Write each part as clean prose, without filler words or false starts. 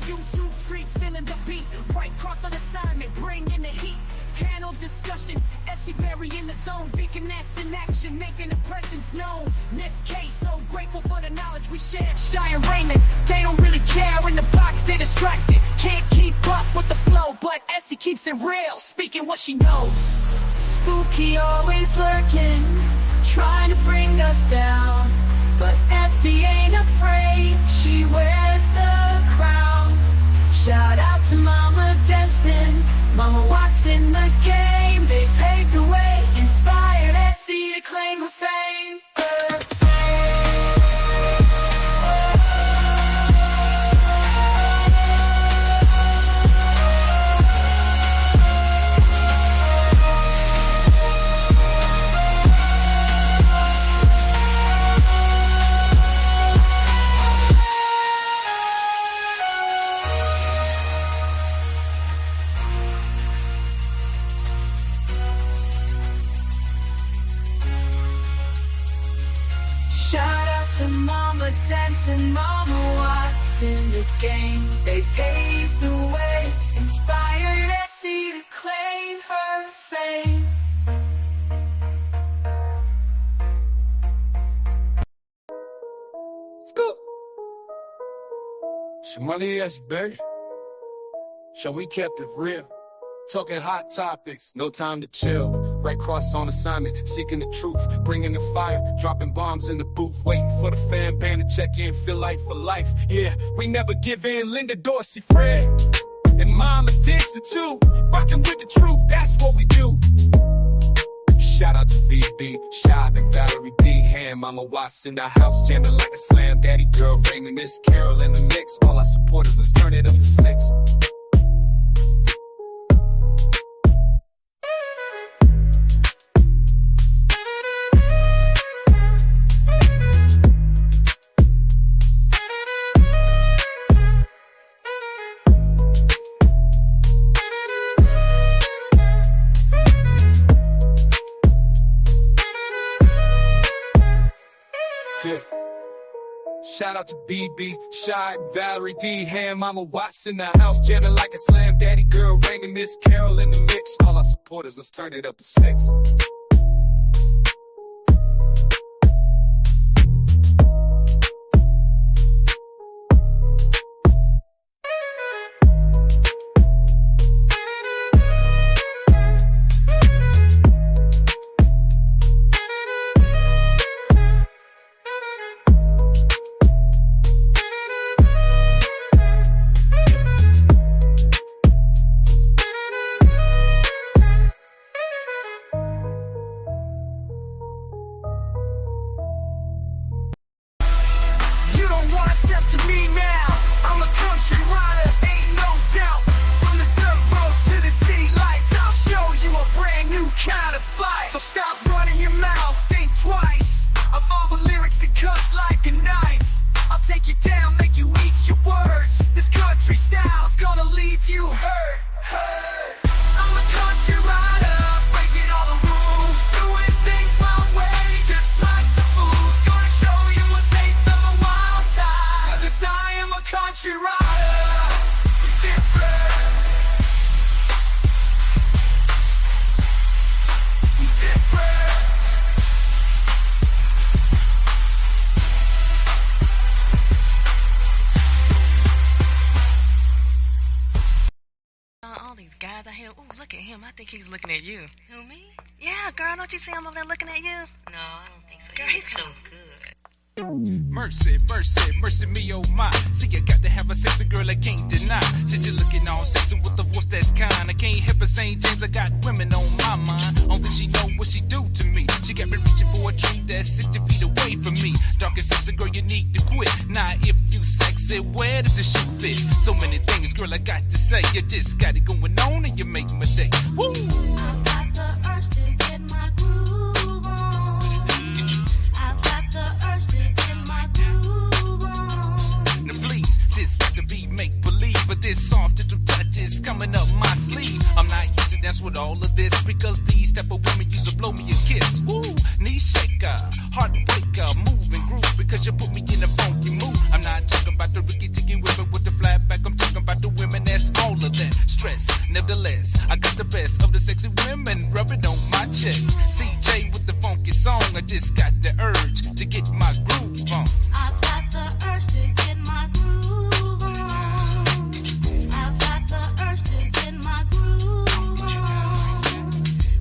YouTube streets, feeling the beat. Right cross on assignment, bring in the heat. Panel discussion, Essie Berry in the zone. Beaconess in action, making a presence known. This case, so grateful for the knowledge we share. Shy and Raymond, they don't really care. In the box, they're distracted. Can't keep up with the flow, but Essie keeps it real, speaking what she knows. Spooky, always lurking, trying to bring us down. But Essie ain't afraid, she wears the crown. Shout out to Mama Denson, Mama Watts in the game. They paved the way, inspired Essie to claim her fame. Her fame. Shout out to Mama Denson, Mama Watts in the game. They paved the way, inspired Essie to claim her fame. Scoop. Shmoney, Essie Berry. So we kept it real. Talking hot topics, no time to chill. Right cross on assignment, seeking the truth, bringing the fire, dropping bombs in the booth, waiting for the fan band to check in, feel like for life. Yeah, we never give in. Linda Dorsey, Fred, and Mama Dixon too. Rocking with the truth, that's what we do. Shout out to BB, Shy and Valerie D. Ham, Mama Watts in the house, jamming like a slam. Daddy girl, Raymond, Miss Carol in the mix. All our supporters, let's turn it up to 6. Shout out to BB, Shy, Valerie D. Ham, Mama Watts in the house, jamming like a slam. Daddy girl, Raymond, Miss Carol in the mix. All our supporters, let's turn it up to 6. Step to me now, I'm a country rider, ain't no doubt. From the dirt roads to the city lights, I'll show you a brand new kind of fight. So stop running your mouth, think twice. I'm all the lyrics that cut like a knife. I'll take you down, make you eat your words. This country style's gonna leave you hurt. I'm a country rider, breaking all the rules, doing things my way, just like the fools. Gonna show you a taste of a wild side, 'cause I am a country rider. We're different. We're different. All these guys out here, ooh, look at him. I think he's looking at you. Who, me? Yeah, girl, don't you see him over there looking at you? No, I don't think so. Girl, He he's looks so so good. Mercy, mercy, mercy me, oh my. See, I got to have a sexy girl I can't deny. Since you're looking all sexy with the voice that's kind, I can't help it, St. James, I got women on my mind. Only she know what she do to me. She got me reaching for a treat that's 60 feet away from me. Dark and sexy, girl, you need to quit. Now, if you sexy, where does the shoe fit? So many things, girl, I got to say. You just got it going on and you make my day. Woo! I've got the urge to get my groove on. I've got the urge to get my groove on. Now please, this got to be make-believe, but this soft little touch is coming up my sleeve. I'm not using dance with all of this, because these type of women used to blow me a kiss. Woo! Knee shaker, heart breaker, move and groove, because you put me in a funky mood. I'm not talking about the ricky-ticky women with the flat back, I'm talking chest. CJ with the funky song, I just got the urge to get my groove on. I've got the urge to get my groove on. I've got the urge to get my groove on.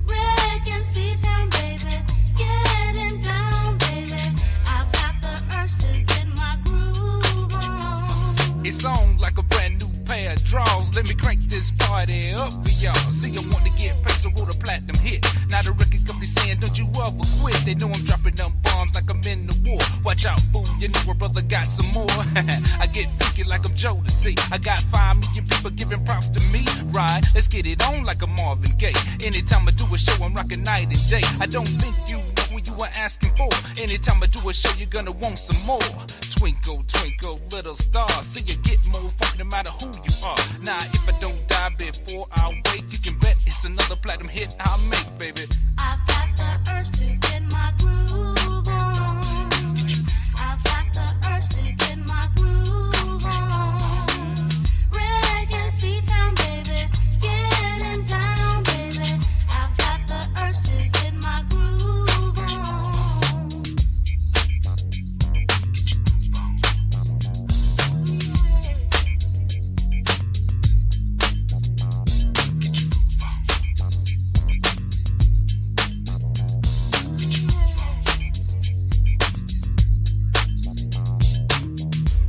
Rick and C-Town, baby, getting down, baby. I've got the urge to get my groove on. It's on like a brand new pair of draws. Let me crank this party up for y'all. See, I want to get paid, so wrote a platinum hit. Now the record company saying, don't you ever quit. They know I'm dropping them bombs like I'm in the war. Watch out, fool, you know a brother got some more. I get freaky like I'm Joe to see. I got 5 million people giving props to me. Right, let's get it on like a Marvin Gaye. Anytime I do a show, I'm rocking night and day. I don't think you know what you were asking for. Anytime I do a show, you're gonna want some more. Twinkle, twinkle, little star. See you get more funk no matter who you are. Now, if I don't die before I wake, you can bet it's another platinum hit I'll make, baby. I've got the urge to get my groove on. I've got the urge to get my groove on. Rick and C-Town, baby, getting down, baby. I've got the urge to get my groove on.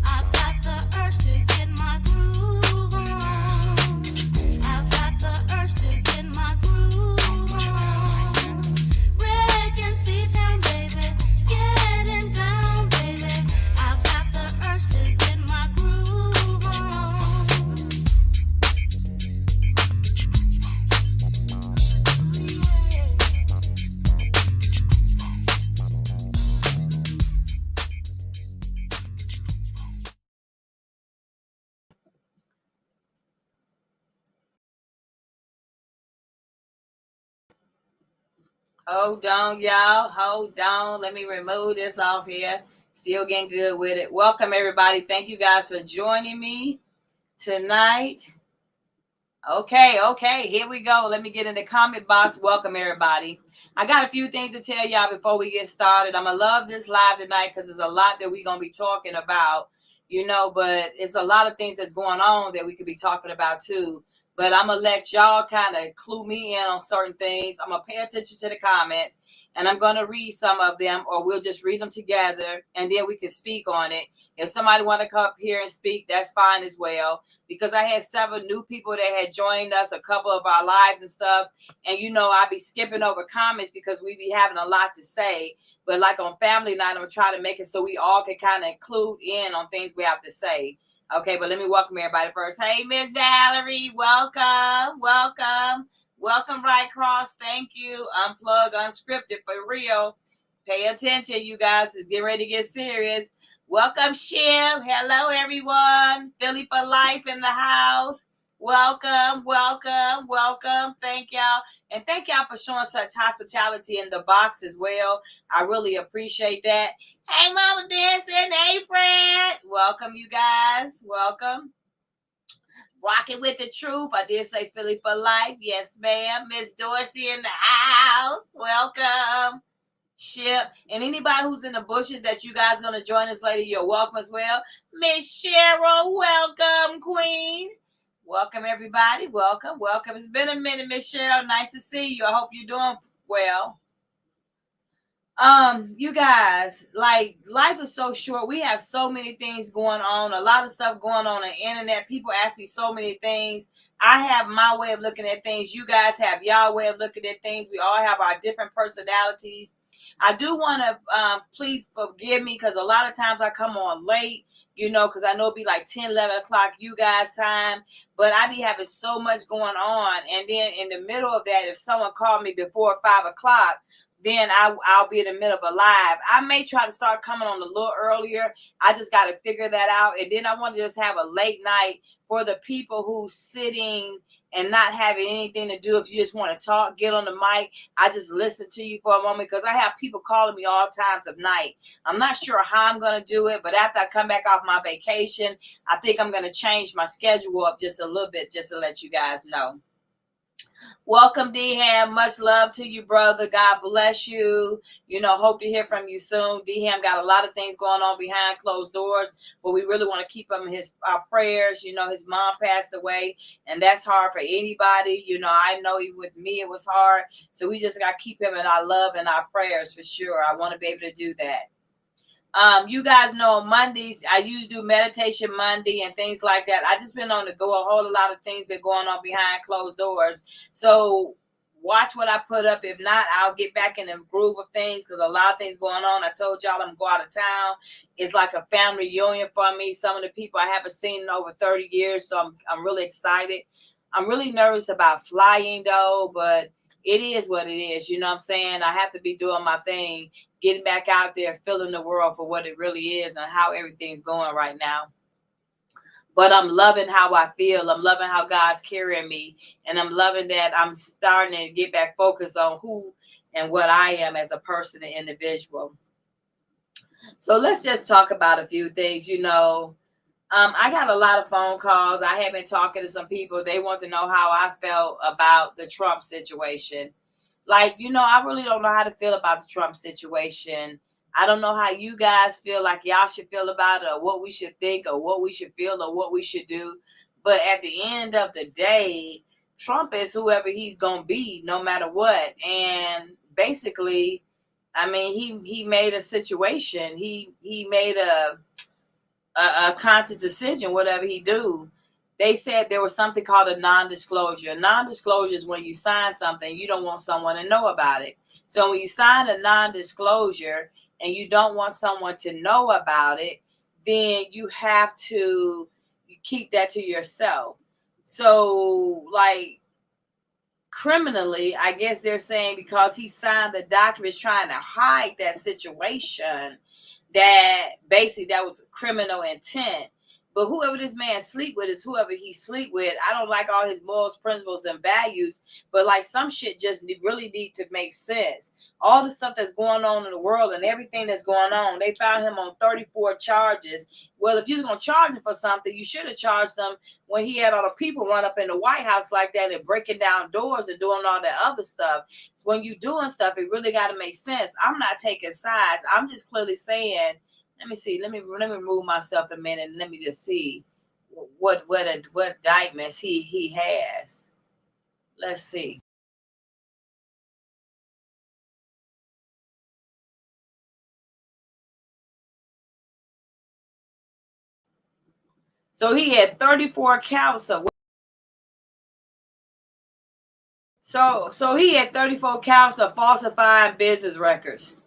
I've got the urge to get my groove on. I've got the urge to get my groove on. Rick and C-Town, baby, getting down, baby. I've got the urge to get my groove on. Hold on, y'all. Hold on. Let me remove this off here. Still getting good with it. Welcome, everybody. Thank you guys for joining me tonight. Okay. Here we go. Let me get in the comment box. Welcome, everybody. I got a few things to tell y'all before we get started. I'm going to love this live tonight because there's a lot that we're going to be talking about, but it's a lot of things that's going on that we could be talking about too. But I'm going to let y'all kind of clue me in on certain things. I'm going to pay attention to the comments, and I'm going to read some of them, or we'll just read them together, and then we can speak on it. If somebody want to come up here and speak, that's fine as well, because I had several new people that had joined us, a couple of our lives and stuff, and I be skipping over comments because we be having a lot to say. But like on family night, I'm going to try to make it so we all can kind of include in on things we have to say. Okay, but let me welcome everybody first. Hey, Miss Valerie, welcome. Welcome right across. Thank you. Unplugged, unscripted, for real. Pay attention, you guys. Get ready to get serious. Welcome, Shiv. Hello, everyone. Philly for life in the house. Welcome. Thank y'all. And thank y'all for showing such hospitality in the box as well. I really appreciate that. Hey, Mama Dancing. Hey, Fred. Welcome, you guys. Welcome. Rocking with the truth. I did say Philly for life. Yes, ma'am. Miss Dorsey in the house. Welcome. Ship. And anybody who's in the bushes that you guys are going to join us later, you're welcome as well. Miss Cheryl. Welcome, Queen. Welcome, everybody. Welcome. It's been a minute, Miss Cheryl. Nice to see you. I hope you're doing well. You guys, like, life is so short. We have so many things going on, a lot of stuff going on the internet. People ask me so many things. I have my way of looking at things. You guys have y'all way of looking at things. We all have our different personalities. I do want to please forgive me because a lot of times I come on late, because I know it'll be like 10, 11 o'clock you guys' time, but I be having so much going on. And then in the middle of that, if someone called me before 5 o'clock, then I'll be in the middle of a live. I may try to start coming on a little earlier. I just got to figure that out. And then I want to just have a late night for the people who's sitting and not having anything to do. If you just want to talk, get on the mic. I just listen to you for a moment because I have people calling me all times of night. I'm not sure how I'm going to do it, but after I come back off my vacation, I think I'm going to change my schedule up just a little bit just to let you guys know. Welcome, D-Ham. Much love to you, brother. God bless you. Hope to hear from you soon. D-Ham got a lot of things going on behind closed doors, but we really want to keep him in our prayers. His mom passed away, and that's hard for anybody. I know even with me, it was hard. So we just got to keep him in our love and our prayers for sure. I want to be able to do that. You guys know on Mondays, I usually do meditation Monday and things like that. I just been on the go. A whole lot of things been going on behind closed doors. So watch what I put up. If not, I'll get back in the groove of things because a lot of things going on. I told y'all I'm going to go out of town. It's like a family reunion for me. Some of the people I haven't seen in over 30 years. So I'm really excited. I'm really nervous about flying though, but it is what it is. You know what I'm saying? I have to be doing my thing, getting back out there, feeling the world for what it really is and how everything's going right now. But I'm loving how I feel. I'm loving how God's carrying me. And I'm loving that I'm starting to get back focused on who and what I am as a person and individual. So let's just talk about a few things. I got a lot of phone calls. I have been talking to some people. They want to know how I felt about the Trump situation. I really don't know how to feel about the Trump situation. I don't know how you guys feel like y'all should feel about it or what we should think or what we should feel or what we should do. But at the end of the day, Trump is whoever he's going to be no matter what. And basically, he made a situation. He made a conscious decision, whatever he do. They said there was something called a non-disclosure. Non-disclosure is when you sign something, you don't want someone to know about it. So when you sign a non-disclosure and you don't want someone to know about it, then you have to keep that to yourself. So criminally, I guess they're saying because he signed the documents trying to hide that situation, that basically that was criminal intent. But whoever this man sleep with is whoever he sleep with. I don't like all his morals, principles, and values, but some shit just really need to make sense. All the stuff that's going on in the world and everything that's going on, they found him on 34 charges. Well, if you're going to charge him for something, you should have charged him when he had all the people run up in the White House like that and breaking down doors and doing all that other stuff. So when you're doing stuff, it really got to make sense. I'm not taking sides. I'm just clearly saying, let me see. Let me remove myself a minute and let me just see what indictments he has. Let's see. So he had 34 counts of. So he had 34 counts of falsifying business records.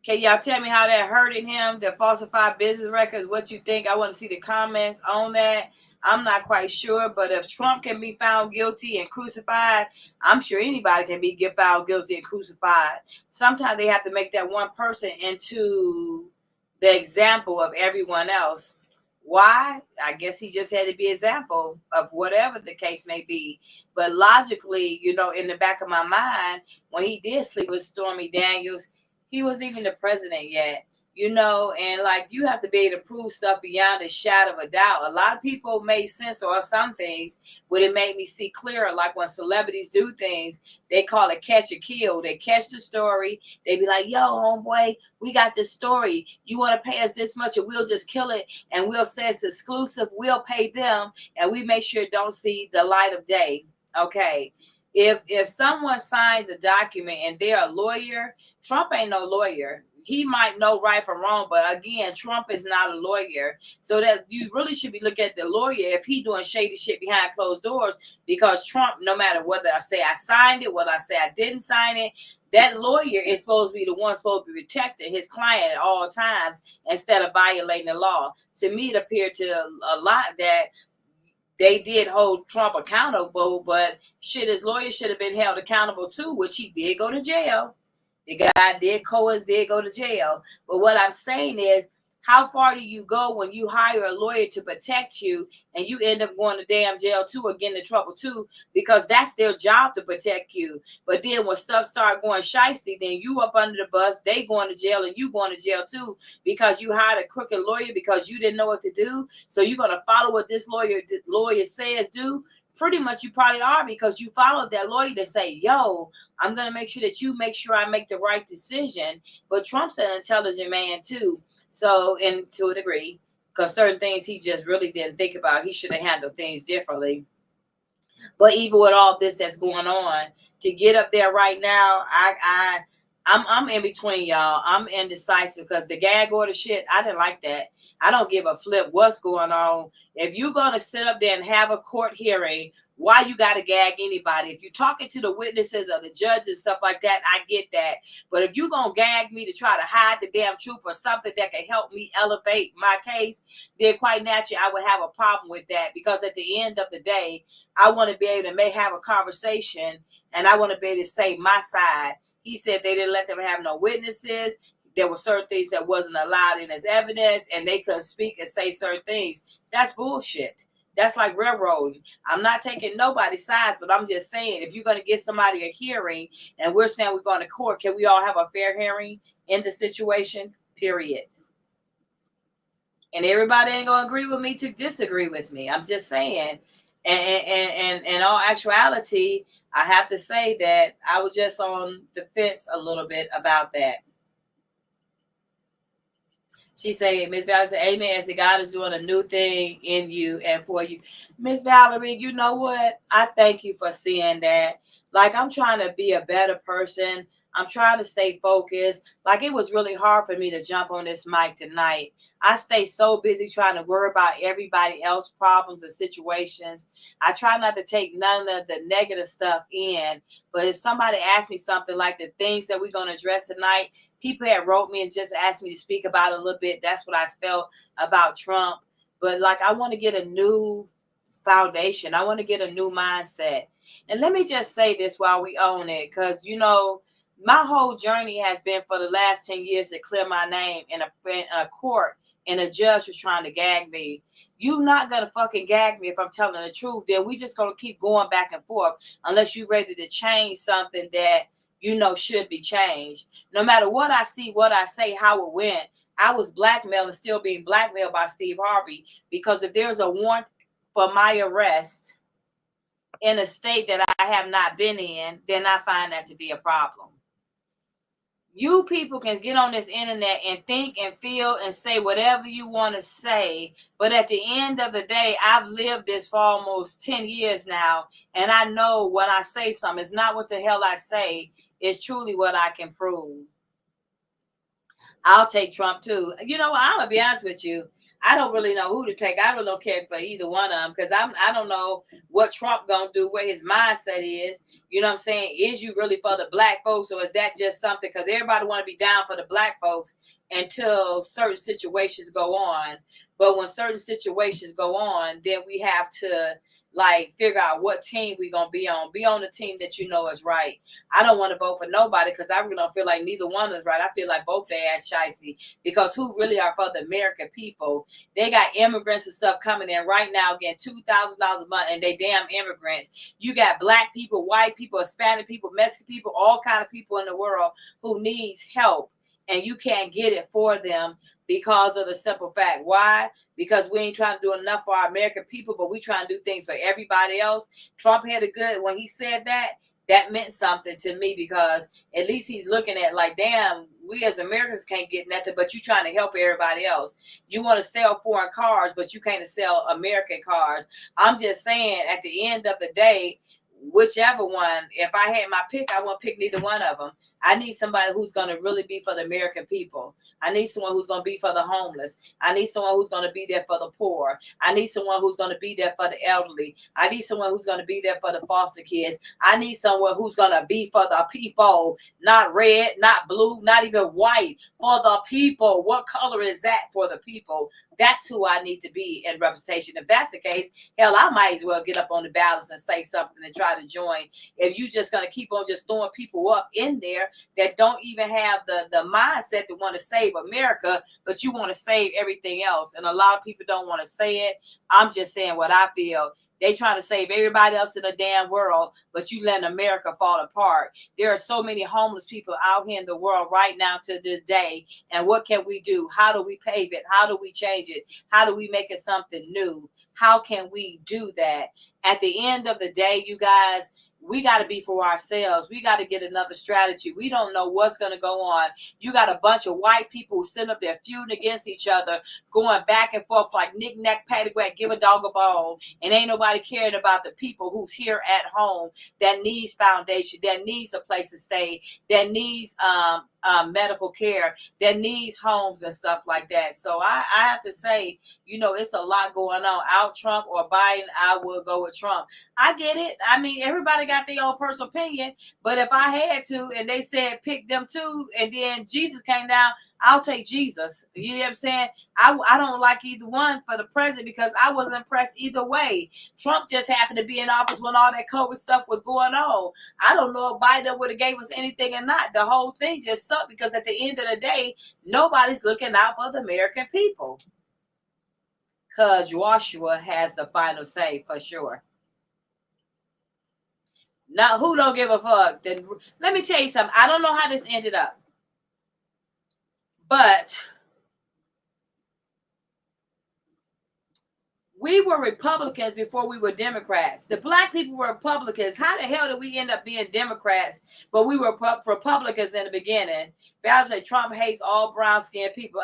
Can y'all tell me how that hurted him, the falsified business records? What you think? I want to see the comments on that. I'm not quite sure, but if Trump can be found guilty and crucified, I'm sure anybody can be found guilty and crucified. Sometimes they have to make that one person into the example of everyone else. Why? I guess he just had to be an example of whatever the case may be. But logically, in the back of my mind, when he did sleep with Stormy Daniels, he wasn't even the president yet, and you have to be able to prove stuff beyond a shadow of a doubt. A lot of people made sense or some things, but it made me see clearer. Like when celebrities do things, they call it catch or kill. They catch the story. They be like, yo, homeboy, we got this story. You want to pay us this much or we'll just kill it. And we'll say it's exclusive. We'll pay them. And we make sure it don't see the light of day. Okay. If someone signs a document and they're a lawyer, Trump ain't no lawyer. He might know right from wrong, but again, Trump is not a lawyer. So that you really should be looking at the lawyer if he doing shady shit behind closed doors, because Trump, no matter whether I say I signed it, whether I say I didn't sign it, that lawyer is supposed to be the one supposed to be protecting his client at all times instead of violating the law. To me, it appeared to a lot that they did hold Trump accountable, but shit, his lawyer should have been held accountable too, which he did go to jail. The guy Cohen's did go to jail. But what I'm saying is, How far do you go when you hire a lawyer to protect you and you end up going to damn jail too or getting in trouble too, because that's their job to protect you. But then when stuff start going shiesty, then you up under the bus, they going to jail and you going to jail too, because you hired a crooked lawyer because you didn't know what to do. So you're going to follow what this lawyer says do. Pretty much you probably are, because you followed that lawyer to say, yo, I'm going to make sure that you make sure I make the right decision. But Trump's an intelligent man too. So, and to a degree, because certain things he just really didn't think about. He should have handled things differently. But even with all this that's going on, to get up there right now, I'm in between, y'all. I'm indecisive because the gag order shit, I didn't like that. I don't give a flip what's going on. If you're gonna sit up there and have a court hearing, why you gotta gag anybody? If you're talking to the witnesses or the judges and stuff like that, I get that. But if you're gonna gag me to try to hide the damn truth or something that can help me elevate my case, then quite naturally I would have a problem with that, because at the end of the day, I want to be able to have a conversation and I want to be able to say my side. He said they didn't let them have no witnesses. There were certain things that wasn't allowed in as evidence, and they couldn't speak and say certain things. That's bullshit. That's like railroading. I'm not taking nobody's side, but I'm just saying, if you're going to get somebody a hearing and we're saying we're going to court, can we all have a fair hearing in the situation? Period. And everybody ain't going to agree with me to disagree with me. I'm just saying. And in all actuality, I have to say that I was just on the fence a little bit about that. She said, Miss Valerie said, amen. I said, God is doing a new thing in you and for you. Miss Valerie, you know what? I thank you for seeing that. Like, I'm trying to be a better person. I'm trying to stay focused. Like, it was really hard for me to jump on this mic tonight. I stay so busy trying to worry about everybody else's problems and situations. I try not to take none of the negative stuff in. But if somebody asks me something like the things that we're going to address tonight, people had wrote me and just asked me to speak about it a little bit. That's what I felt about Trump. But like, I want to get a new foundation. I want to get a new mindset. And let me just say this while we own it, because, you know, my whole journey has been for the last 10 years to clear my name in a court, and a judge was trying to gag me. You're not going to fucking gag me if I'm telling the truth. Then we just going to keep going back and forth unless you're ready to change something that, you know, should be changed. No matter what I see, what I say, how it went, I was blackmailed and still being blackmailed by Steve Harvey, because if there's a warrant for my arrest in a state that I have not been in, then I find that to be a problem. You people can get on this internet and think and feel and say whatever you want to say. But at the end of the day, I've lived this for almost 10 years now. And I know when I say something, it's not what the hell I say. It's truly what I can prove. I'll take Trump too. You know, I'm going to be honest with you. I don't really know who to take. I really don't care for either one of them, because I don't know what Trump going to do, where his mindset is. You know what I'm saying? Is you really for the black folks, or is that just something? Because everybody want to be down for the black folks until certain situations go on. But when certain situations go on, then we have to like figure out what team we're going to be on. Be on the team that you know is right. I don't want to vote for nobody, because I really don't feel like neither one is right. I feel like both they ass shicey, because who really are for the American people? They got immigrants and stuff coming in right now getting $2,000 a month, and they damn immigrants. You got black people, white people, Hispanic people, Mexican people, all kind of people in the world who needs help, and you can't get it for them because of the simple fact. Why? Because we ain't trying to do enough for our American people, but we trying to do things for everybody else. Trump had a good, when he said that, that meant something to me, because at least he's looking at like, damn, we as Americans can't get nothing, but you trying to help everybody else. You want to sell foreign cars, but you can't sell American cars. I'm just saying, at the end of the day, whichever one, if I had my pick, I won't pick neither one of them. I need somebody who's going to really be for the American people. I need someone who's going to be for the homeless. I need someone who's going to be there for the poor. I need someone who's going to be there for the elderly. I need someone who's going to be there for the foster kids. I need someone who's going to be for the people, not red, not blue, not even white, for the people. What color is that for the people? That's who I need to be in representation. If that's the case, hell, I might as well get up on the ballots and say something and try society.Join. If you just going to keep on just throwing people up in there that don't even have the mindset to want to save America, but you want to save everything else. And a lot of people don't want to say it. I'm just saying what I feel. They trying to save everybody else in the damn world, but you letting America fall apart. There are so many homeless people out here in the world right now to this day. And what can we do? How do we pave it? How do we change it? How do we make it something new? How can we do that? At the end of the day, you guys, we got to be for ourselves. We got to get another strategy. We don't know what's going to go on. You got a bunch of white people who sit up there feuding against each other, going back and forth like knick-knack, paddywhack, give a dog a bone. And ain't nobody caring about the people who's here at home that needs foundation, that needs a place to stay, that needs medical care, that needs homes and stuff like that. So I have to say, you know, it's a lot going on. Out Trump or Biden, I will go with Trump. I get it. I mean, everybody got their own personal opinion, but if I had to and they said pick them two and then Jesus came down, I'll take Jesus. You know what I'm saying? I don't like either one for the president because I wasn't impressed either way. Trump just happened to be in office when all that COVID stuff was going on. I don't know if Biden would have gave us anything or not. The whole thing just sucked because at the end of the day, nobody's looking out for the American people. Because Joshua has the final say for sure. Now, who don't give a fuck? Then let me tell you something. I don't know how this ended up. But we were Republicans before we were Democrats. The black people were Republicans. How the hell did we end up being Democrats? But we were Republicans in the beginning. I would say Trump hates all brown-skinned people.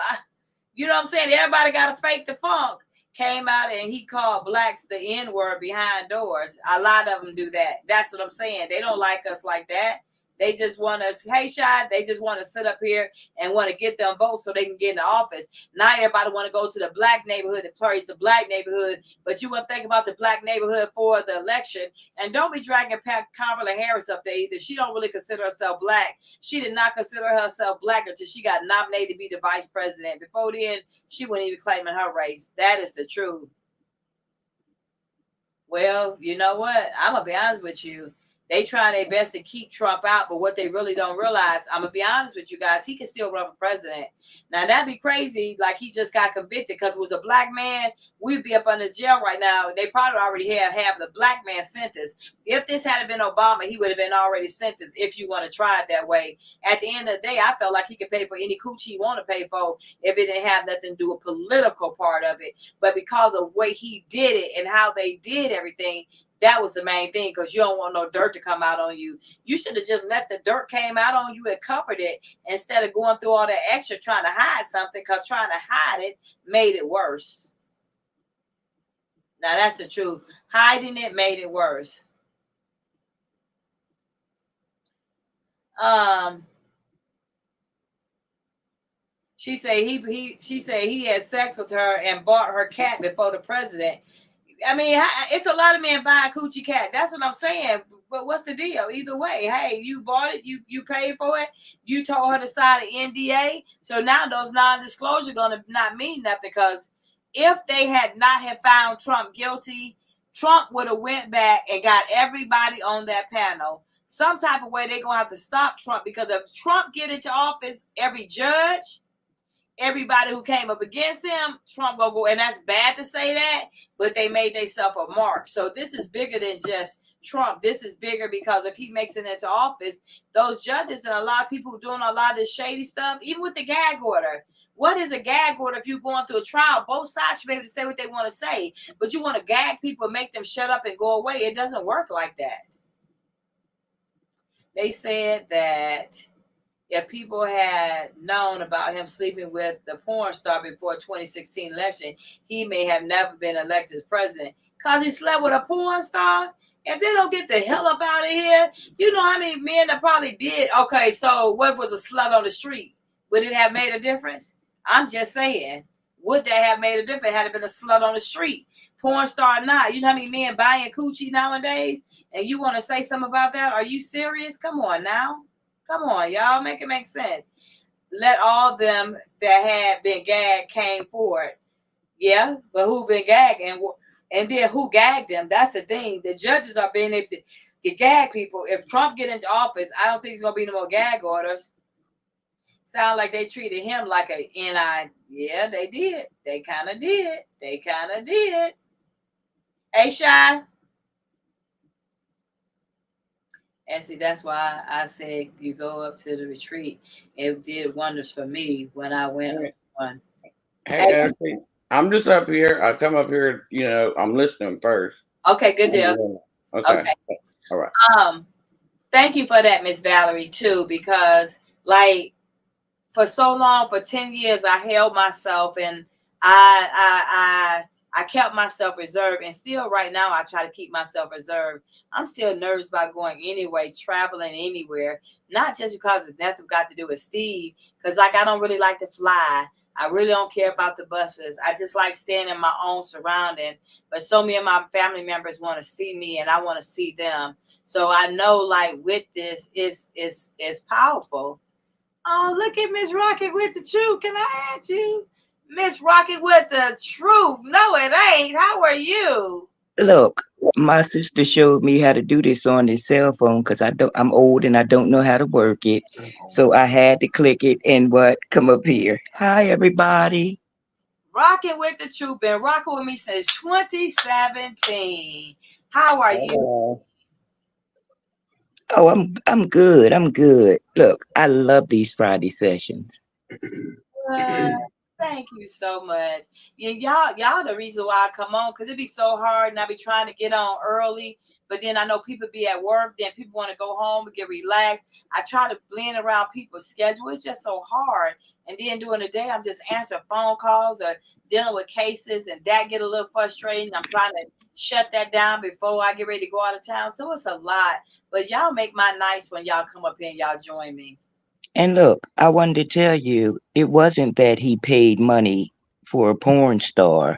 You know what I'm saying? Everybody got to fake the funk. Came out and he called blacks the N-word behind doors. A lot of them do that. That's what I'm saying. They don't like us like that. They just want us, hey, Shad, they just want to sit up here and want to get them votes so they can get in the office. Now everybody want to go to the black neighborhood and praise the black neighborhood, but you want to think about the black neighborhood for the election. And don't be dragging Kamala Harris up there either. She don't really consider herself black. She did not consider herself black until she got nominated to be the vice president. Before then, she wasn't even claiming her race. That is the truth. Well, you know what? I'm going to be honest with you. They try their best to keep Trump out, but what they really don't realize, I'm going to be honest with you guys, he can still run for president. Now, that'd be crazy, like he just got convicted, because it was a black man, we'd be up under jail right now. They probably already have the black man sentenced. If this hadn't been Obama, he would have been already sentenced if you want to try it that way. At the end of the day, I felt like he could pay for any coochie he want to pay for if it didn't have nothing to do with political part of it. But because of the way he did it and how they did everything, that was the main thing, because you don't want no dirt to come out on you. You should have just let the dirt came out on you and covered it instead of going through all that extra trying to hide something, because trying to hide it made it worse. Now, that's the truth. Hiding it made it worse. She said he had sex with her and bought her cat before the president. I mean, it's a lot of men buying coochie cat. That's what I'm saying. But what's the deal? Either way, hey, you bought it, you paid for it, you told her to sign an NDA. So now those non-disclosure going to not mean nothing, because if they had not have found Trump guilty, Trump would have went back and got everybody on that panel. Some type of way they're going to have to stop Trump, because if Trump get into office, every judge, everybody who came up against him, Trump gonna go, and that's bad to say that, but they made themselves a mark. So this is bigger than just Trump. This is bigger because if he makes it into office, those judges and a lot of people doing a lot of this shady stuff, even with the gag order. What is a gag order if you're going through a trial? Both sides should be able to say what they want to say, but you want to gag people and make them shut up and go away. It doesn't work like that. They said that if people had known about him sleeping with the porn star before 2016 election, he may have never been elected president. Because he slept with a porn star? If they don't get the hell up out of here, you know how many men that probably did? Okay, so what was a slut on the street? Would it have made a difference? I'm just saying. Would that have made a difference had it been a slut on the street? Porn star or not? You know how many men buying coochie nowadays? And you want to say something about that? Are you serious? Come on now. Come on, y'all. Make it make sense. Let all them that had been gagged came forward. Yeah, but who been gagged? And then who gagged them? That's the thing. The judges are being able to gag people. If Trump get into office, I don't think there's gonna be no more gag orders. Sound like they treated him like a NI. Yeah, they did. They kind of did. They kind of did. Hey, Shy. And see, that's why I said you go up to the retreat. It did wonders for me when I went on. Hey, Ashley, I'm just up here. I come up here, I'm listening first. Okay, good deal. Okay. All right. Thank you for that, Miss Valerie, too, because like for so long, for 10 years, I held myself and I kept myself reserved, and still right now I try to keep myself reserved. I'm still nervous about going anyway, traveling anywhere, not just because it's nothing got to do with Steve, because like I don't really like to fly. I really don't care about the buses. I just like staying in my own surrounding. But so many of my family members want to see me and I want to see them. So I know like with this is powerful. Oh, look at Miss Rocket with the truth. Can I add you? Miss Rocket with the truth. No, it ain't. How are you? Look, my sister showed me how to do this on the cell phone because I'm old and I don't know how to work it. So I had to click it and come up here. Hi, everybody. Rocking with the truth. Been rocking with me since 2017. How are you? Oh, I'm good. I'm good. Look, I love these Friday sessions. Thank you so much. Yeah, y'all the reason why I come on, because it'd be so hard and I be trying to get on early, but then I know people be at work, then people want to go home and get relaxed. I try to blend around people's schedule. It's just so hard. And then during the day, I'm just answering phone calls or dealing with cases, and that get a little frustrating. I'm trying to shut that down before I get ready to go out of town. So it's a lot. But y'all make my nights when y'all come up here and y'all join me. And look, I wanted to tell you, it wasn't that he paid money for a porn star.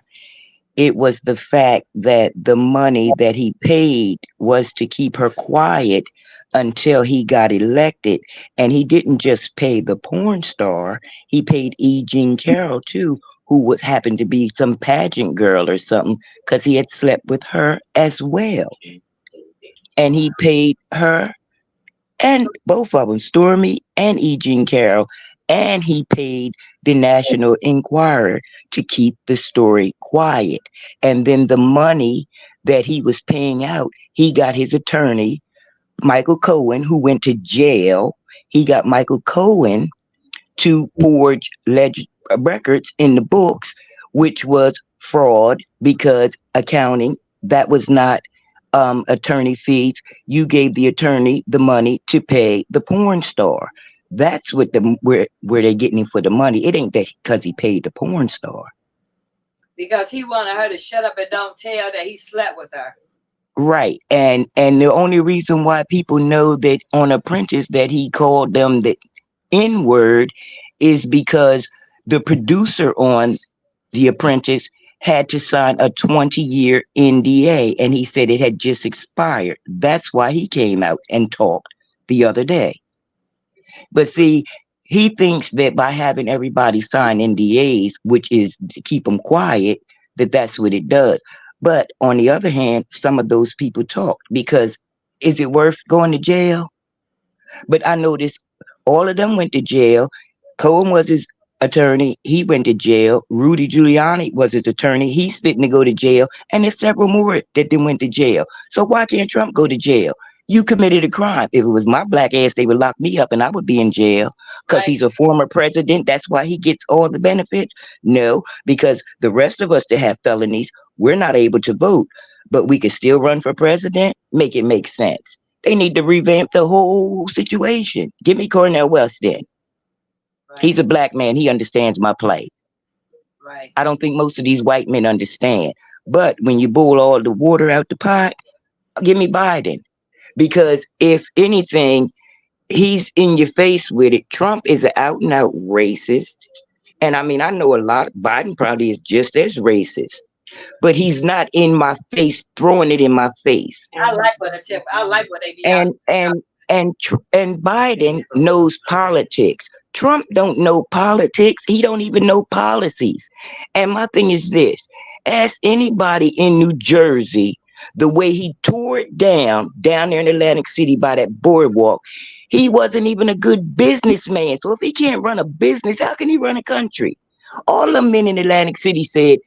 It was the fact that the money that he paid was to keep her quiet until he got elected. And he didn't just pay the porn star, he paid E. Jean Carroll too, who happened to be some pageant girl or something, because he had slept with her as well. And he paid her and both of them, Stormy and E. Jean Carroll, and he paid the National Enquirer to keep the story quiet. And then the money that he was paying out, he got his attorney, Michael Cohen, who went to jail. He got Michael Cohen to forge records in the books, which was fraud because accounting, that was not attorney fees. You gave the attorney the money to pay the porn star. That's what where they're getting him for the money. It ain't that because he paid the porn star. Because he wanted her to shut up and don't tell that he slept with her. Right. And the only reason why people know that on Apprentice that he called them the N-word is because the producer on The Apprentice had to sign a 20-year NDA, and he said it had just expired. That's why he came out and talked the other day. But see, he thinks that by having everybody sign NDAs, which is to keep them quiet, that's what it does. But on the other hand, some of those people talk because is it worth going to jail? But I noticed all of them went to jail. Cohen was his attorney. He went to jail. Rudy Giuliani was his attorney. He's fitting to go to jail. And there's several more that then went to jail. So why can't Trump go to jail? You committed a crime. If it was my black ass, they would lock me up and I would be in jail because he's a former president. That's why he gets all the benefits. No, because the rest of us that have felonies, we're not able to vote, but we can still run for president. Make it make sense. They need to revamp the whole situation. Give me Cornel West then. Right. He's a black man. He understands my plight. Right. I don't think most of these white men understand. But when you boil all the water out the pot, give me Biden. Because if anything, he's in your face with it. Trump is an out and out racist. And I mean, I know a lot. Biden probably is just as racist. But he's not in my face, throwing it in my face. I like what they do. And Biden knows politics. Trump don't know politics. He don't even know policies. And my thing is this: ask anybody in New Jersey The way he tore it down there in Atlantic City by that boardwalk, he wasn't even a good businessman. So if he can't run a business, how can he run a country? All the men in Atlantic City said,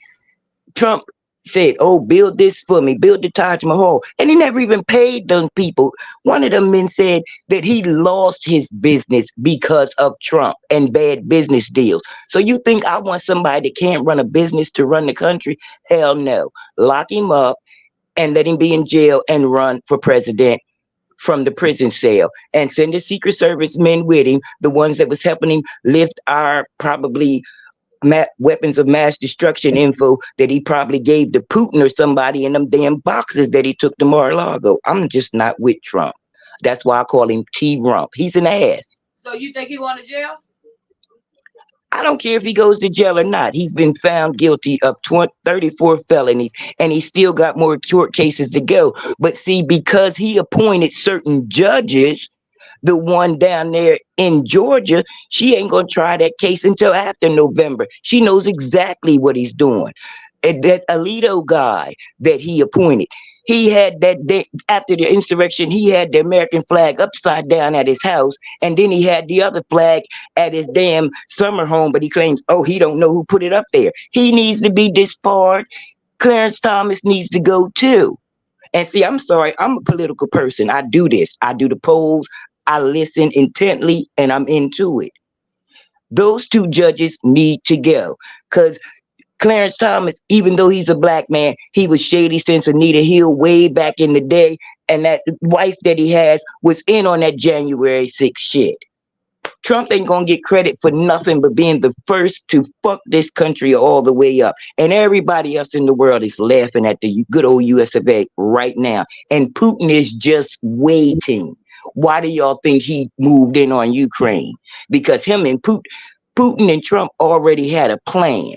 Trump said, oh, build this for me, build the Taj Mahal. And he never even paid those people. One of them men said that he lost his business because of Trump and bad business deals. So you think I want somebody that can't run a business to run the country? Hell no. Lock him up and let him be in jail and run for president from the prison cell, and send the Secret Service men with him, the ones that was helping him lift our probably weapons of mass destruction info that he probably gave to Putin or somebody in them damn boxes that he took to Mar-a-Lago. I'm just not with Trump. That's why I call him T-Rump. He's an ass. So you think he going to jail? I don't care if he goes to jail or not. He's been found guilty of 34 felonies, and he still got more court cases to go. But see, because he appointed certain judges, the one down there in Georgia, she ain't going to try that case until after November. She knows exactly what he's doing. And that Alito guy that he appointed, he had that day, after the insurrection, he had the American flag upside down at his house, and then he had the other flag at his damn summer home, but he claims, oh, he don't know who put it up there. He needs to be disbarred. Clarence Thomas needs to go too. And see, I'm sorry, I'm a political person. I do this. I do the polls. I listen intently, and I'm into it. Those two judges need to go, because Clarence Thomas, even though he's a black man, he was shady since Anita Hill way back in the day, and that wife that he has was in on that January 6th shit. Trump ain't gonna get credit for nothing but being the first to fuck this country all the way up. And everybody else in the world is laughing at the good old US of A right now. And Putin is just waiting. Why do y'all think he moved in on Ukraine? Because him and Putin and Trump already had a plan.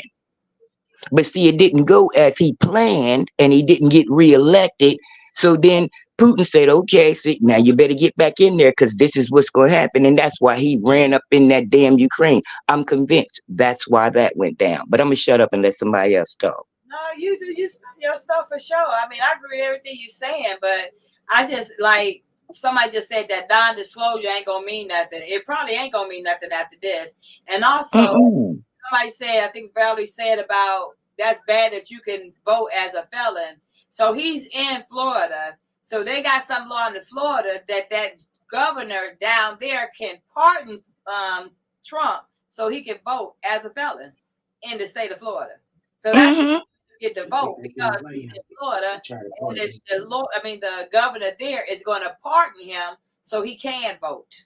But see, it didn't go as he planned, and he didn't get reelected. So then Putin said, okay, see, now you better get back in there, because this is what's going to happen. And that's why he ran up in that damn Ukraine. I'm convinced that's why that went down. But I'm going to shut up and let somebody else talk. No, you do your stuff for sure. I mean, I agree with everything you're saying, but I just like, somebody just said that non-disclosure ain't going to mean nothing. It probably ain't going to mean nothing after this. And also, somebody said, I think Valerie said about that's bad that you can vote as a felon. So he's in Florida. So they got some law in Florida that governor down there can pardon Trump so he can vote as a felon in the state of Florida. So that's you get the vote because he's in Florida. And the governor there is going to pardon him so he can vote.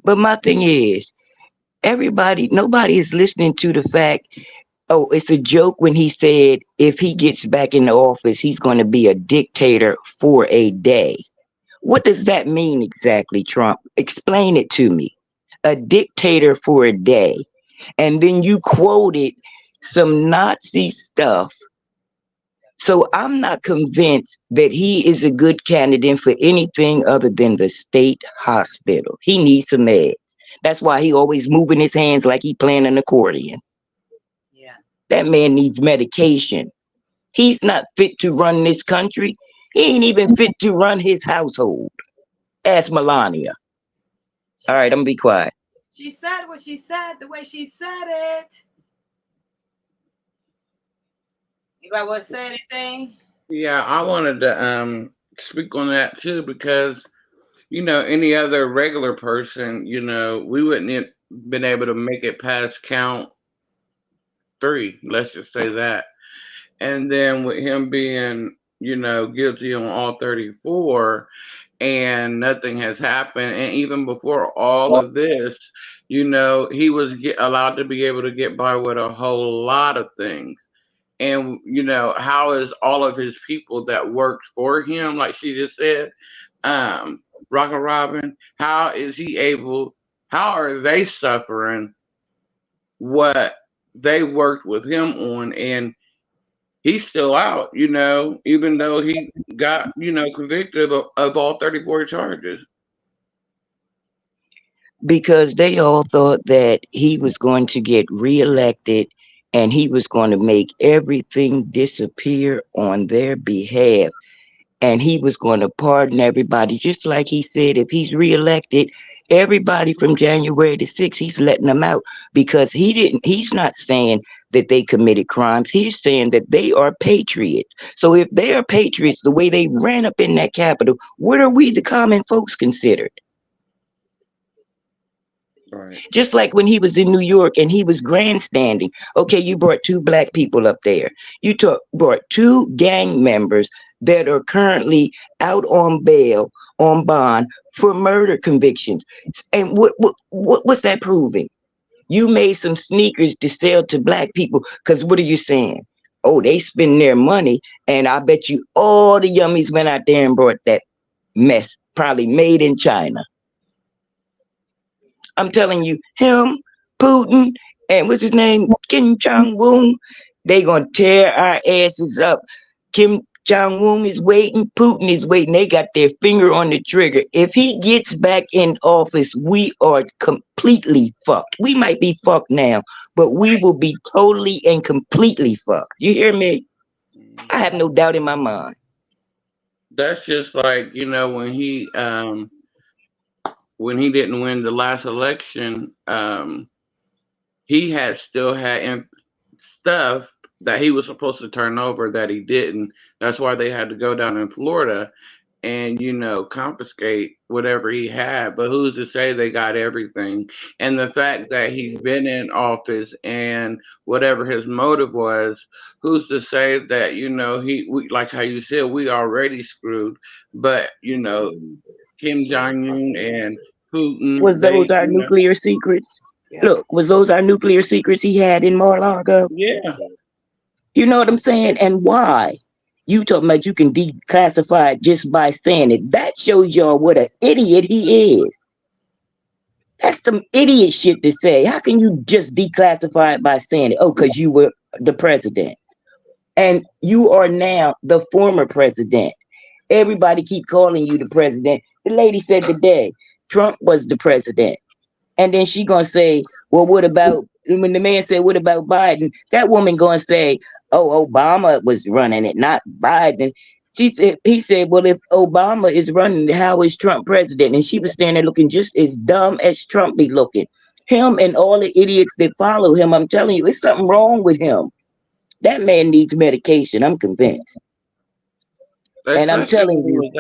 But my thing is, nobody is listening to the fact, oh, it's a joke when he said if he gets back in the office, he's going to be a dictator for a day. What does that mean exactly, Trump? Explain it to me. A dictator for a day. And then you quoted some Nazi stuff. So I'm not convinced that he is a good candidate for anything other than the state hospital. He needs some meds. That's why he always moving his hands like he playing an accordion. Yeah. That man needs medication. He's not fit to run this country. He ain't even fit to run his household. Ask Melania. All right, I'm gonna be quiet. She said what she said the way she said it. Anybody want to say anything? Yeah, I wanted to speak on that too, because any other regular person, we wouldn't have been able to make it past count 3. Let's just say that. And then with him being, guilty on all 34, and nothing has happened. And even before all of this, he was allowed to be able to get by with a whole lot of things. And, how is all of his people that worked for him, like she just said, Rocket Robin, how are they suffering what they worked with him on? And he's still out, even though he got, convicted of all 34 charges. Because they all thought that he was going to get reelected and he was going to make everything disappear on their behalf. and he was going to pardon everybody, just like he said if he's reelected, everybody from January the 6th, he's letting them out because he's not saying that they committed crimes. He's saying that they are patriots. So if they are patriots, the way they ran up in that Capitol, what are we, the common folks, considered? Right. Just like when he was in New York and he was grandstanding. Okay, you brought 2 black people up there. You brought 2 gang members that are currently out on bail, on bond for murder convictions. And what's that proving? You made some sneakers to sell to black people because what are you saying? Oh, they spend their money, and I bet you all the yummies went out there and brought that mess, probably made in China. I'm telling you, him, Putin, and what's his name, Kim Jong-un, they gonna tear our asses up. Kim Jong-un is waiting, Putin is waiting. They got their finger on the trigger. If he gets back in office, we are completely fucked. We might be fucked now, but we will be totally and completely fucked. You hear me? I have no doubt in my mind. That's just like, when he didn't win the last election, he still had stuff that he was supposed to turn over that he didn't. That's why they had to go down in Florida and confiscate whatever he had. But who's to say they got everything? And the fact that he's been in office and whatever his motive was, who's to say that like how you said, we already screwed. But Kim Jong Un and Putin, Was those our nuclear secrets? Look, was those our nuclear secrets he had in Mar-a-Lago? Yeah. You know what I'm saying? And why? You talking about you can declassify it just by saying it. That shows y'all what an idiot he is. That's some idiot shit to say. How can you just declassify it by saying it? Oh, because you were the president. And you are now the former president. Everybody keep calling you the president. The lady said today, Trump was the president. And then she gonna say, well, what about, when the man said, what about Biden? That woman gonna say, oh, Obama was running it, not Biden. He said, well, if Obama is running it, how is Trump president? And she was standing there looking just as dumb as Trump be looking. Him and all the idiots that follow him, I'm telling you, there's something wrong with him. That man needs medication, I'm convinced. And I'm telling you,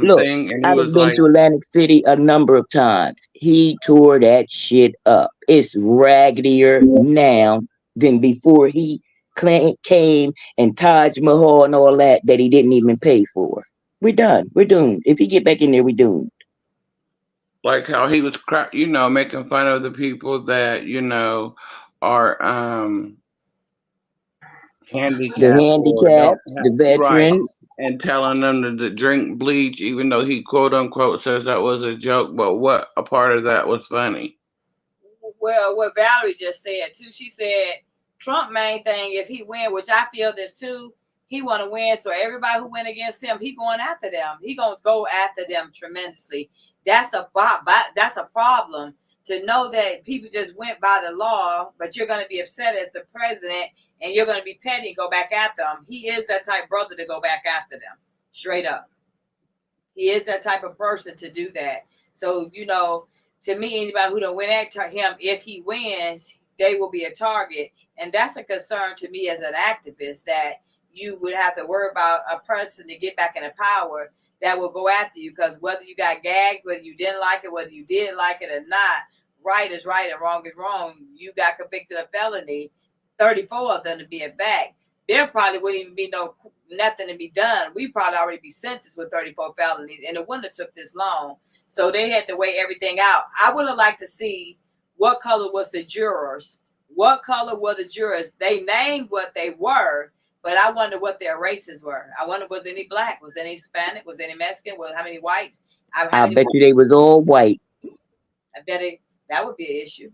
look, I've been to Atlantic City a number of times. He tore that shit up. It's raggedier now than before he came and Taj Mahal and all that he didn't even pay for. We're done. We're doomed. If he get back in there, we're doomed. Like how he was, making fun of the people that, are handicapped, the veterans, right, and telling them to drink bleach, even though he quote unquote says that was a joke. But what a part of that was funny? Well, what Valerie just said too, she said Trump main thing, if he win, which I feel this too, he want to win. So everybody who went against him, he going after them. He gonna go after them tremendously. That's a problem. To know that people just went by the law, but you're going to be upset as the president and you're going to be petty and go back after him. He is that type of brother to go back after them. Straight up. He is that type of person to do that. So, to me, anybody who don't win after him, if he wins, they will be a target. And that's a concern to me as an activist, that you would have to worry about a person to get back into power that will go after you. Because whether you got gagged, whether you didn't like it, whether you did like it or not, right is right and wrong is wrong. You got convicted of felony, 34 of them to be back. There probably wouldn't even be nothing to be done. We probably already be sentenced with 34 felonies, and it wouldn't have took this long. So they had to weigh everything out. I would have liked to see what color was the jurors. What color were the jurors? They named what they were, but I wonder what their races were. I wonder, was any black? Was any Hispanic? Was any Mexican? Was how many whites? I bet you they was all white. I bet that would be an issue.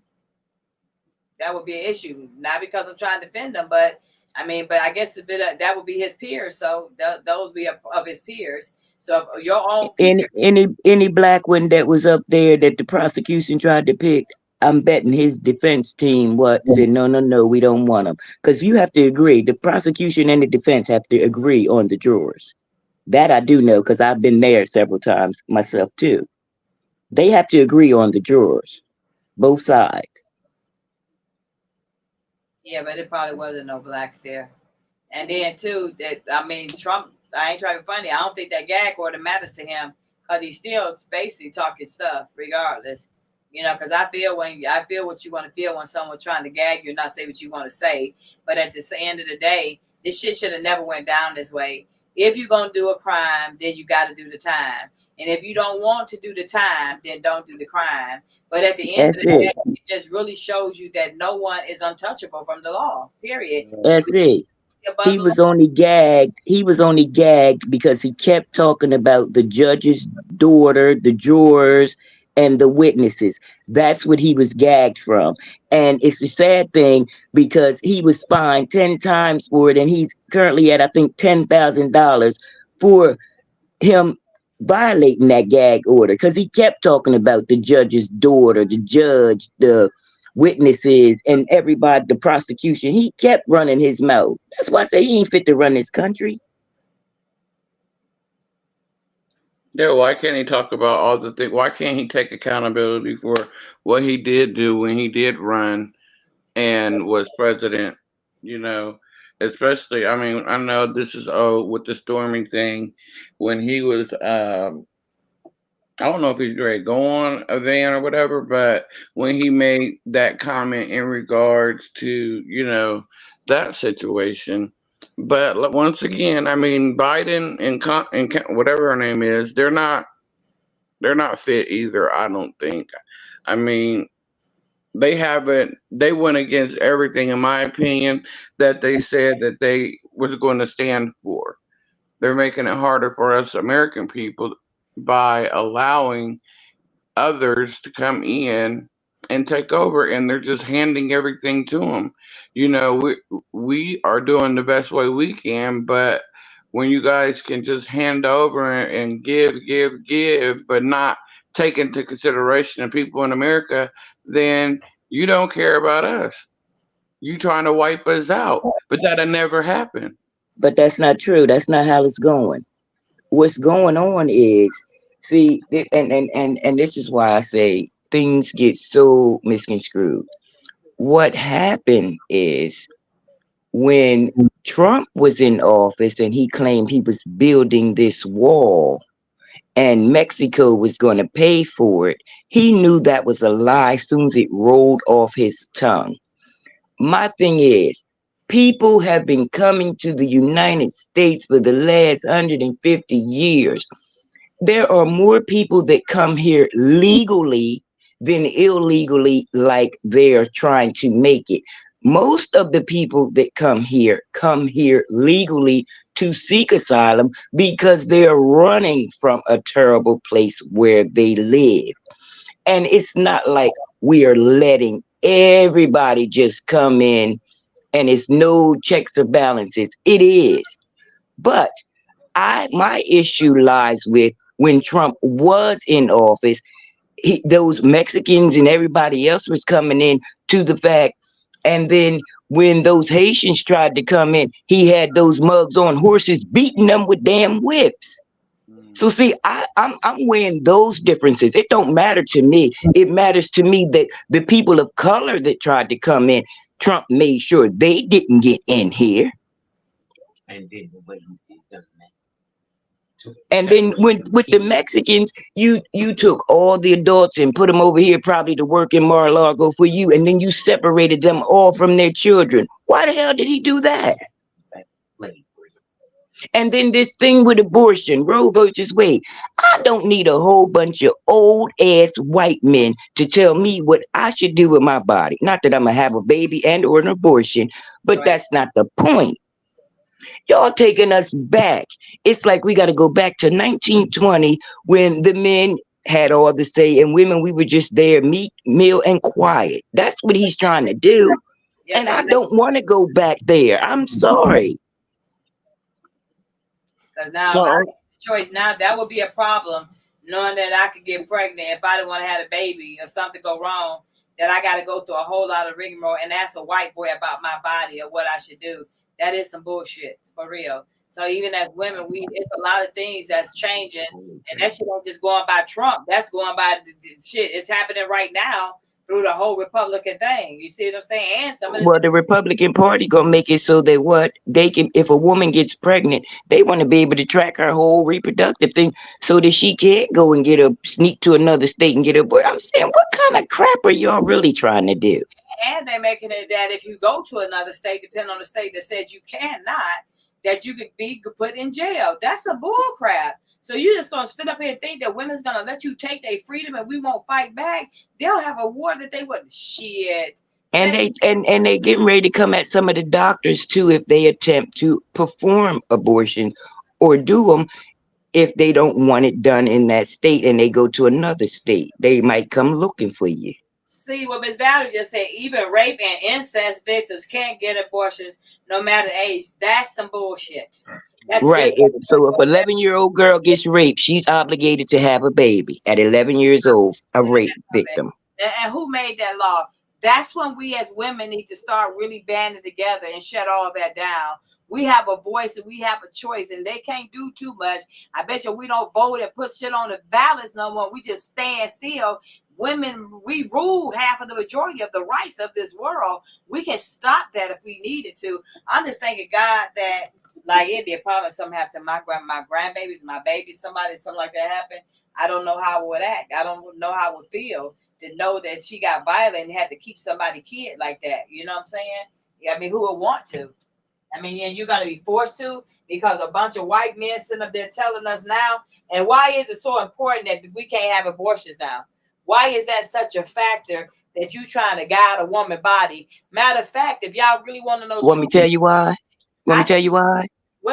That would be an issue. Not because I'm trying to defend them, but I guess that would be his peers. So those would be of his peers. So your own peers. Any black one that was up there that the prosecution tried to pick, I'm betting his defense team said, no, we don't want them. Because you have to agree. The prosecution and the defense have to agree on the jurors. That I do know because I've been there several times myself too. They have to agree on the jurors, both sides. Yeah, but it probably wasn't no blacks there. And then too, that I mean, Trump. I ain't trying to be funny. I don't think that gag order matters to him because he's still basically talking stuff, regardless. You know, because I feel what you want to feel when someone's trying to gag you and not say what you want to say. But at the end of the day, this shit should have never went down this way. If you're gonna do a crime, then you got to do the time. And if you don't want to do the time, then don't do the crime. But at the end of That's the it. day, it just really shows you that no one is untouchable from the law. Period. That's it. Above He the law. was only gagged. He was only gagged because he kept talking about the judge's daughter, the jurors, and the witnesses. That's what he was gagged from. And it's a sad thing because he was fined 10 times for it, and he's currently at, I think, $10,000 for him violating that gag order because he kept talking about the judge's daughter, the judge, the witnesses, and everybody, the prosecution. He kept running his mouth. That's why I say he ain't fit to run this country. Yeah, why can't he talk about all the things? Why can't he take accountability for what he did do when he did run and was president? You know, especially, I mean, I know this is with the storming thing when he was I don't know if he's ready to go on a van or whatever, but when he made that comment in regards to, that situation. But once again, I mean, Biden and whatever her name is, they're not fit either. I don't think. I mean, they went against everything, in my opinion, that they said that they was going to stand for. They're making it harder for us American people by allowing others to come in and take over, and they're just handing everything to them. We are doing the best way we can, but when you guys can just hand over and give, but not take into consideration the people in America, then you don't care about us. You trying to wipe us out, but that'll never happen. But that's not true. That's not how it's going. What's going on is, see, and this is why I say things get so misconstrued. What happened is when Trump was in office and he claimed he was building this wall and Mexico was going to pay for it, he knew that was a lie as soon as it rolled off his tongue. My thing is, people have been coming to the United States for the last 150 years. There are more people that come here legally than illegally, like they're trying to make it. Most of the people that come here legally to seek asylum because they're running from a terrible place where they live. And it's not like we are letting everybody just come in and it's no checks or balances. It is. But my issue lies with when Trump was in office, those Mexicans and everybody else was coming in to the fact. And then when those Haitians tried to come in, he had those mugs on horses beating them with damn whips. So see, I'm weighing those differences. It don't matter to me. It matters to me that the people of color that tried to come in, Trump made sure they didn't get in here. And then with the Mexicans, you took all the adults and put them over here probably to work in Mar-a-Lago for you, and then you separated them all from their children. Why the hell did he do that? And then this thing with abortion, Roe versus Wade. I don't need a whole bunch of old ass white men to tell me what I should do with my body. Not that I'm gonna have a baby and or an abortion, but Right. that's not the point. Y'all taking us back. It's like we got to go back to 1920 when the men had all the say and women, we were just there, meek, meal, and quiet. That's what he's trying to do. Yeah, And I don't want to go back there. I'm sorry. because now if I So, make the choice now, that would be a problem. Knowing that I could get pregnant if I didn't want to have a baby or something go wrong, that I got to go through a whole lot of rigmarole and ask a white boy about my body or what I should do. That is some bullshit for real. So even as women, it's a lot of things that's changing, and that shit ain't just going by Trump. That's going by the shit. It's happening right now through the whole Republican thing. You see what I'm saying? And some of the Well, the Republican Party gonna make it so that what they can, if a woman gets pregnant, they want to be able to track her whole reproductive thing so that she can't go and sneak to another state and get a boy. I'm saying, what kind of crap are y'all really trying to do? and they're making it that if you go to another state, depending on the state that says you cannot, that you could be put in jail. That's a bull crap. So you just gonna sit up here and think that women's gonna let you take their freedom and we won't fight back? They'll have a war that they wouldn't. Shit. And they getting ready to come at some of the doctors too if they attempt to perform abortions or do them if they don't want it done in that state and they go to another state. They might come looking for you. See what Ms. Valerie just said, even rape and incest victims can't get abortions no matter age. That's some bullshit. That's Right. So if 11-year-old girl gets raped, she's obligated to have a baby at 11 years old, a rape victim. And who made that law? That's when we as women need to start really banding together and shut all that down. We have a voice and we have a choice, and they can't do too much. I bet you we don't vote and put shit on the ballots no more. We just stand still. Women, we rule half of the majority of the rights of this world. We can stop that if we needed to. I'm just thanking God that, like, it'd be a problem if something happened to my grandbabies, my babies, something like that happened. I don't know how I would act. I don't know how I would feel to know that she got violent and had to keep somebody's kid like that. You know what I'm saying? Yeah, I mean, who would want to? I mean, and you're going to be forced to because a bunch of white men sitting up there telling us now. And why is it so important that we can't have abortions now? Why is that such a factor that you trying to guide a woman body? Matter of fact, if y'all really want to know, Want me to tell you why? Let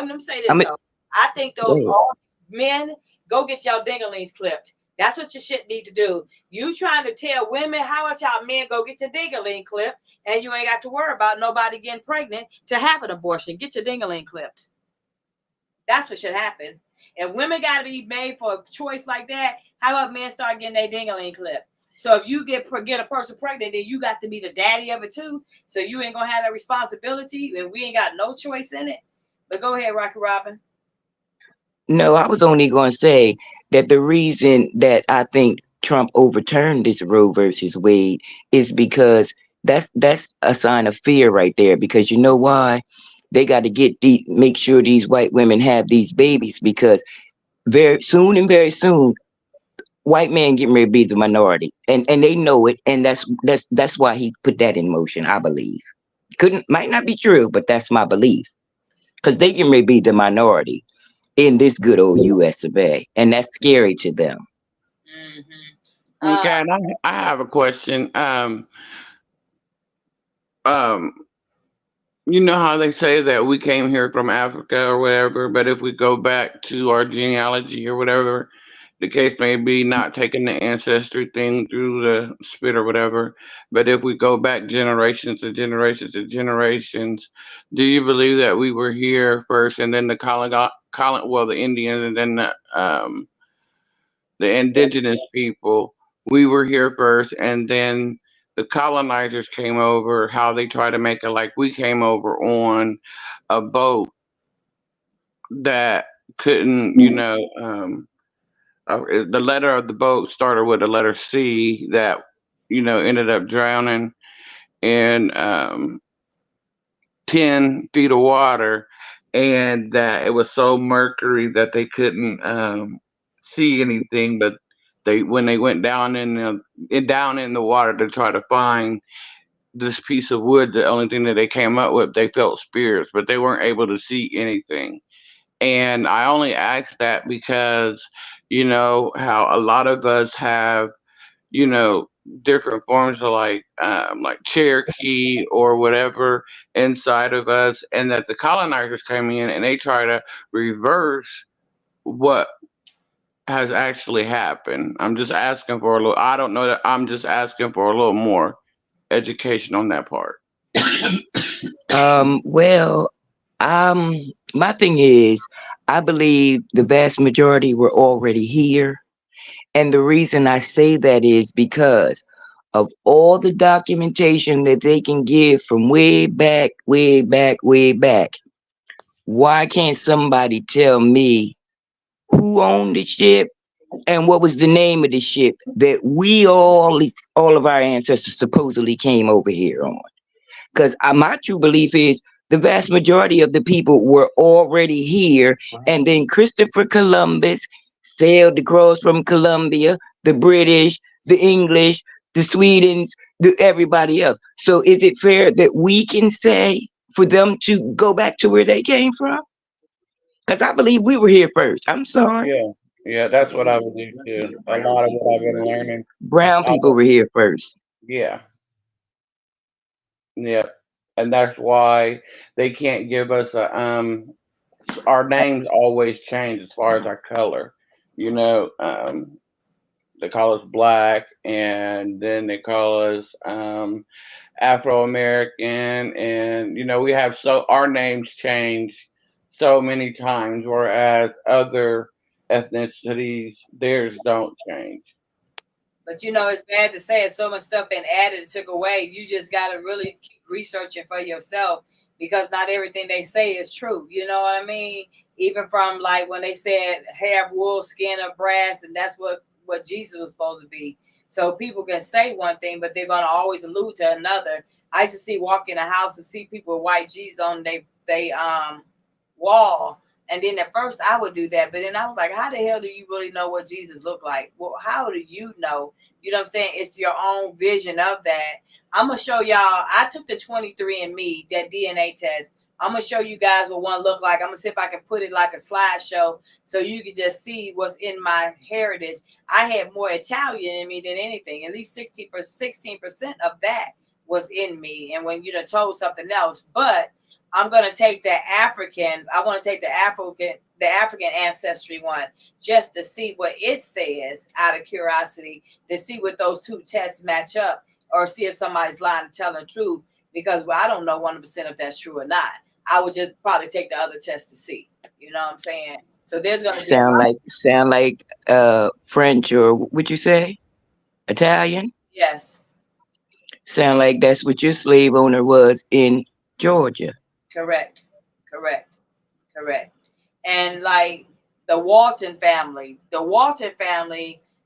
me say this though. I think those all men go get y'all dinglings clipped. That's what your shit need to do. You trying to tell women how much y'all men go get your dingling clipped, and you ain't got to worry about nobody getting pregnant to have an abortion. Get your dingling clipped. That's what should happen. And women got to be made for a choice like that. How about men start getting their dingling clipped? So if you get a person pregnant, then you got to be the daddy of it too. So you ain't gonna have that responsibility, and we ain't got no choice in it. But go ahead, Rocky Robin. No, I was only going to say that the reason that I think Trump overturned this Roe versus Wade is because that's a sign of fear right there. Because you know why? They got to make sure these white women have these babies, because very soon, white men getting ready to be the minority, and they know it, and that's why he put that in motion. I believe might not be true, but that's my belief, because they getting ready to be the minority in this good old U.S. of A., and that's scary to them. Mm-hmm. Okay, and I have a question. You know how they say that we came here from Africa or whatever, but if we go back to our genealogy or whatever the case may be, not taking the ancestry thing through the spit or whatever, but if we go back generations and generations and generations, do you believe that we were here first and then the the Indians and then the indigenous people, we were here first and then the colonizers came over, how they try to make it like we came over on a boat that couldn't, the letter of the boat started with the letter C that, ended up drowning in 10 feet of water, and that it was so mercury that they couldn't see anything, but when they went down in the water to try to find this piece of wood, the only thing that they came up with, they felt spirits, but they weren't able to see anything. And I only ask that because, how a lot of us have, different forms of like Cherokee or whatever inside of us, and that the colonizers came in and they try to reverse what has actually happened. I'm just asking for a little, I don't know that, I'm just asking for a little more education on that part. Well, my thing is, I believe the vast majority were already here. And the reason I say that is because of all the documentation that they can give from way back, way back, way back. Why can't somebody tell me who owned the ship and what was the name of the ship that we all of our ancestors supposedly came over here on? Because my true belief is the vast majority of the people were already here, and then Christopher Columbus sailed across from Colombia, the British, the English, the Swedens, everybody else. So is it fair that we can say for them to go back to where they came from? Because I believe we were here first. I'm sorry. Yeah, yeah, that's what I would do too. A lot of what I've been learning. Brown I people would, were here first. yeah, yeah, and that's why they can't give us a our names always change as far as our color. You know, they call us black, and then they call us Afro American, and we have so our names change so many times, whereas other ethnicities theirs don't change. But it's bad to say it. So much stuff been added and took away. You just got to really keep researching for yourself because not everything they say is true. You know what I mean? Even from like when they said hair of wool, skin of brass, and that's what Jesus was supposed to be. So people can say one thing, but they're gonna always allude to another. I used to walk in a house and see people with white Jesus on they wall. And then at first I would do that, but then I was like, how the hell do you really know what Jesus looked like? Well, how do you know? You know what I'm saying? It's your own vision of that. I'm gonna show y'all. I took the 23andMe, that DNA test. I'm gonna show you guys what one look like. I'm gonna see if I can put it like a slideshow so you can just see what's in my heritage. I had more Italian in me than anything. At least 16% of that was in me. And when you done told something else, but I'm gonna take the African. I want to take the African ancestry one, just to see what it says out of curiosity, to see what those two tests match up, or see if somebody's lying to tell the truth. Because I don't know 100% if that's true or not. I would just probably take the other test to see. You know what I'm saying? So there's gonna be a Sound lot. like French, or would you say Italian? Yes, Sound like that's what your slave owner was in Georgia. correct, correct, correct. And like the Walton family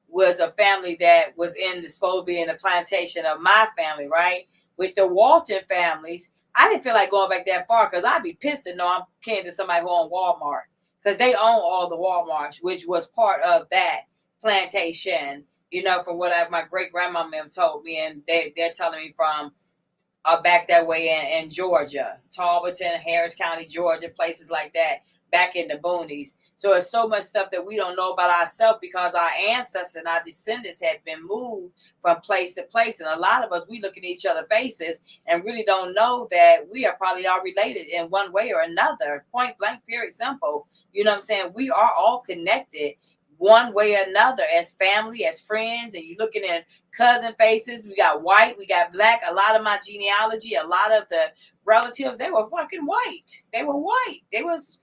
was a family that was supposed to be in the plantation of my family, right? Which the Walton families, I didn't feel like going back that far because I'd be pissed to know I'm kin to somebody who owned Walmart because they own all the Walmarts, which was part of that plantation. From what my great grandmama told me, and they're telling me from back that way in Georgia, Talbotton, Harris County, Georgia, places like that, back in the boonies. So it's so much stuff that we don't know about ourselves because our ancestors and our descendants have been moved from place to place. And a lot of us, we look at each other's faces and really don't know that we are probably all related in one way or another. Point blank, period, simple. You know what I'm saying? We are all connected one way or another as family, as friends, and you're looking at cousin faces. We got white, we got black. A lot of my genealogy, a lot of the relatives, they were fucking white. They were white. They was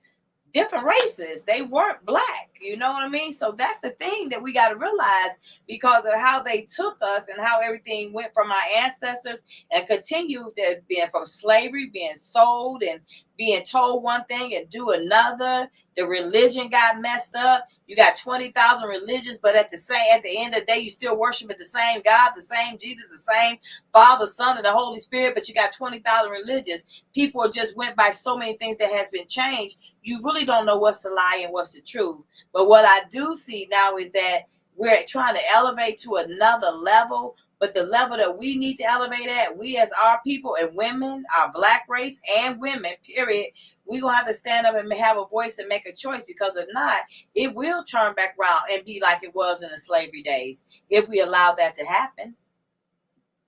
different races. They weren't black. You know what I mean? So that's the thing that we got to realize because of how they took us and how everything went from our ancestors and continued that being from slavery, being sold and being told one thing and do another. The religion got messed up. You got 20,000 religions, but at the end of the day, you still worshiping the same God, the same Jesus, the same Father, Son, and the Holy Spirit, but you got 20,000 religions. People just went by so many things that has been changed. You really don't know what's the lie and what's the truth. But what I do see now is that we're trying to elevate to another level, but the level that we need to elevate at, we as our people and women, our black race and women, period, we're going to have to stand up and have a voice and make a choice, because if not, it will turn back around and be like it was in the slavery days if we allow that to happen.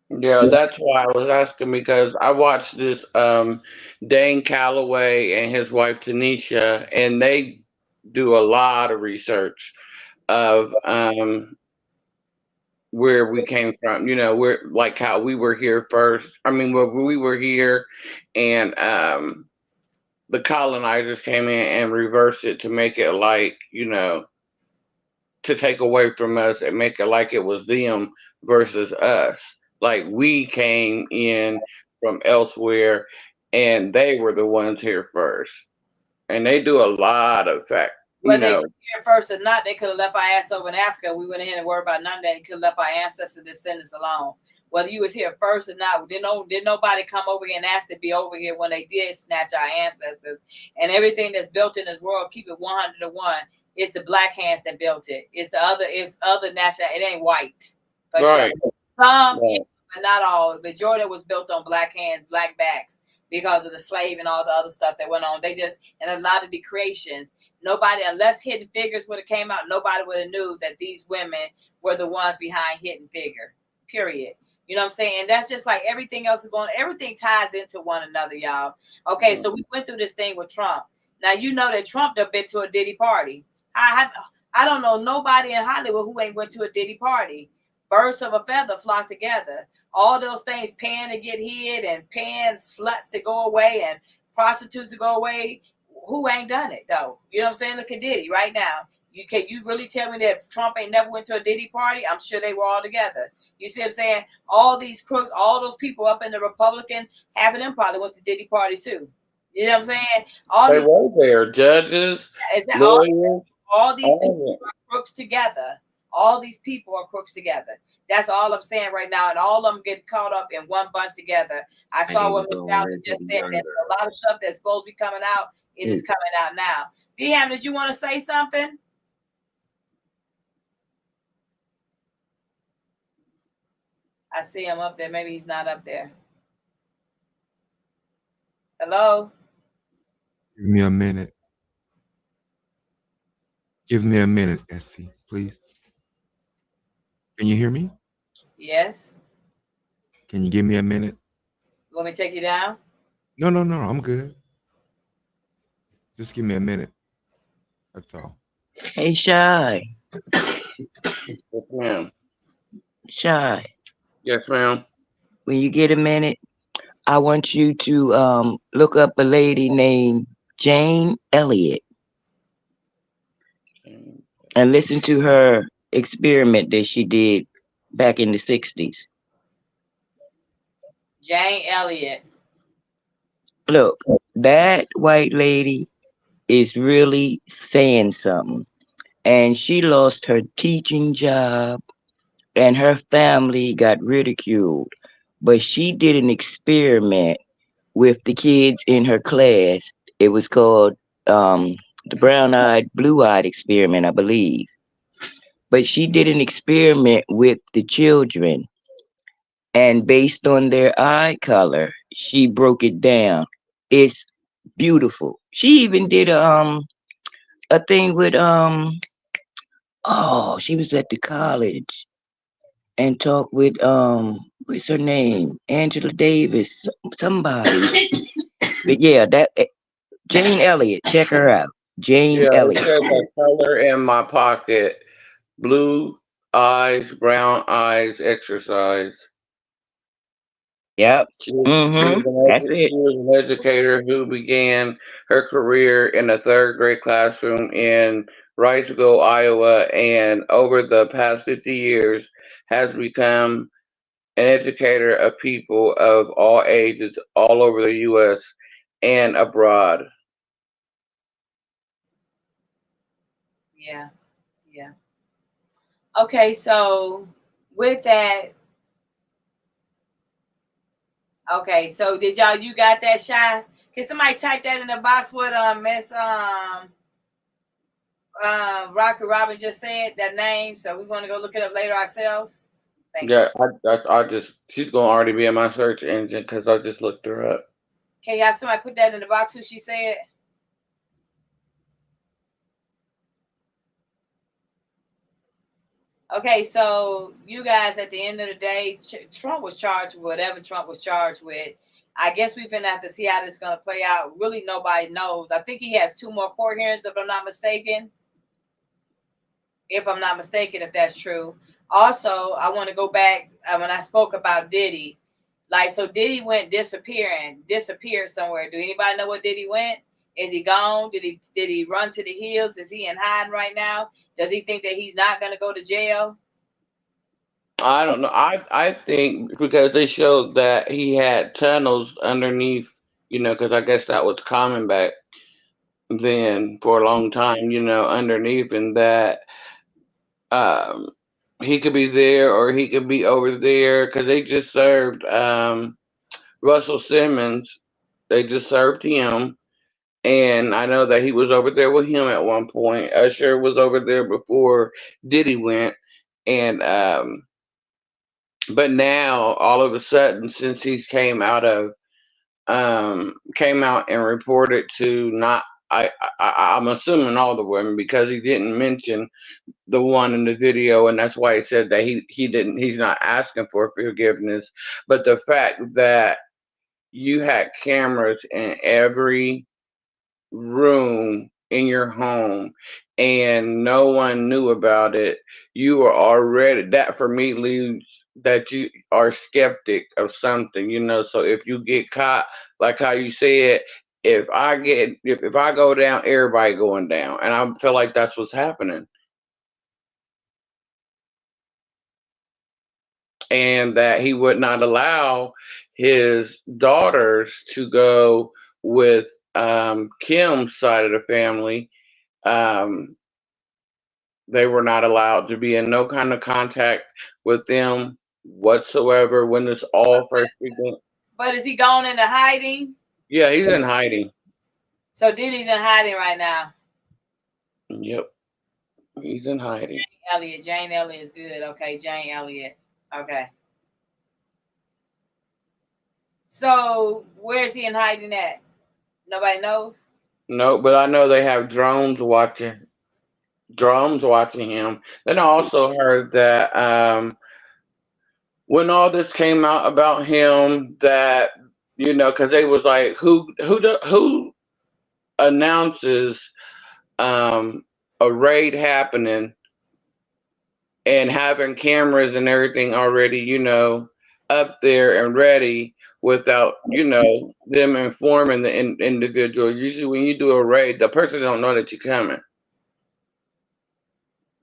Yeah, that's why I was asking, because I watched this Dane Calloway and his wife Tanisha, and they do a lot of research of where we came from. We're like how we were here first. I mean, well, we were here, and the colonizers came in and reversed it to make it like, to take away from us and make it like it was them versus us. Like we came in from elsewhere and they were the ones here first. and they do a lot of fact. You Whether they know, were here first or not, they could have left our ass over in Africa. We wouldn't have had to worry about none of that. They could have left our ancestors descendants alone. Whether you was here first or not, did nobody come over here and ask to be over here when they did snatch our ancestors. And everything that's built in this world, keep it 100 to 1. It's the black hands that built it. It's other national. It ain't white. For right? sure. Some, Right. yeah, but not all. The Jordan was built on black hands, black backs, because of the slave and all the other stuff that went on. They just, and a lot of the creations, nobody, unless Hidden Figures would have came out, nobody would have knew that these women were the ones behind Hidden Figure. Period. You know what I'm saying? And that's just like everything else is going. Everything ties into one another, y'all. Okay, so we went through this thing with Trump. Now you know that Trump done been to a Diddy party. I don't know nobody in Hollywood who ain't went to a Diddy party. Birds of a feather flock together. All those things, paying to get hid and paying sluts to go away and prostitutes to go away. Who ain't done it though? You know what I'm saying? Look at Diddy right now. You really tell me that Trump ain't never went to a Diddy party? I'm sure they were all together. You see what I'm saying? All these crooks, all those people up in the Republican, half of them probably went to Diddy parties too. You know what I'm saying? All They these were there, judges, is that lawyers, all these people all are crooks together. All these people are crooks together. That's all I'm saying right now, and all of them get caught up in one bunch together. I saw what Miss Valerie just said. That a lot of stuff that's supposed to be coming out, it is coming out now. DM, did you want to say something? I see him up there. Maybe he's not up there. Hello? Give me a minute. Give me a minute, Essie, please. Can you hear me? Yes. Can you give me a minute? You want me to take you down? No, I'm good. Just give me a minute. That's all. Hey, Shy. yes, ma'am. Shy. Yes, ma'am. When you get a minute, I want you to look up a lady named Jane Elliott and listen to her experiment that she did back in the 60s. Jane Elliott. Look, that white lady is really saying something. And she lost her teaching job and her family got ridiculed. But she did an experiment with the kids in her class. It was called the brown-eyed, blue-eyed experiment, I believe. But she did an experiment with the children, and based on their eye color, she broke it down. It's beautiful. She even did a thing with oh, she was at the college and talked with what's her name? Angela Davis, somebody. But yeah, that Jane Elliott, check her out. Jane Yeah, it Elliott. says a color in my pocket, blue eyes, brown eyes, exercise. Yep. She That's it. was an educator who began her career in a third grade classroom in Wrightsville, Iowa, and over the past 50 years has become an educator of people of all ages all over the U.S. and abroad. Yeah. Yeah. Okay, so with that, okay, so did y'all, you got that, Shy? Can somebody type that in the box what Miss Rocky Robin just said, that name, so we want to go look it up later ourselves? Thank you. Yeah, I just she's gonna already be in my search engine because I just looked her up. Can y'all somebody put that in the box who she said? Okay, so you guys, at the end of the day, Trump was charged with whatever Trump was charged with. I guess we're gonna have to see how this is gonna play out. Really, nobody knows. I think he has 2 more court hearings, if I'm not mistaken. If that's true. Also, I want to go back when I spoke about Diddy. Like, so Diddy went disappeared somewhere. Do anybody know where Diddy went? Is he gone? Did he run to the hills? Is he in hiding right now? Does he think that he's not gonna go to jail? I don't know. I think because they showed that he had tunnels underneath, because I guess that was common back then for a long time, underneath, and that um, he could be there or he could be over there because they just served Russell Simmons. They just served him. And I know that he was over there with him at one point. Usher was over there before Diddy went. And but now all of a sudden, since he came out and reported to not I'm assuming all the women because he didn't mention the one in the video, and that's why he said that he's not asking for forgiveness. But the fact that you had cameras in every room in your home and no one knew about it, you are already, that for me leaves that you are skeptic of something, so if you get caught, like how you said, if I go down, everybody going down, and I feel like that's what's happening. And that he would not allow his daughters to go with Kim's side of the family. Um, they were not allowed to be in no kind of contact with them whatsoever when this all first began. But is he going into hiding? Yeah, he's in hiding. So Diddy's in hiding right now. Yep, he's in hiding. Jane Elliott is good. Okay, Jane Elliott. Okay. So where's he in hiding at? Nobody knows? No, but I know they have drones watching him. Then I also heard that when all this came out about him, that because they was like, who announces a raid happening and having cameras and everything already, up there and ready without, them informing the individual. Usually when you do a raid, the person don't know that you're coming.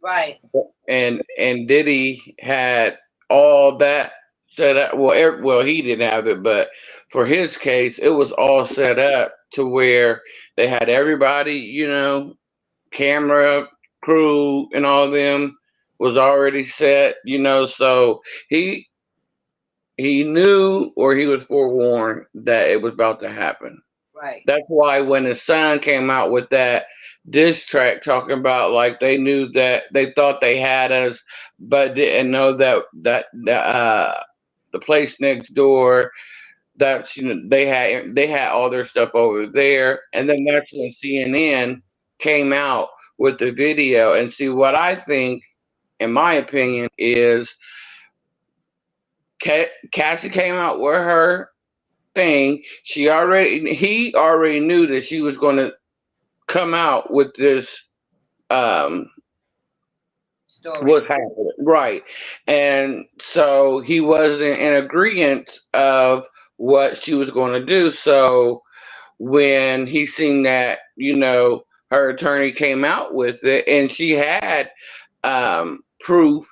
Right. And Diddy had all that set up. Well, he didn't have it, but for his case, it was all set up to where they had everybody, camera crew and all of them was already set, so he knew, or he was forewarned that it was about to happen. Right. That's why when his son came out with that diss track talking about like they knew that they thought they had us, but didn't know that the place next door, that's they had all their stuff over there, and then that's when CNN came out with the video. And see, what I think, in my opinion, is Cassie came out with her thing. He already knew that she was going to come out with this story. what's happening, right? And so he wasn't in agreement of what she was going to do. So when he seen that, her attorney came out with it, and she had proof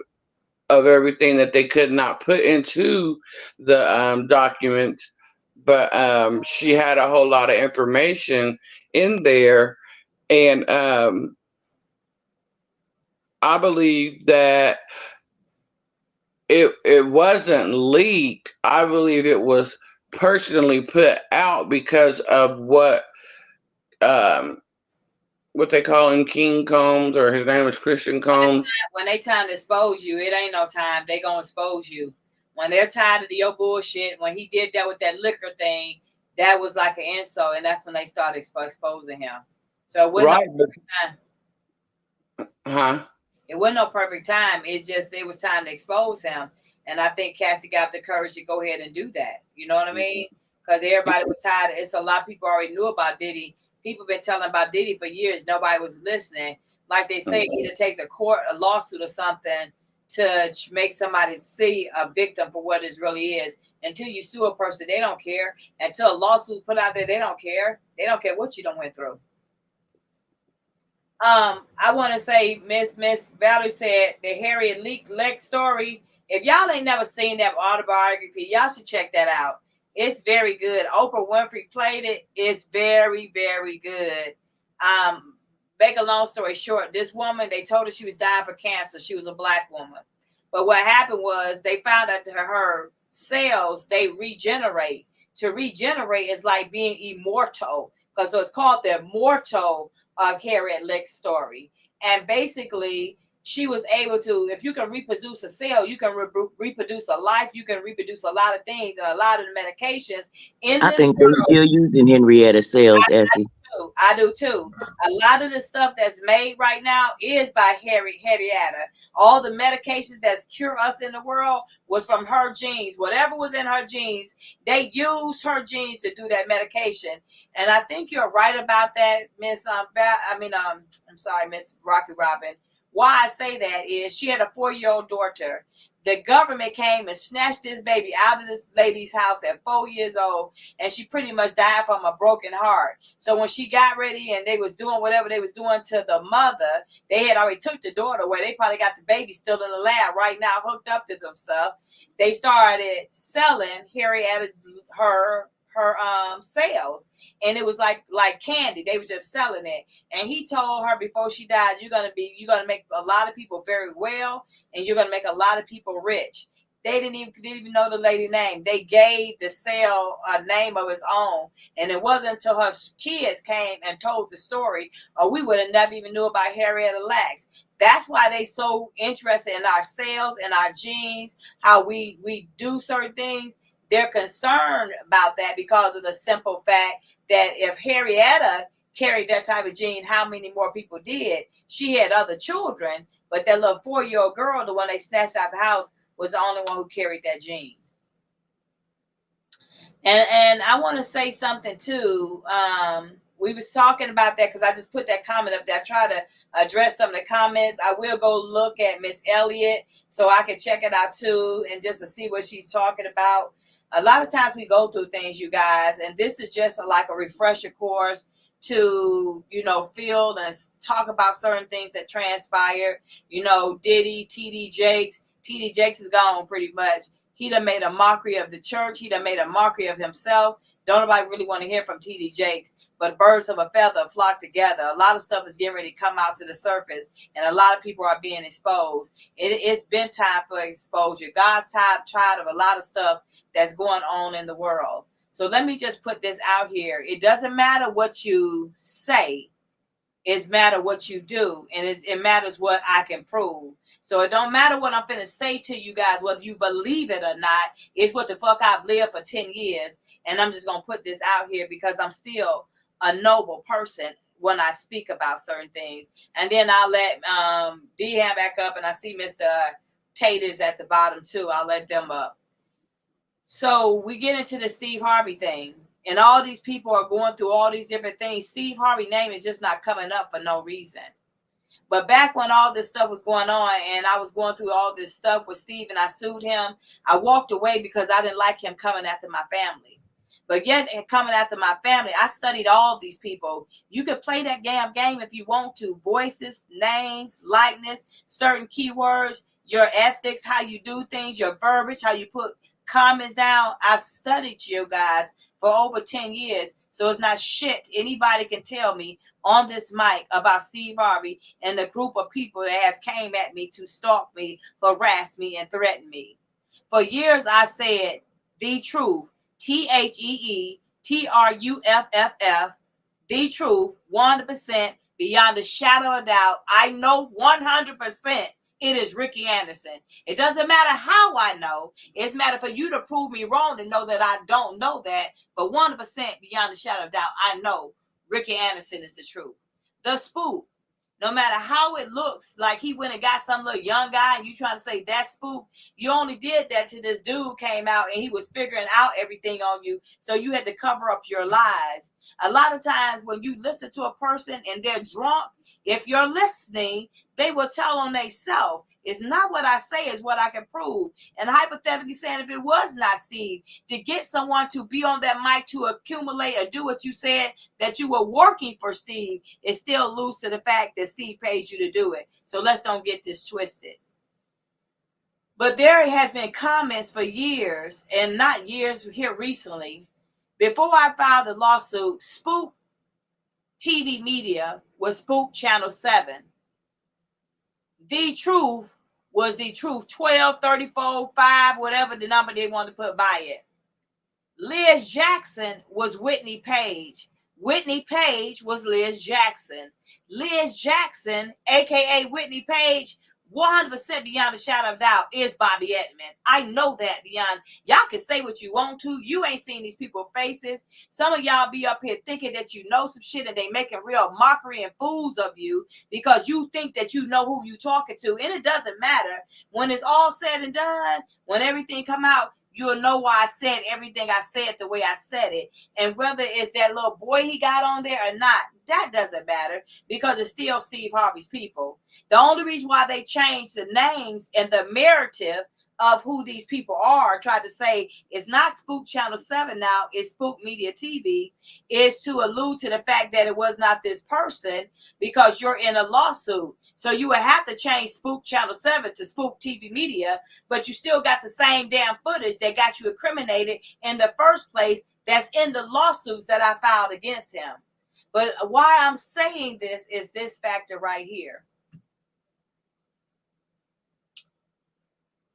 of everything that they could not put into the documents, but she had a whole lot of information in there, and I believe that it wasn't leaked. I believe it was personally put out because of what they call him, King Combs, or his name is Christian Combs. When they time to expose you, it ain't no time. They gonna expose you. When they're tired of your bullshit, when he did that with that liquor thing, that was like an insult, and that's when they started exposing him. So it wasn't no perfect time. It wasn't no perfect time. It's just it was time to expose him. And I think Cassie got the courage to go ahead and do that. You know what I mean? Because everybody was tired. It's a lot of people already knew about Diddy. People been telling about Diddy for years. Nobody was listening. Like they say, it either takes a lawsuit or something to make somebody see a victim for what it really is. Until you sue a person, they don't care. Until a lawsuit put out there, they don't care. They don't care what you done went through. I want to say, Miss Valerie said the Harriet Lake story. If y'all ain't never seen that autobiography, y'all should check that out. It's very good. Oprah Winfrey played it. It's very, very good. Make a long story short, this woman, they told her she was dying for cancer. She was a Black woman. But what happened was they found out that her cells, they regenerate. To regenerate is like being immortal, because so it's called the immortal Harriet Lake story. And basically, she was able to, if you can reproduce a cell, you can reproduce a life, you can reproduce a lot of things, and a lot of the medications in I this think they world. still using Henrietta cells, Essie. I do too. A lot of the stuff that's made right now is by Henrietta. All the medications that cure us in the world was from her genes. Whatever was in her genes, they used her genes to do that medication. And I think you're right about that, Miss. I'm sorry, Miss Rocky Robin. Why I say that is she had a 4-year-old daughter. The government came and snatched this baby out of this lady's house at 4 years old, and she pretty much died from a broken heart. So when she got ready and they was doing whatever they was doing to the mother, they had already took the daughter away. They probably got the baby still in the lab right now, hooked up to some stuff. They started selling Harriet her sales, and it was like candy. They was just selling it. And he told her before she died, you're gonna make a lot of people very well, and you're gonna make a lot of people rich. They didn't even know the lady name. They gave the sale a name of its own, and it wasn't until her kids came and told the story, or we would have never even knew about Henrietta Lacks. That's why they so interested in our sales and our genes, how we do certain things. They're concerned about that because of the simple fact that if Henrietta carried that type of gene, how many more people did? She had other children, but that little 4-year-old girl, the one they snatched out the house, was the only one who carried that gene. And I want to say something too. We was talking about that because I just put that comment up there. I try to address some of the comments. I will go look at Miss Elliott so I can check it out too, and just to see what she's talking about. A lot of times we go through things, you guys, and this is just like a refresher course to, feel and talk about certain things that transpired. Diddy, TD Jakes. TD Jakes is gone pretty much. He done made a mockery of the church. He done made a mockery of himself. Don't nobody really want to hear from TD Jakes, but birds of a feather flock together. A lot of stuff is getting ready to come out to the surface, and a lot of people are being exposed. It's been time for exposure. God's tired of a lot of stuff that's going on in the world. So let me just put this out here. It doesn't matter what you say. It matters what you do, and it matters what I can prove. So it don't matter what I'm finna say to you guys, whether you believe it or not. It's what the fuck I've lived for 10 years, and I'm just gonna put this out here because I'm still a noble person when I speak about certain things. And then I'll let D-Ham back up, and I see Mr. Tate is at the bottom too. I'll let them up. So we get into the Steve Harvey thing, and all these people are going through all these different things. Steve Harvey's name is just not coming up for no reason. But back when all this stuff was going on and I was going through all this stuff with Steve and I sued him, I walked away because I didn't like him coming after my family. But yet coming after my family, I studied all these people. You could play that damn game if you want to. Voices, names, likeness, certain keywords, your ethics, how you do things, your verbiage, how you put comments down. I've studied you guys for over 10 years. So it's not shit anybody can tell me on this mic about Steve Harvey and the group of people that has came at me to stalk me, harass me, and threaten me. For years, I said the truth, TheeTruff, the truth, 100%, beyond a shadow of doubt. I know 100% it is Ricky Anderson. It doesn't matter how I know. It's matter for you to prove me wrong and know that I don't know that. But 100% beyond a shadow of doubt, I know Ricky Anderson is the truth. The spook, no matter how it looks like he went and got some little young guy and you trying to say that's spook, you only did that till this dude came out and he was figuring out everything on you. So you had to cover up your lies. A lot of times when you listen to a person and they're drunk, if you're listening, they will tell on themselves. It's not what I say, it's what I can prove. And hypothetically saying, if it was not Steve, to get someone to be on that mic to accumulate or do what you said that you were working for Steve, it still alludes to the fact that Steve paid you to do it. So let's don't get this twisted. But there has been comments for years, and not years here recently. Before I filed the lawsuit, Spook TV media was Spook Channel 7. The Truth was The Truth, 12, 34, 5, whatever the number they wanted to put by it. Liz Jackson was Whitney Page. Whitney Page was Liz Jackson. Liz Jackson, aka Whitney Page, 100% beyond a shadow of doubt, is Bobby Edmond. I know that beyond. Y'all can say what you want to. You ain't seen these people's faces. Some of y'all be up here thinking that you know some shit and they making real mockery and fools of you because you think that you know who you talking to. And it doesn't matter. When it's all said and done, when everything come out, you'll know why I said everything I said the way I said it. And whether it's that little boy he got on there or not, that doesn't matter because it's still Steve Harvey's people. The only reason why they changed the names and the narrative of who these people are, tried to say it's not Spook Channel 7 now, it's Spook Media TV, is to allude to the fact that it was not this person because you're in a lawsuit. So you would have to change Spook Channel 7 to Spook TV Media, but you still got the same damn footage that got you incriminated in the first place that's in the lawsuits that I filed against him. But why I'm saying this is this factor right here.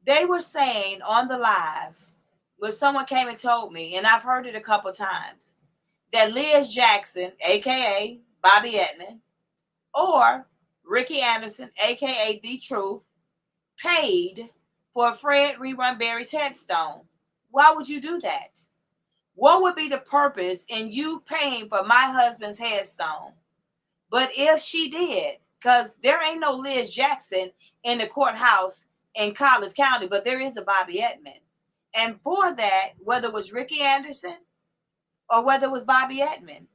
They were saying on the live, when someone came and told me, and I've heard it a couple times, that Liz Jackson, a.k.a. Bobby Edmond, or Ricky Anderson, a.k.a. The Truth, paid for Fred Rerun Berry's headstone. Why would you do that? What would be the purpose in you paying for my husband's headstone? But if she did, because there ain't no Liz Jackson in the courthouse in Collins County, but there is a Bobby Edmond. And for that, whether it was Ricky Anderson or whether it was Bobby Edmond,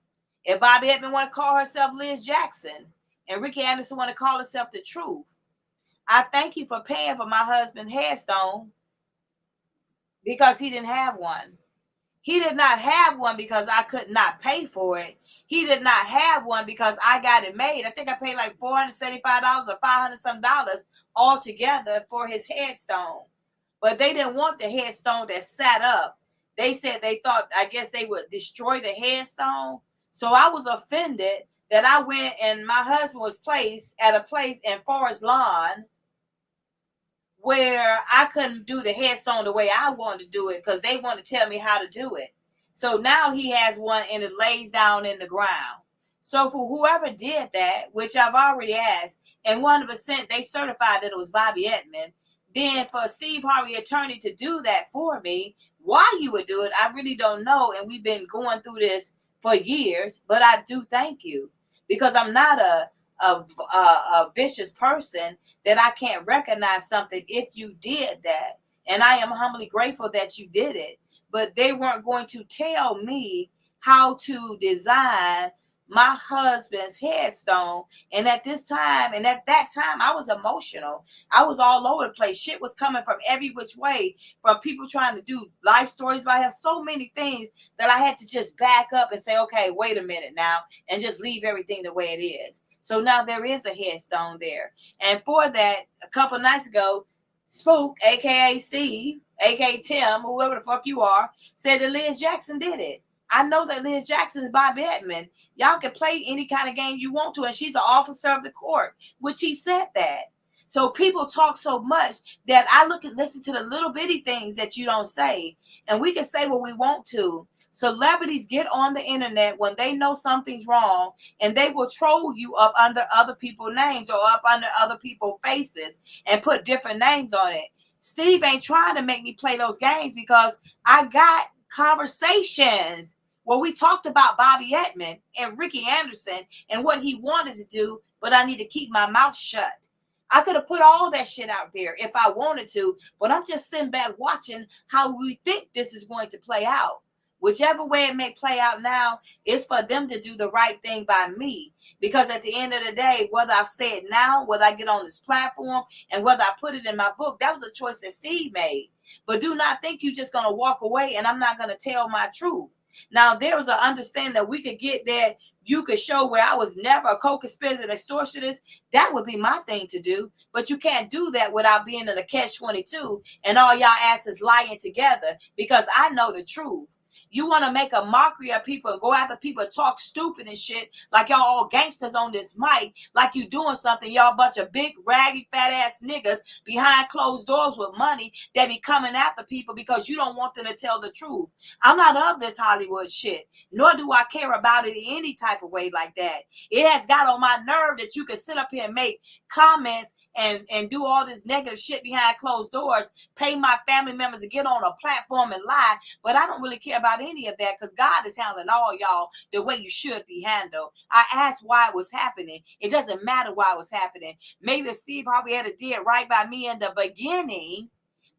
if Bobby Edmond want to call herself Liz Jackson, and Ricky Anderson want to call herself The Truth, I thank you for paying for my husband's headstone because he didn't have one. He did not have one because I could not pay for it. He did not have one because I got it made. I think I paid like $475 or $500 some altogether for his headstone. But they didn't want the headstone that sat up. They said they thought, I guess they would destroy the headstone. So I was offended that I went and my husband was placed at a place in Forest Lawn where I couldn't do the headstone the way I wanted to do it because they want to tell me how to do it. So now he has one and it lays down in the ground. So for whoever did that, which I've already asked, and 100% they certified that it was Bobby Edmond, then for Steve Harvey attorney to do that for me, why you would do it, I really don't know. And we've been going through this for years, but I do thank you. Because I'm not a vicious person that I can't recognize something if you did that. And I am humbly grateful that you did it. But they weren't going to tell me how to design my husband's headstone. And at this time, and at that time, I was emotional. I was all over the place. Shit was coming from every which way, from people trying to do life stories. But I have so many things that I had to just back up and say, okay, wait a minute now, and just leave everything the way it is. So now there is a headstone there. And for that, a couple nights ago, Spook, aka Steve, aka Tim, whoever the fuck you are, said that Liz Jackson did it. I know that Liz Jackson is Bobby Edmond. Y'all can play any kind of game you want to, and she's an officer of the court, which he said that. So people talk so much that I listen to the little bitty things that you don't say, and we can say what we want to. Celebrities get on the internet when they know something's wrong, and they will troll you up under other people's names or up under other people's faces and put different names on it. Steve ain't trying to make me play those games because I got conversations where we talked about Bobby Edmond and Ricky Anderson and what he wanted to do, but I need to keep my mouth shut. I could have put all that shit out there if I wanted to, but I'm just sitting back watching how we think this is going to play out. Whichever way it may play out now, it's for them to do the right thing by me. Because at the end of the day, whether I say it now, whether I get on this platform, and whether I put it in my book, that was a choice that Steve made. But do not think you're just going to walk away and I'm not going to tell my truth. Now, there was an understanding that we could get that you could show where I was never a co-conspirator and extortionist. That would be my thing to do. But you can't do that without being in a catch-22 and all y'all asses lying together, because I know the truth. You want to make a mockery of people and go after people and talk stupid and shit like y'all all gangsters on this mic, like you doing something. Y'all bunch of big, raggy, fat ass niggas behind closed doors with money that be coming after people because you don't want them to tell the truth. I'm not of this Hollywood shit, nor do I care about it in any type of way like that. It has got on my nerve that you can sit up here and make comments and do all this negative shit behind closed doors, pay my family members to get on a platform and lie, but I don't really care about any of that because God is handling all y'all the way you should be handled. I asked why it was happening. It doesn't matter why it was happening. Maybe if Steve Harvey had did right by me in the beginning,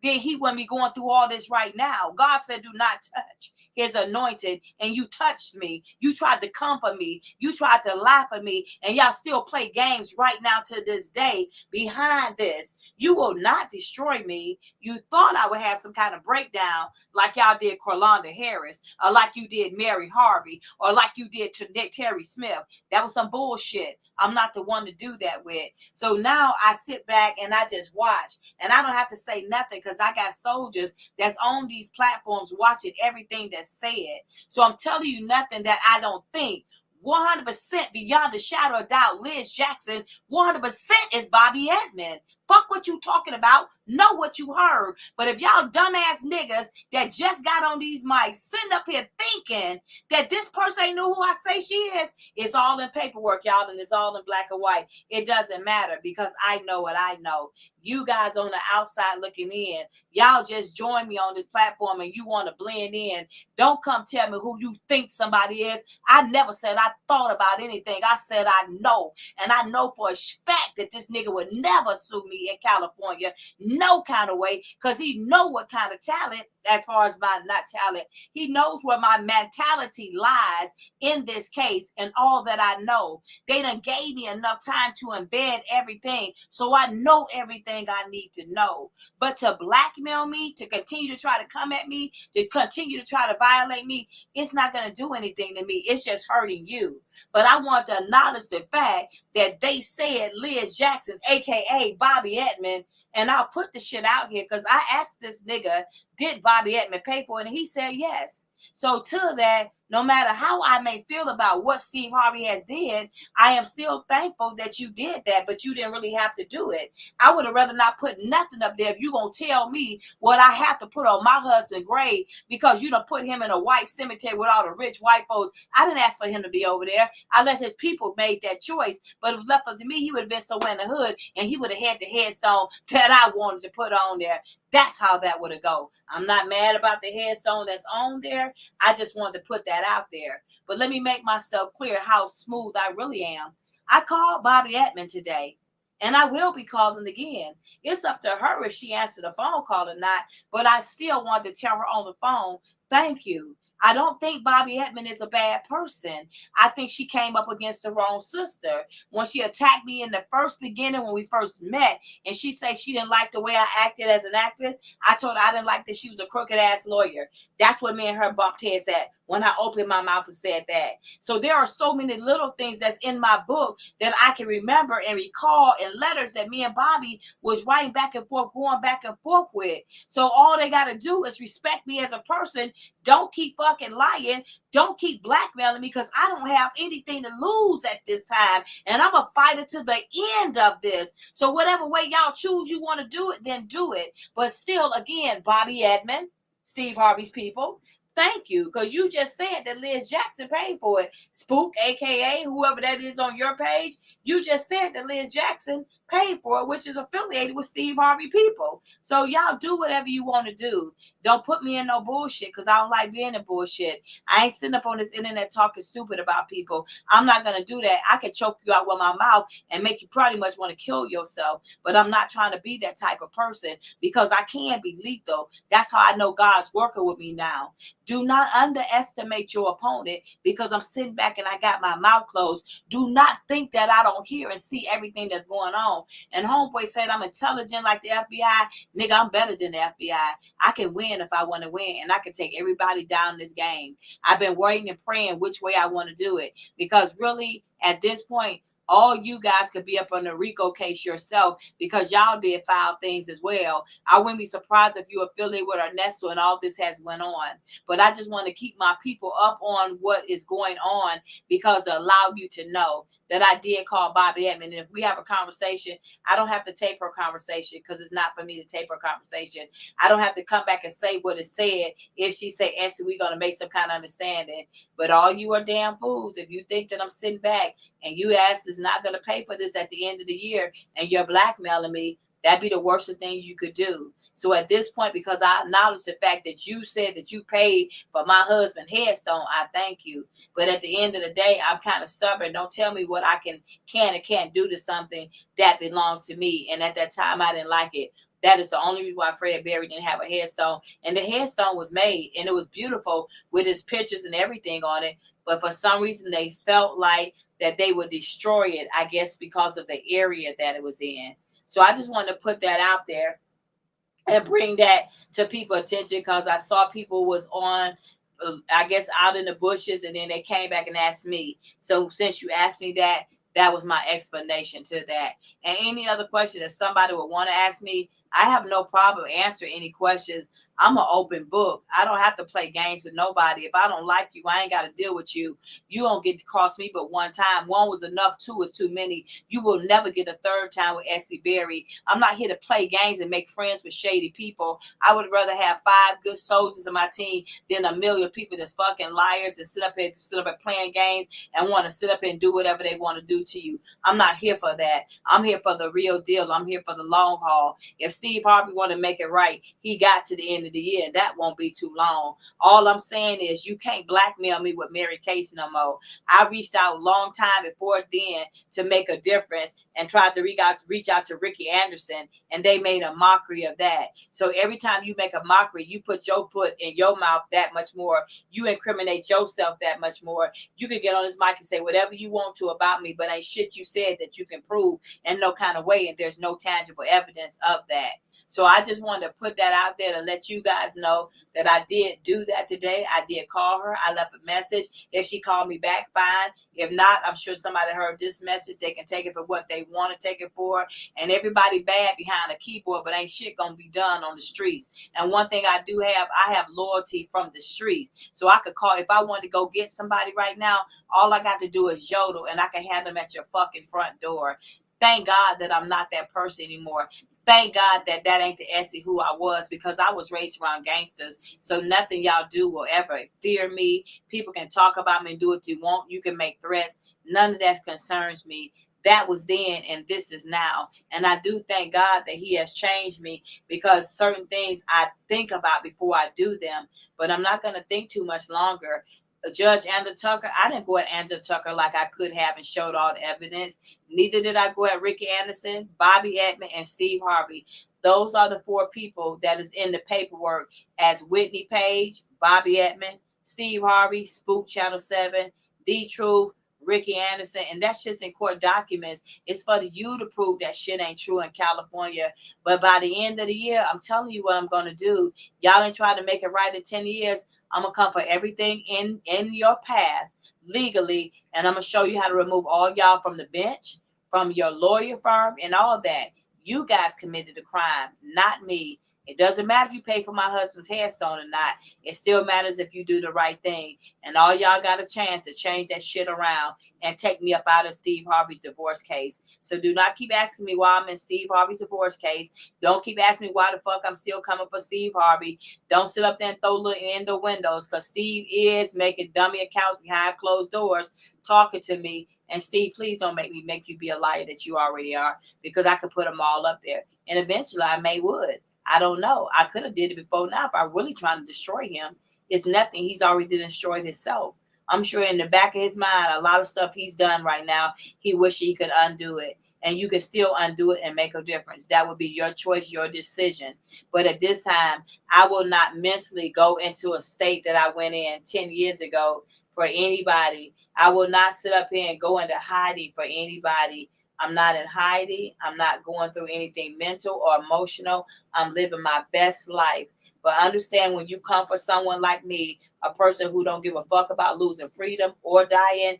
then he wouldn't be going through all this right now. God said, do not touch his anointed, and you touched me. You tried to comfort me. You tried to laugh at me, and y'all still play games right now to this day behind this. You will not destroy me. You thought I would have some kind of breakdown like y'all did Corlonda Harris, or like you did Mary Harvey, or like you did to Terry Smith. That was some bullshit. I'm not the one to do that with. So now I sit back and I just watch, and I don't have to say nothing because I got soldiers that's on these platforms watching everything that's said. So I'm telling you nothing that I don't think. 100% beyond a shadow of doubt, Liz Jackson, 100% is Bobby Edmond. Fuck what you talking about. Know what you heard. But if y'all dumbass niggas that just got on these mics sitting up here thinking that this person ain't know who I say she is, it's all in paperwork, y'all, and it's all in black and white. It doesn't matter because I know what I know. You guys on the outside looking in, y'all just join me on this platform and you want to blend in. Don't come tell me who you think somebody is. I never said I thought about anything. I said I know. And I know for a fact that this nigga would never sue me in California. No kind of way, because he know what kind of talent, as far as my not talent, he knows where my mentality lies in this case and all that I know. They done gave me enough time to embed everything, so I know everything I need to know. But to blackmail me, to continue to try to come at me, to continue to try to violate me, it's not going to do anything to me. It's just hurting you. But I want to acknowledge the fact that they said Liz Jackson, aka Bobby Edmond, and I'll put the shit out here because I asked this nigga, did Bobby Edmond pay for it? And he said yes. So to that, no matter how I may feel about what Steve Harvey has did, I am still thankful that you did that, but you didn't really have to do it. I would have rather not put nothing up there if you're going to tell me what I have to put on my husband's grave because you done put him in a white cemetery with all the rich white folks. I didn't ask for him to be over there. I let his people make that choice. But if left up to me, he would have been somewhere in the hood and he would have had the headstone that I wanted to put on there. That's how that would have go. I'm not mad about the headstone that's on there. I just wanted to put that out there. But let me make myself clear how smooth I really am. I called Bobby Edmond today, and I will be calling again. It's up to her if she answered the phone call or not, but I still wanted to tell her on the phone, thank you. I don't think Bobby Edmond is a bad person. I think she came up against the wrong sister. When she attacked me in the first beginning when we first met, and she said she didn't like the way I acted as an actress, I told her I didn't like that she was a crooked-ass lawyer. That's what me and her bumped heads at when I opened my mouth and said that. So there are so many little things that's in my book that I can remember and recall in letters that me and Bobby was writing back and forth, going back and forth with. So all they got to do is respect me as a person. Don't keep fucking lying. Don't keep blackmailing me because I don't have anything to lose at this time. And I'm a fighter to the end of this. So whatever way y'all choose you want to do it, then do it. But still, again, Bobby Edmond, Steve Harvey's people, thank you, because you just said that Liz Jackson paid for it. Spook, aka whoever that is on your page, you just said that Liz Jackson paid for it, which is affiliated with Steve Harvey people. So y'all do whatever you want to do. Don't put me in no bullshit because I don't like being in bullshit. I ain't sitting up on this internet talking stupid about people. I'm not going to do that. I can choke you out with my mouth and make you pretty much want to kill yourself. But I'm not trying to be that type of person because I can be lethal. That's how I know God's working with me now. Do not underestimate your opponent because I'm sitting back and I got my mouth closed. Do not think that I don't hear and see everything that's going on. And homeboy said I'm intelligent like the FBI. Nigga, I'm better than the FBI. I can win if I want to win, and I can take everybody down this game. I've been waiting and praying which way I want to do it because really, at this point, all you guys could be up on the RICO case yourself because y'all did file things as well. I wouldn't be surprised if you affiliate with Ernesto and all this has went on. But I just want to keep my people up on what is going on because it allowed you to know that I did call Bobby Edmond. And if we have a conversation, I don't have to tape her conversation because it's not for me to tape her conversation. I don't have to come back and say what is said. If she say, Essie, we're going to make some kind of understanding. But all you are damn fools. If you think that I'm sitting back and you ass is not going to pay for this at the end of the year and you're blackmailing me, that'd be the worst thing you could do. So at this point, because I acknowledge the fact that you said that you paid for my husband's headstone, I thank you. But at the end of the day, I'm kind of stubborn. Don't tell me what I can and can't do to something that belongs to me. And at that time, I didn't like it. That is the only reason why Fred Berry didn't have a headstone. And the headstone was made, and it was beautiful with his pictures and everything on it. But for some reason, they felt like that they would destroy it, I guess, because of the area that it was in. So I just wanted to put that out there and bring that to people's attention because I saw people was on, I guess, out in the bushes, and then they came back and asked me. So since you asked me that, that was my explanation to that. And any other question that somebody would want to ask me, I have no problem answering any questions. I'm an open book. I don't have to play games with nobody. If I don't like you, I ain't got to deal with you. You don't get to cross me but one time. One was enough. Two is too many. You will never get a third time with Essie Berry. I'm not here to play games and make friends with shady people. I would rather have 5 good soldiers on my team than a million people that's fucking liars and sit up here playing games and want to sit up and do whatever they want to do to you. I'm not here for that. I'm here for the real deal. I'm here for the long haul. If Steve Harvey want to make it right, he got to the end of the year, and that won't be too long. All I'm saying is you can't blackmail me with Mary Case no more. I reached out a long time before then to make a difference and tried to reach out to Ricky Anderson, and they made a mockery of that. So every time you make a mockery, you put your foot in your mouth that much more. You incriminate yourself that much more. You can get on this mic and say whatever you want to about me, but ain't shit you said that you can prove in no kind of way, and there's no tangible evidence of that. So I just wanted to put that out there to let you guys know that I did do that today. I did call her. I left a message. If she called me back, fine. If not, I'm sure somebody heard this message. They can take it for what they want to take it for. And everybody bad behind a keyboard, but ain't shit going to be done on the streets. And one thing I do have, I have loyalty from the streets. So I could call, if I wanted to go get somebody right now, all I got to do is yodel, and I can have them at your fucking front door. Thank God that I'm not that person anymore. Thank God that that ain't the Essie who I was, because I was raised around gangsters. So nothing y'all do will ever fear me. People can talk about me and do what you want. You can make threats. None of that concerns me. That was then and this is now. And I do thank God that he has changed me, because certain things I think about before I do them. But I'm not going to think too much longer. Judge Andrew Tucker, I didn't go at Andrew Tucker like I could have and showed all the evidence. Neither did I go at Ricky Anderson, Bobby Edmond, and Steve Harvey. Those are the 4 people that is in the paperwork as Whitney Page, Bobby Edmond, Steve Harvey, Spook Channel 7, The Truth, Ricky Anderson, and that's just in court documents. It's for you to prove that shit ain't true in California. But by the end of the year, I'm telling you what I'm going to do. Y'all ain't trying to make it right in 10 years. I'm going to come for everything in your path legally, and I'm going to show you how to remove all y'all from the bench, from your lawyer firm, and all that. You guys committed the crime, not me. It doesn't matter if you pay for my husband's headstone or not. It still matters if you do the right thing. And all y'all got a chance to change that shit around and take me up out of Steve Harvey's divorce case. So do not keep asking me why I'm in Steve Harvey's divorce case. Don't keep asking me why the fuck I'm still coming for Steve Harvey. Don't sit up there and throw little in the windows, because Steve is making dummy accounts behind closed doors talking to me. And Steve, please don't make me make you be a liar that you already are, because I could put them all up there. And eventually I would. I don't know. I could have did it before now if I really trying to destroy him. It's nothing. He's already destroyed himself. I'm sure in the back of his mind, a lot of stuff he's done right now, he wish he could undo it. And you can still undo it and make a difference. That would be your choice, your decision. But at this time, I will not mentally go into a state that I went in 10 years ago for anybody. I will not sit up here and go into hiding for anybody. I'm not in hiding. I'm not going through anything mental or emotional. I'm living my best life. But understand, when you come for someone like me, a person who don't give a fuck about losing freedom or dying,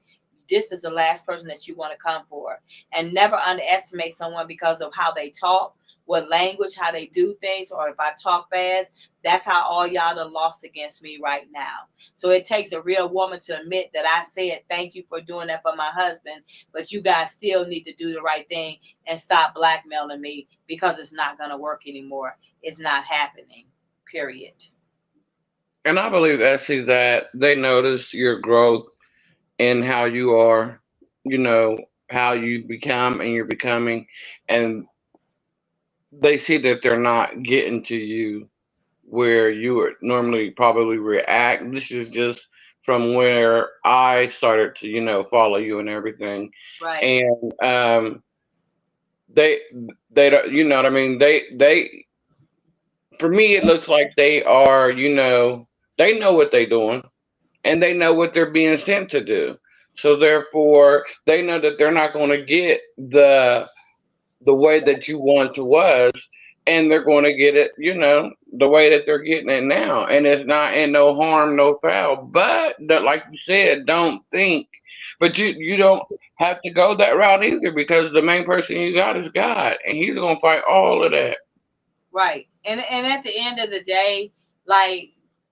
this is the last person that you want to come for. And never underestimate someone because of how they talk, what language, how they do things, or if I talk fast. That's how all y'all done lost against me right now. So it takes a real woman to admit that I said thank you for doing that for my husband, but you guys still need to do the right thing and stop blackmailing me, because it's not going to work anymore. It's not happening, period. And I believe, Essie, that they notice your growth in how you are, you know, how you become and you're becoming, and they see that they're not getting to you where you would normally probably react. This is just from where I started to, you know, follow you and everything. Right. And they don't, you know what I mean? They for me, it looks like they are, you know, they know what they're doing and they know what they're being sent to do. So therefore, they know that they're not going to get the way that you once was, and they're going to get it, you know, the way that they're getting it now. And it's not in no harm, no foul. But like you said, don't think. But you don't have to go that route either, because the main person you got is God, and He's going to fight all of that. Right. And at the end of the day, like,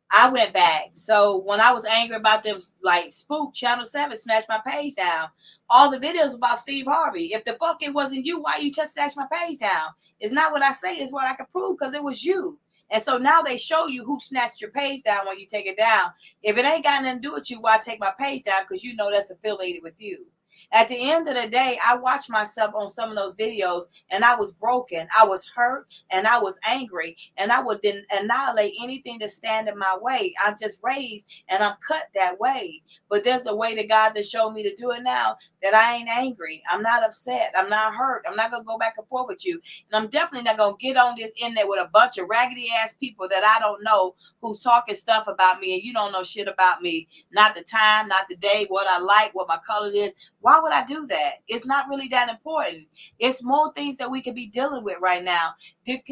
I went back. So when I was angry about them, like, Spook Channel 7 smashed my page down. All the videos about Steve Harvey. If the fuck it wasn't you, why you just snatched my page down? It's not what I say, it's what I can prove, because it was you. And so now they show you who snatched your page down when you take it down. If it ain't got nothing to do with you, why take my page down? Because you know that's affiliated with you. At the end of the day, I watched myself on some of those videos, and I was broken. I was hurt, and I was angry, and I would then annihilate anything that stand in my way. I'm just raised, and I'm cut that way. But there's a way to God that showed me to do it now, that I ain't angry. I'm not upset. I'm not hurt. I'm not going to go back and forth with you. And I'm definitely not going to get on this internet with a bunch of raggedy ass people that I don't know who's talking stuff about me, and you don't know shit about me. Not the time, not the day, what I like, what my color is. Why would I do that? It's not really that important. It's more things that we could be dealing with right now.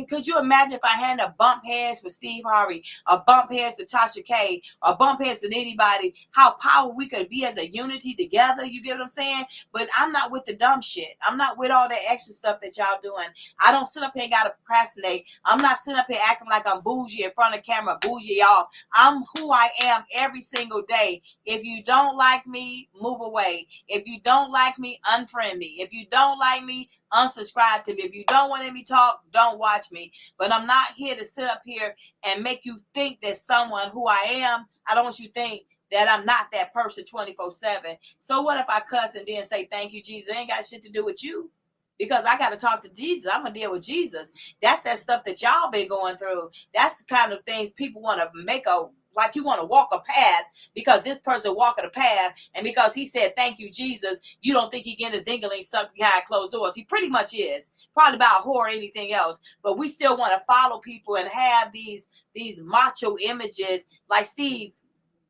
Could you imagine if I had a bump heads with Steve Harvey, a bump heads with Tasha K, or bump heads with anybody, how powerful we could be as a unity together? You get what I'm saying? But I'm not with the dumb shit. I'm not with all that extra stuff that y'all doing. I don't sit up here and gotta procrastinate. I'm not sitting up here acting like I'm bougie in front of camera, bougie y'all. I'm who I am every single day. If you don't like me, move away. If you don't like me, unfriend me. If you don't like me, unsubscribe to me. If you don't want me to talk, don't watch me. But I'm not here to sit up here and make you think that someone who I am, I don't want you to think that I'm not that person 24/7. So what if I cuss and then say thank you, Jesus? It ain't got shit to do with you, because I got to talk to Jesus. I'm gonna deal with Jesus. That's that stuff that y'all been going through. That's the kind of things people want to make like you want to walk a path because this person walking a path, and because he said thank you, Jesus, you don't think he getting his dingling sucked behind closed doors. He pretty much is. Probably about horror or anything else. But we still want to follow people and have these macho images like Steve.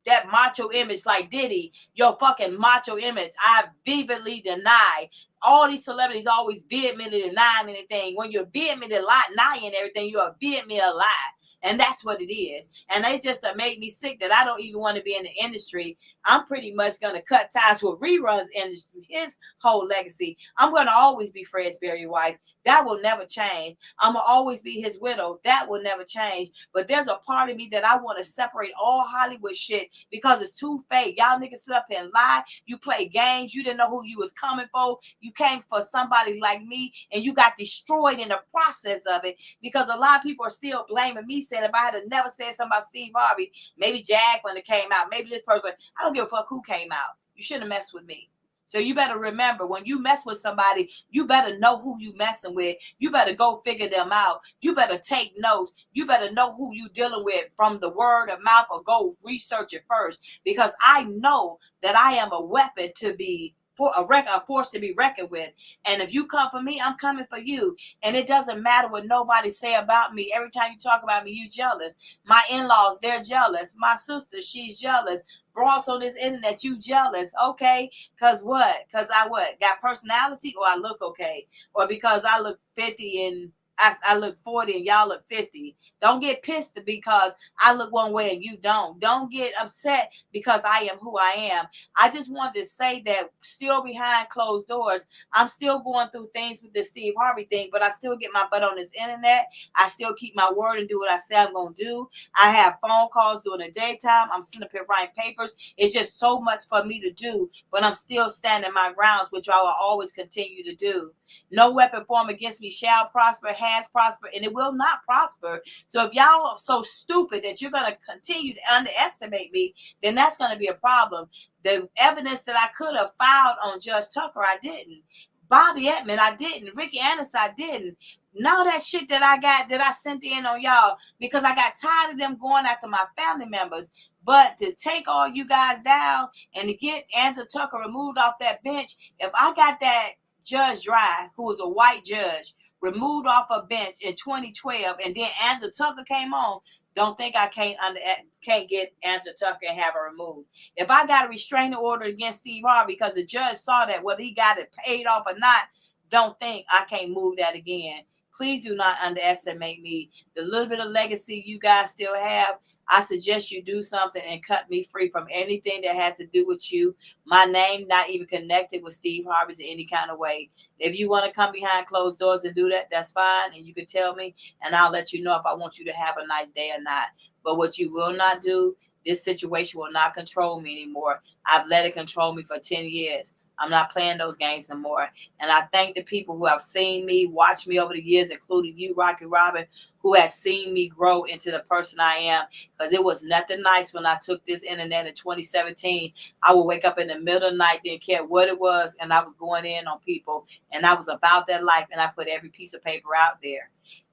That macho image like Diddy, your fucking macho image. I vehemently deny. All these celebrities always vehemently denying anything. When you're vehemently denying everything, you're vehemently a lie. And that's what it is. And they just made me sick that I don't even want to be in the industry. I'm pretty much going to cut ties with Reruns industry, his whole legacy. I'm going to always be Fred's Berry wife. That will never change. I'm going to always be his widow. That will never change. But there's a part of me that I want to separate all Hollywood shit because it's too fake. Y'all niggas sit up here and lie. You play games. You didn't know who you was coming for. You came for somebody like me, and you got destroyed in the process of it, because a lot of people are still blaming me, saying if I had never said something about Steve Harvey, maybe Jack when it came out, maybe this person, I don't give a fuck who came out. You shouldn't have messed with me. So you better remember, when you mess with somebody, you better know who you messing with. You better go figure them out. You better take notes. You better know who you dealing with from the word of mouth, or go research it first, because I know that I am a weapon to be a force to be reckoned with. And if you come for me, I'm coming for you. And it doesn't matter what nobody say about me. Every time you talk about me, you jealous. My in-laws, they're jealous. My sister, she's jealous. Bros on this internet, you jealous. Okay, because what? Because I what? Got personality, or I look okay? Or because I look 50 and I look 40 and y'all look 50. Don't get pissed because I look one way and you don't. Don't get upset because I am who I am. I just wanted to say that still behind closed doors, I'm still going through things with this Steve Harvey thing, but I still get my butt on this internet. I still keep my word and do what I say I'm going to do. I have phone calls during the daytime. I'm sitting up here writing papers. It's just so much for me to do, but I'm still standing my grounds, which I will always continue to do. No weapon formed against me shall prosper, has prospered, and it will not prosper. So if y'all are so stupid that you're going to continue to underestimate me, then that's going to be a problem. The evidence that I could have filed on Judge Tucker, I didn't. Bobby Edmond, I didn't. Ricky Anderson, I didn't. None of that shit that I got, that I sent in on y'all, because I got tired of them going after my family members. But to take all you guys down and to get Angela Tucker removed off that bench, if I got that Judge Dry, who was a white judge, removed off a bench in 2012, and then Angela Tucker came on, don't think I can't get Angela Tucker and have her removed. If I got a restraining order against Steve Harvey because the judge saw that, whether he got it paid off or not, don't think I can't move that again. Please do not underestimate me. The little bit of legacy you guys still have, I suggest you do something and cut me free from anything that has to do with you. My name not even connected with Steve Harvey's in any kind of way. If you want to come behind closed doors and do that, that's fine. And you can tell me, and I'll let you know if I want you to have a nice day or not. But what you will not do, this situation will not control me anymore. I've let it control me for 10 years. I'm not playing those games no more. And I thank the people who have seen me, watched me over the years, including you, Rocky Robin, who has seen me grow into the person I am. Because it was nothing nice when I took this internet in 2017. I would wake up in the middle of the night, didn't care what it was, and I was going in on people. And I was about that life, and I put every piece of paper out there.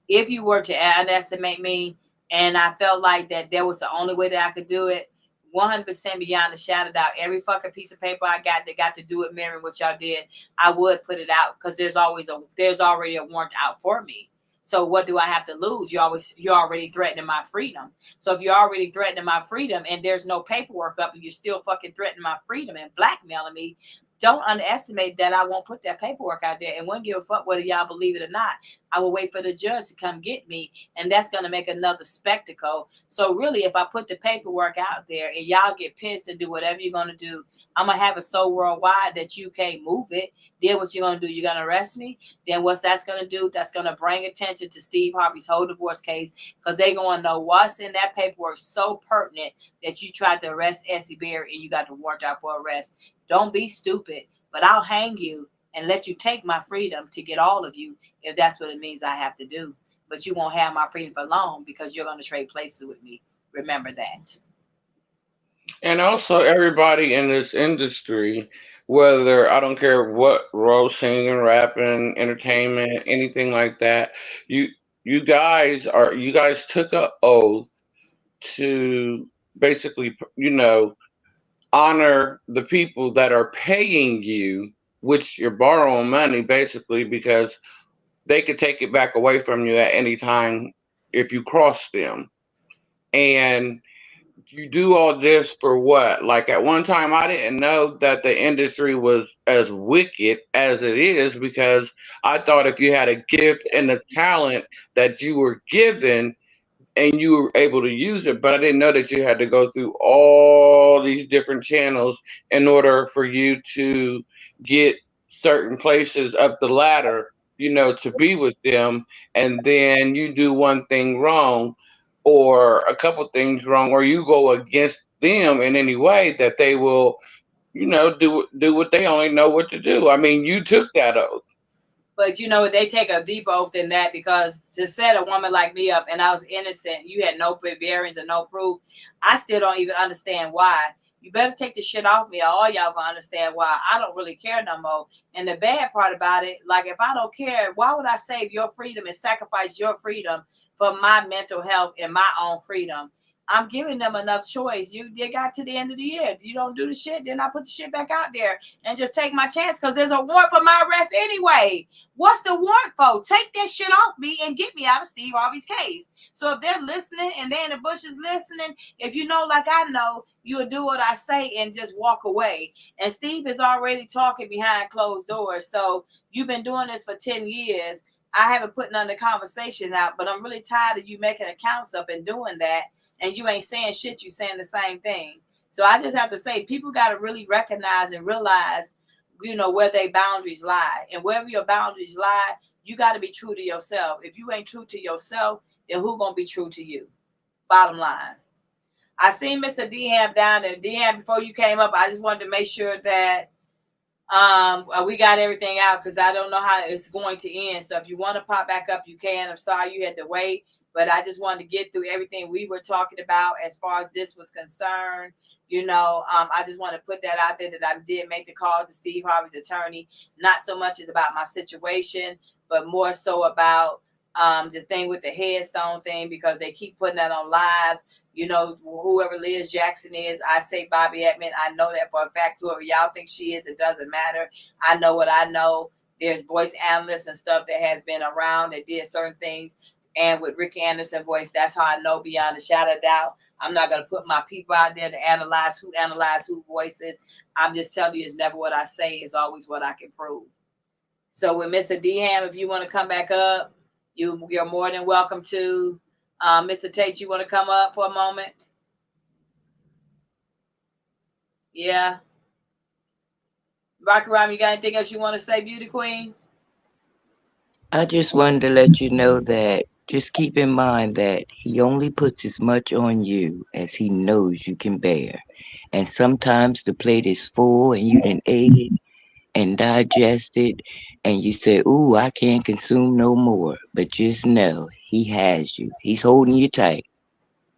If you were to underestimate me, and I felt like that there was the only way that I could do it, 100% beyond the shadow of doubt, every fucking piece of paper I got that got to do with mirroring what y'all did, I would put it out, because there's already a warrant out for me. So what do I have to lose? You're already threatening my freedom. So if you're already threatening my freedom and there's no paperwork up and you're still fucking threatening my freedom and blackmailing me, don't underestimate that I won't put that paperwork out there and won't give a fuck whether y'all believe it or not. I will wait for the judge to come get me, and that's going to make another spectacle. So really, if I put the paperwork out there and y'all get pissed and do whatever you're going to do, I'm going to have it so worldwide that you can't move it. Then what you're going to do, you're going to arrest me. Then what that's going to do, that's going to bring attention to Steve Harvey's whole divorce case, because they're going to know what's in that paperwork so pertinent that you tried to arrest Essie Berry and you got the warrant out for arrest. Don't be stupid, but I'll hang you and let you take my freedom to get all of you, if that's what it means I have to do. But you won't have my freedom for long, because you're going to trade places with me. Remember that. And also, everybody in this industry, whether, I don't care what role, singing, rapping, entertainment, anything like that, you guys took an oath to basically, honor the people that are paying you, which you're borrowing money basically, because they could take it back away from you at any time if you cross them. And you do all this for what? Like, at one time, I didn't know that the industry was as wicked as it is, because I thought if you had a gift and a talent that you were given and you were able to use it, but I didn't know that you had to go through all these different channels in order for you to get certain places up the ladder, to be with them. And then you do one thing wrong, or a couple things wrong, or you go against them in any way, that they will, do what they only know what to do. I mean, you took that oath. But they take a deeper oath than that, because to set a woman like me up and I was innocent, you had no bearings and no proof. I still don't even understand why. You better take the shit off me, or all y'all gonna understand why I don't really care no more. And the bad part about it, like, if I don't care, why would I save your freedom and sacrifice your freedom for my mental health and my own freedom? I'm giving them enough choice. They got to the end of the year. If you don't do the shit, then I put the shit back out there and just take my chance, because there's a warrant for my arrest anyway. What's the warrant for? Take that shit off me and get me out of Steve Harvey's case. So if they're listening and they're in the bushes listening, if you know like I know, you'll do what I say and just walk away. And Steve is already talking behind closed doors. So you've been doing this for 10 years. I haven't put none of the conversation out, but I'm really tired of you making accounts up and doing that, and you ain't saying shit. You saying the same thing. So I just have to say, people got to really recognize and realize, you know, where their boundaries lie, and wherever your boundaries lie, you got to be true to yourself. If you ain't true to yourself, then who gonna be true to you? Bottom line. I seen Mr. Dham down there. Dham, before you came up, I just wanted to make sure that we got everything out, because I don't know how it's going to end. So if you want to pop back up, you can. I'm sorry you had to wait, but I just wanted to get through everything we were talking about as far as this was concerned. You know, I just want to put that out there that I did make the call to Steve Harvey's attorney. Not so much as about my situation, but more so about the thing with the headstone thing, because they keep putting that on lives. You know, whoever Liz Jackson is, I say Bobby Edmond. I know that for a fact. Whoever y'all think she is, it doesn't matter. I know what I know. There's voice analysts and stuff that has been around that did certain things. And with Rick Anderson voice, that's how I know beyond a shadow of doubt. I'm not going to put my people out there to analyze who voices. I'm just telling you, it's never what I say. It's always what I can prove. So with Mr. Dham, if you want to come back up, you're more than welcome to. Mr. Tate, you want to come up for a moment? Yeah. Rocky Ram, you got anything else you want to say, Beauty Queen? I just wanted to let you know that just keep in mind that he only puts as much on you as he knows you can bear. And sometimes the plate is full and you done ate it and digest it, and you say, ooh, I can't consume no more. But just know he has you. He's holding you tight.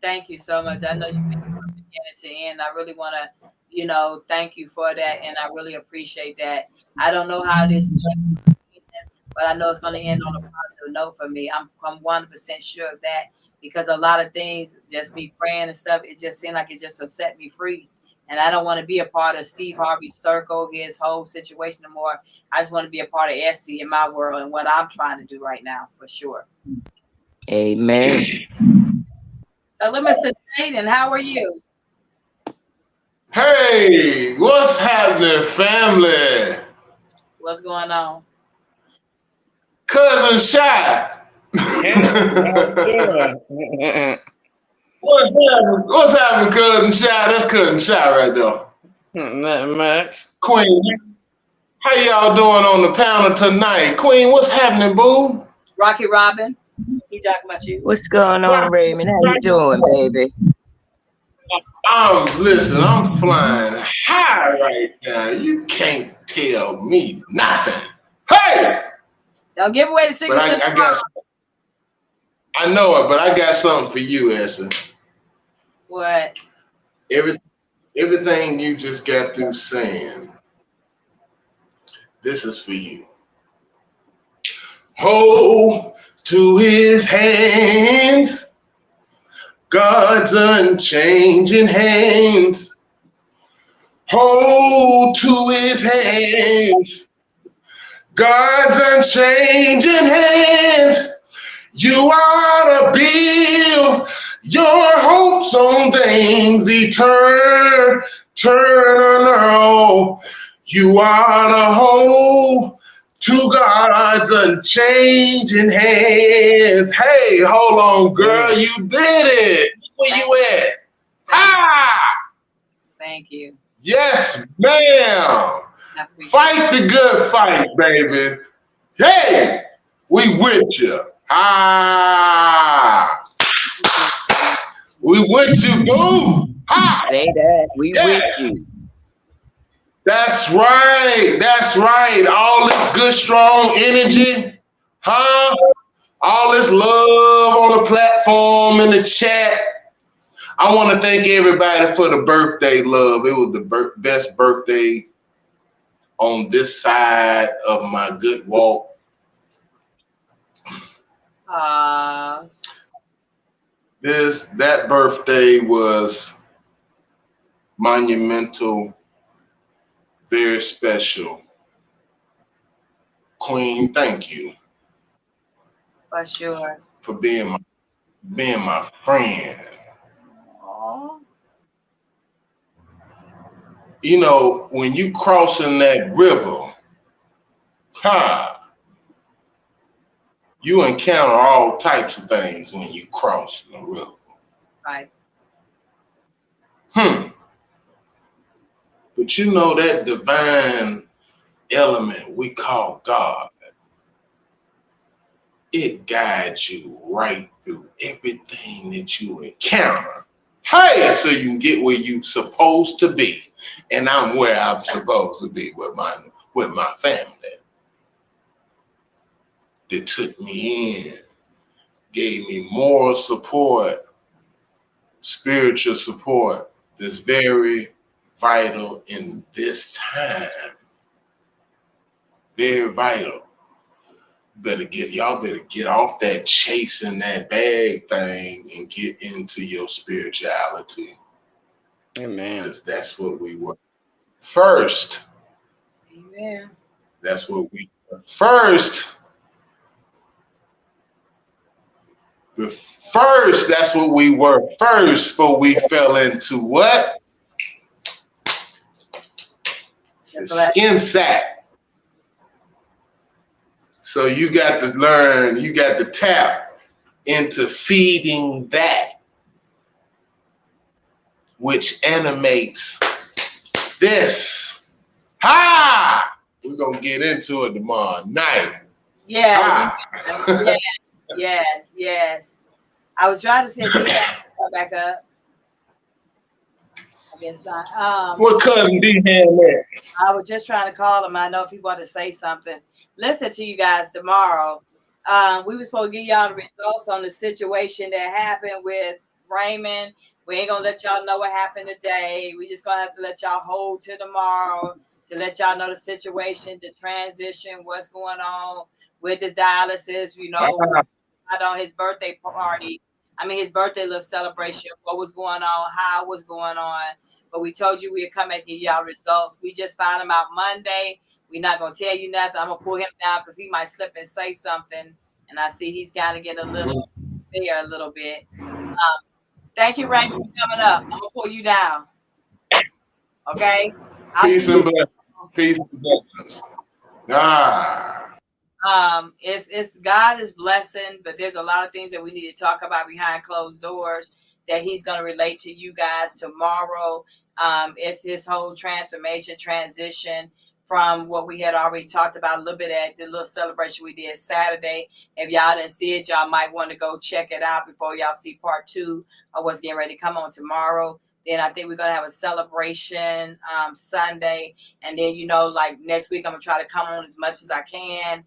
Thank you so much. I know you've been from beginning to end. I really want to, you know, thank you for that, and I really appreciate that. I don't know how this is going to end, but I know it's going to end on a positive note for me. I'm 100% sure of that, because a lot of things, just me praying and stuff, it just seemed like it just to set me free. And I don't want to be a part of Steve Harvey's circle, his whole situation no more. I just want to be a part of Essie in my world and what I'm trying to do right now, for sure. Amen. Hello, Mr. Jaden. How are you? Hey, what's happening, family? What's going on? Cousin Shy. What's happening, Cousin Shy? That's Cousin Shy right there. Nothing much. Queen, how y'all doing on the panel tonight? Queen, what's happening, boo? Rocky Robin. He talking about you. What's going on, Raymond? How you doing, baby? I'm flying high right now. You can't tell me nothing. Hey! Don't give away the secret. But I know it, but I got something for you, Essie. What? Everything you just got through saying, this is for you. Hold to his hands, God's unchanging hands. Hold to his hands, God's unchanging hands. You ought to build your hopes on things eternal. You ought to hold to God's unchanging hands. Hey, hold on, girl. You did it. Where you at? Ah! Thank you. Yes, ma'am. Fight the good fight, baby. Hey, we with you. Ah. We with you, boo. Ah. Say that. We with you. That's right. That's right. All this good, strong energy, huh? All this love on the platform, in the chat. I want to thank everybody for the birthday love. It was the best birthday on this side of my good walk. That birthday was monumental, very special. Queen, thank you. For sure. For being my friend. Aww. You know, when you crossing that river, you encounter all types of things when you cross the river. Right. But you know that divine element we call God, it guides you right through everything that you encounter. Hey, so you can get where you're supposed to be. And I'm where I'm supposed to be with my family. They took me in, gave me moral support, spiritual support that's very vital in this time. Very vital. Y'all better get off that chasing that bag thing and get into your spirituality. Amen. Because that's what we were first. Amen. That's what we were first. First, that's what we were first before we fell into what? The skin sack. So you got to learn, you got to tap into feeding that, which animates this. Ha! We're going to get into it tomorrow night. Yeah. Yes. I was trying to see if we can come back up. I guess not. What cousin D-Ham there? I was just trying to call him. I know if he wanted to say something. Listen to you guys tomorrow. We were supposed to give y'all the results on the situation that happened with Raymond. We ain't gonna let y'all know what happened today. We just gonna have to let y'all hold to tomorrow to let y'all know the situation, the transition, what's going on with his dialysis. You know, not on his birthday party. I mean, his birthday little celebration. What was going on? How it was going on? But we told you we'd come and give y'all results. We just found him out Monday. We're not gonna tell you nothing. I'm gonna pull him down because he might slip and say something. And I see he's kind of getting a little there a little bit. Thank you, Raymond, for coming up. I'm gonna pull you down. Okay. Peace and blessings. Peace and blessings. It's God is blessing, but there's a lot of things that we need to talk about behind closed doors that he's gonna relate to you guys tomorrow. It's his whole transformation, transition from what we had already talked about a little bit at the little celebration we did Saturday. If y'all didn't see it, y'all might want to go check it out before y'all see part 2 of what's getting ready to come on tomorrow. Then I think we're going to have a celebration Sunday. And then, you know, like next week, I'm going to try to come on as much as I can.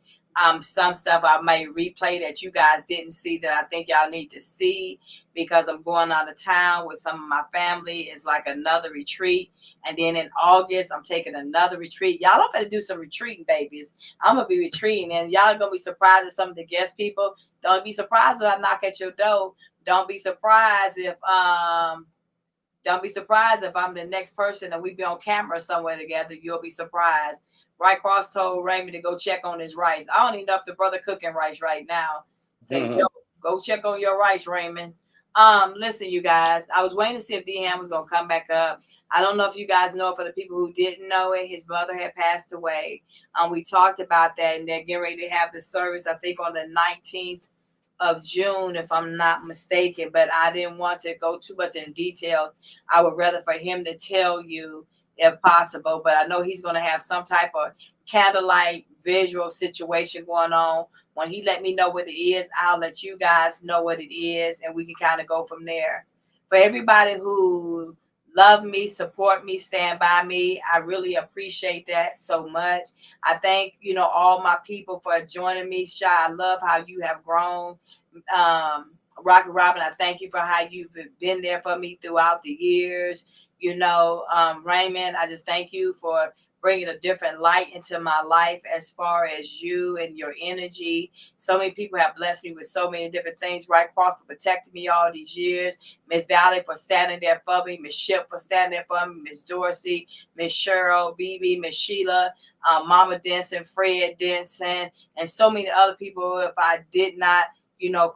Some stuff I may replay that you guys didn't see that I think y'all need to see because I'm going out of town with some of my family. It's like another retreat. And then in August, I'm taking another retreat. Y'all don't have to do some retreating, babies. I'm going to be retreating. And y'all going to be surprised at some of the guest people. Don't be surprised if I knock at your door. Don't be surprised if I'm the next person and we be on camera somewhere together. You'll be surprised. Right Cross told Raymond to go check on his rice. I don't even know if the brother cooking rice right now. Say, yo, go check on your rice, Raymond. Listen, you guys, I was waiting to see if D-Ham was going to come back up. I don't know if you guys know, for the people who didn't know it, his mother had passed away. We talked about that, and they're getting ready to have the service, I think, on the 19th of June, if I'm not mistaken, but I didn't want to go too much in detail. I would rather for him to tell you if possible, but I know he's going to have some type of candlelight visual situation going on. When he let me know what it is, I'll let you guys know what it is, and we can kind of go from there. For everybody who love me, support me, stand by me, I really appreciate that so much. I thank, you know, all my people for joining me. Shy, I love how you have grown. Rocky Robin, I thank you for how you've been there for me throughout the years. You know, Raymond, I just thank you for bringing a different light into my life as far as you and your energy. So many people have blessed me with so many different things. Right Cross for protecting me all these years. Miss Valley for standing there for me. Miss Ship for standing there for me. Miss Dorsey, Miss Cheryl, BB, Miss Sheila, Mama Denson, Fred Denson, and so many other people. If I did not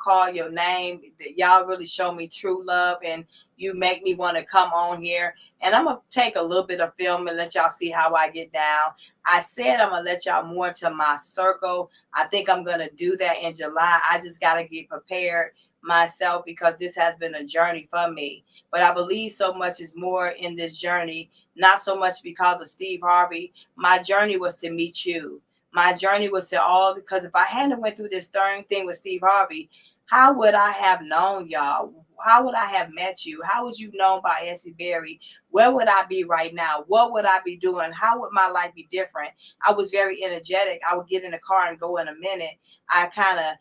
call your name. Y'all really show me true love, and you make me want to come on here. And I'm gonna take a little bit of film and let y'all see how I get down. I said I'm gonna let y'all more to my circle. I think I'm gonna do that in July. I just gotta get prepared myself because this has been a journey for me. But I believe so much is more in this journey, not so much because of Steve Harvey. My journey was to meet you. My journey was to all, because if I hadn't went through this stern thing with Steve Harvey, how would I have known y'all? How would I have met you? How would you known by Essie Berry? Where would I be right now? What would I be doing? How would my life be different? I was very energetic. I would get in the car and go in a minute. I kind of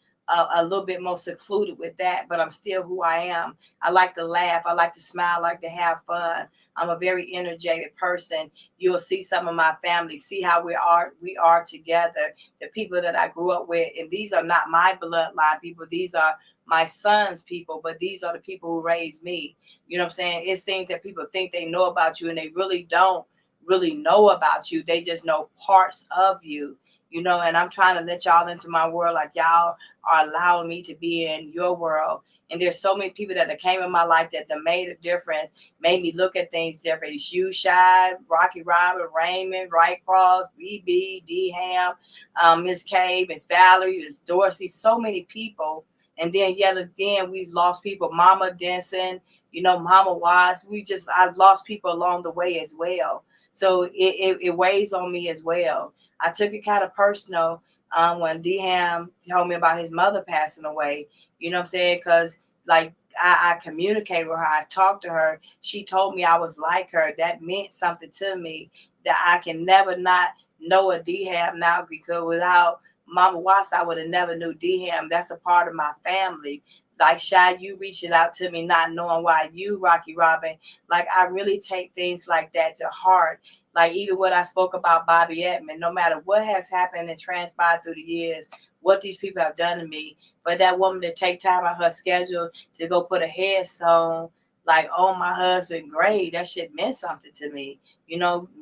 a little bit more secluded with that, but I'm still who I am. I like to laugh. I like to smile. I like to have fun. I'm a very energetic person. You'll see some of my family, see how we are together, the people that I grew up with. And these are not my bloodline people. These are my son's people, but these are the people who raised me. You know what I'm saying? It's things that people think they know about you, and they really don't really know about you. They just know parts of you, and I'm trying to let y'all into my world like y'all are allowing me to be in your world. And there's so many people that came in my life that made a difference, made me look at things different. It's you, Shy, Rocky Robin, Raymond, Wright Cross, BB, D Ham, Miss K, Miss Valerie, Miss Dorsey, so many people. And then yet again, we've lost people. Mama Denson, Mama Wise. I've lost people along the way as well. So it weighs on me as well. I took it kind of personal when D Ham told me about his mother passing away. You know what I'm saying? Because like I communicated with her, I talked to her. She told me I was like her. That meant something to me, that I can never not know a D Ham now, because without Mama Watts, I would have never knew D Ham. That's a part of my family. Like Shy, you reaching out to me, not knowing why, you, Rocky Robin. Like I really take things like that to heart. Like even what I spoke about Bobby Edmond, no matter what has happened and transpired through the years, what these people have done to me, for that woman to take time out of her schedule to go put a headstone like on my husband grave, that shit meant something to me,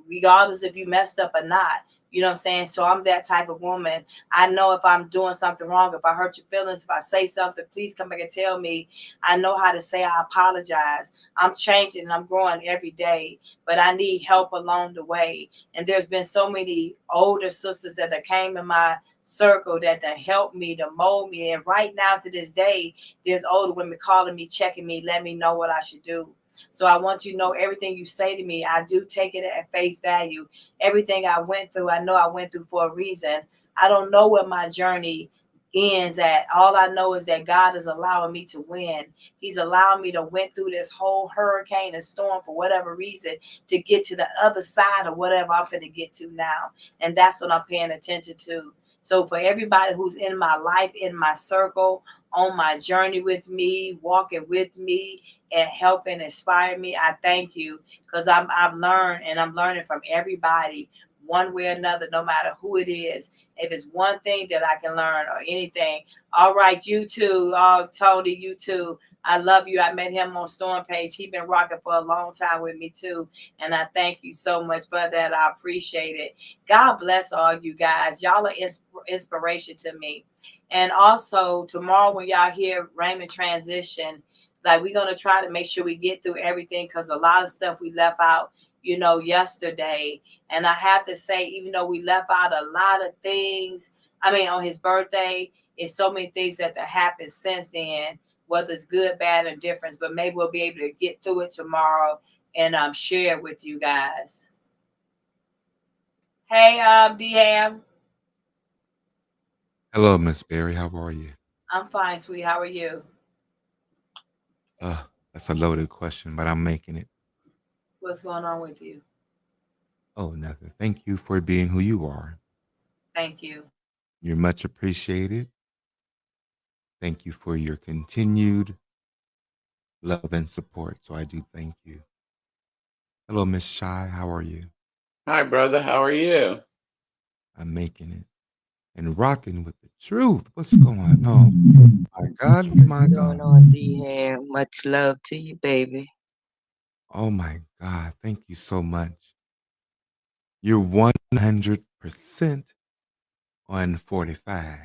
regardless if you messed up or not. You know what I'm saying? So I'm that type of woman. I know if I'm doing something wrong, if I hurt your feelings, if I say something, please come back and tell me. I know how to say I apologize. I'm changing and I'm growing every day, but I need help along the way. And there's been so many older sisters that came in my circle that helped me, to mold me. And right now to this day, there's older women calling me, checking me, letting me know what I should do. So I want you to know everything you say to me, I do take it at face value. Everything I went through, I know I went through for a reason. I don't know where my journey ends at. All I know is that God is allowing me to win. He's allowing me to went through this whole hurricane and storm for whatever reason to get to the other side of whatever I'm going to get to now. And that's what I'm paying attention to. So for everybody who's in my life, in my circle, on my journey with me, walking with me, and helping inspire me, I thank you, because I've learned, and I'm learning from everybody one way or another, no matter who it is. If it's one thing that I can learn or anything, all right, you too, Tony, you too. I love you. I met him on Storm Page. He's been rocking for a long time with me too. And I thank you so much for that. I appreciate it. God bless all you guys. Y'all are inspiration to me. And also tomorrow when y'all hear Raymond transition, like we're going to try to make sure we get through everything, because a lot of stuff we left out, yesterday. And I have to say, even though we left out a lot of things, on his birthday, it's so many things that happened since then, whether it's good, bad, or different. But maybe we'll be able to get through it tomorrow and share it with you guys. Hey, DM. Hello, Miss Berry. How are you? I'm fine, sweet. How are you? That's a loaded question, but I'm making it. What's going on with you? Oh, nothing. Thank you for being who you are. Thank you. You're much appreciated. Thank you for your continued love and support. So I do thank you. Hello, Miss Shy. How are you? Hi, brother. How are you? I'm making it and rocking with the truth. What's going on? My God, my What's God. going on, D Ham? Much love to you, baby. Oh my God. Thank you so much. You're 100% on 45.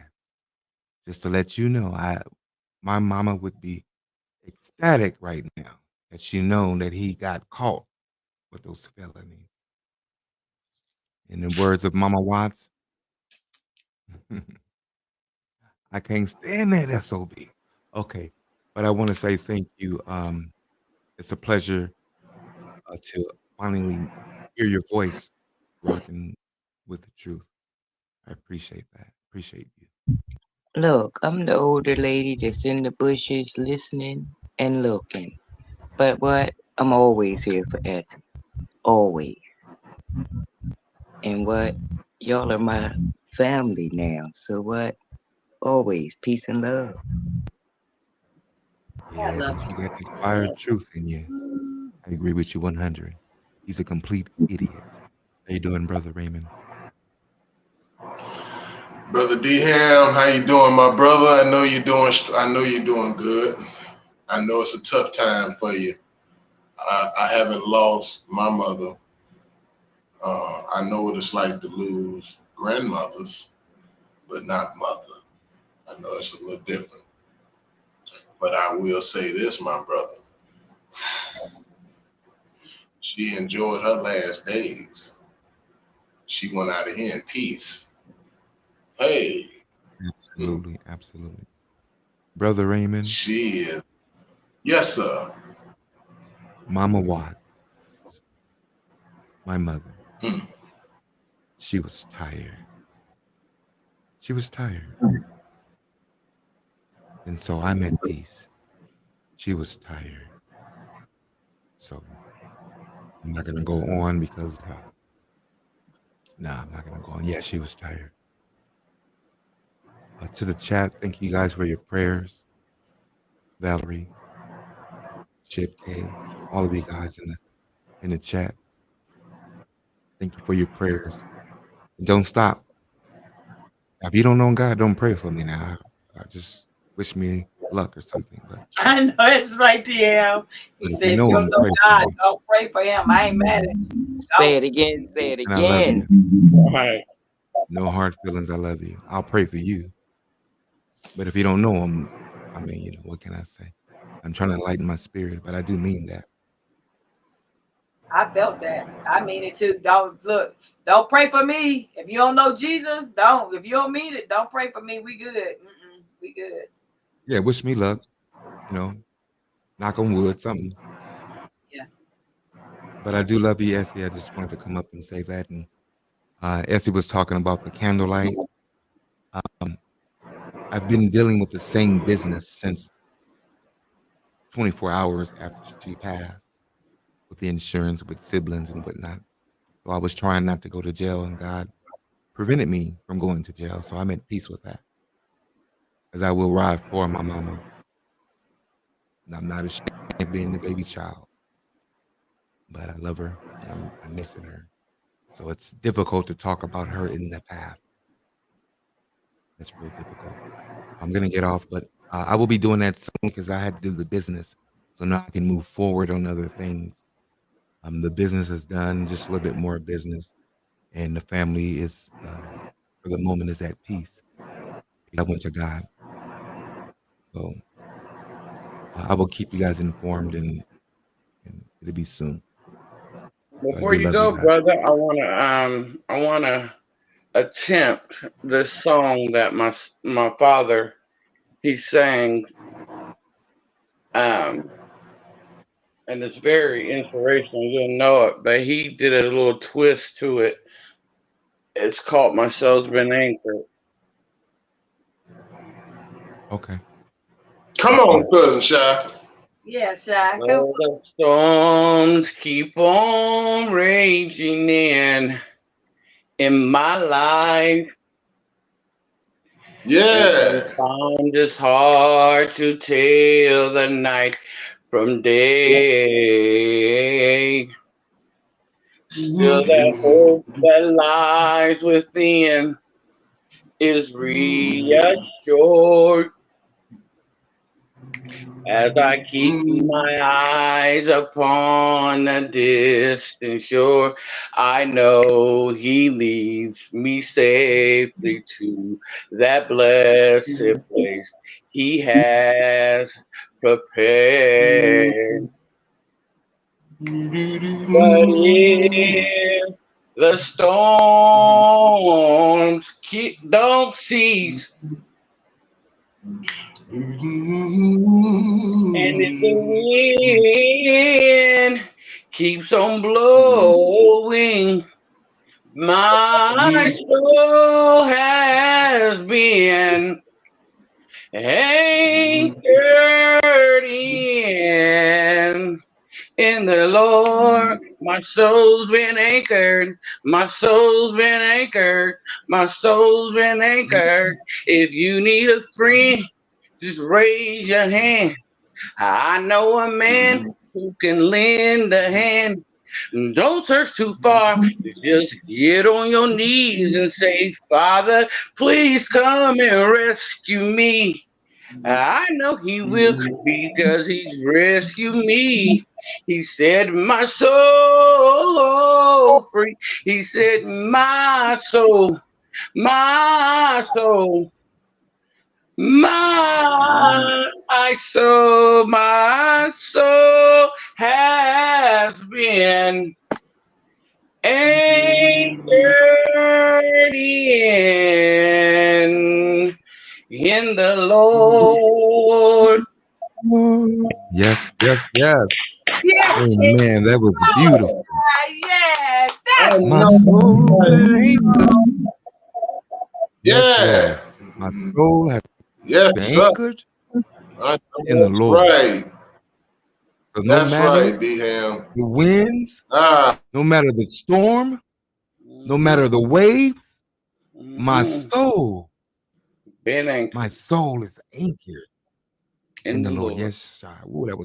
Just to let you know, my mama would be ecstatic right now that she known that he got caught with those felonies. In the words of Mama Watts, I can't stand that SOB. Okay, but I want to say thank you. It's a pleasure to finally hear your voice rocking with the truth. I appreciate that. Appreciate you. Look, I'm the older lady that's in the bushes listening and looking. But what? I'm always here for Essie. Always. And what? Y'all are my family now. So what? Always peace and love. I Yeah, love but you got that fire you. truth in you. I agree with you 100. He's a complete idiot. How you doing, brother Raymond? Brother D Ham, how you doing, my brother? I know you're doing. I know you're doing good. I know it's a tough time for you. I haven't lost my mother. I know what it's like to lose grandmothers, but not mother. I know it's a little different. But I will say this, my brother. She enjoyed her last days. She went out of here in peace. Hey, Absolutely, absolutely. Brother Raymond, she is. Yes, sir. Mama Watts, my mother, Hmm. she was tired. She was tired. And so I'm at peace. She was tired. So I'm not going to go on because, I'm not going to go on. Yeah, she was tired. To the chat, thank you guys for your prayers. Valerie, Chip K, all of you guys in the chat. Thank you for your prayers. And don't stop. If you don't know God, don't pray for me now. Just wish me luck or something. But I know it's right there. He if you said, if know you him, don't know pray for God, me. don't pray for him. I ain't mad at you. Say Don't. it again. Say it And I love again. you. Right. No hard feelings. I love you. I'll pray for you. But if you don't know him, I mean, what can I say? I'm trying to lighten my spirit, but I do mean that. I felt that. I mean it too. Don't look. Don't pray for me. If you don't know Jesus, don't. If you don't mean it, don't pray for me. We good. We good. Yeah, wish me luck. You know, knock on wood, something. Yeah. But I do love you, Essie. I just wanted to come up and say that. And Essie was talking about the candlelight. Um, I've been dealing with the same business since 24 hours after she passed, with the insurance, with siblings and whatnot. So I was trying not to go to jail, and God prevented me from going to jail. So I'm at peace with that, as I will ride for my mama. And I'm not ashamed of being the baby child, but I love her and I'm missing her. So it's difficult to talk about her in the past. It's real difficult. I'm gonna get off, but I will be doing that soon because I had to do the business, so now I can move forward on other things. The business is done, just a little bit more business, and the family is, for the moment, is at peace. I went to God, so I will keep you guys informed, and it'll be soon. So I Before do you love you go, guys. brother, I wanna attempt this song that my father he sang, um, and it's very inspirational. You'll know it, but he did a little twist to it. It's called "My Soul's Been Anchored." Okay, Come that's on, fine. cousin Shy. Yeah, Shy. Come on. So the storms keep on raging in my life. And Yeah. sometimes it's hard to tell the night from day. Still, that hope that lies within is reassured As I keep my eyes upon the distant shore, I know he leads me safely to that blessed place he has prepared. But if the storms don't cease, and if the wind keeps on blowing, my soul has been anchored in the Lord. My soul's been anchored. My soul's been anchored. My soul's been anchored. If you need a friend, just raise your hand. I know a man who can lend a hand. Don't search too far. Just get on your knees and say, Father, please come and rescue me. I know he will because he's rescued me. He set my soul free. He set my soul, my soul has been anchored in the Lord. Yes, yes, yes. Yes, Amen. That was beautiful. yes, I that's My know soul been anchored. Yes, Yeah. Lord. My soul has Yes, been sir. anchored I in the know that's Lord. right. So no That's right, matter D-Ham. the winds, Ah, no matter the storm, no Mhm, matter the waves, mhm. Been my anchored soul is anchored in in the the Lord. Lord. Yes, Shy. Ooh, that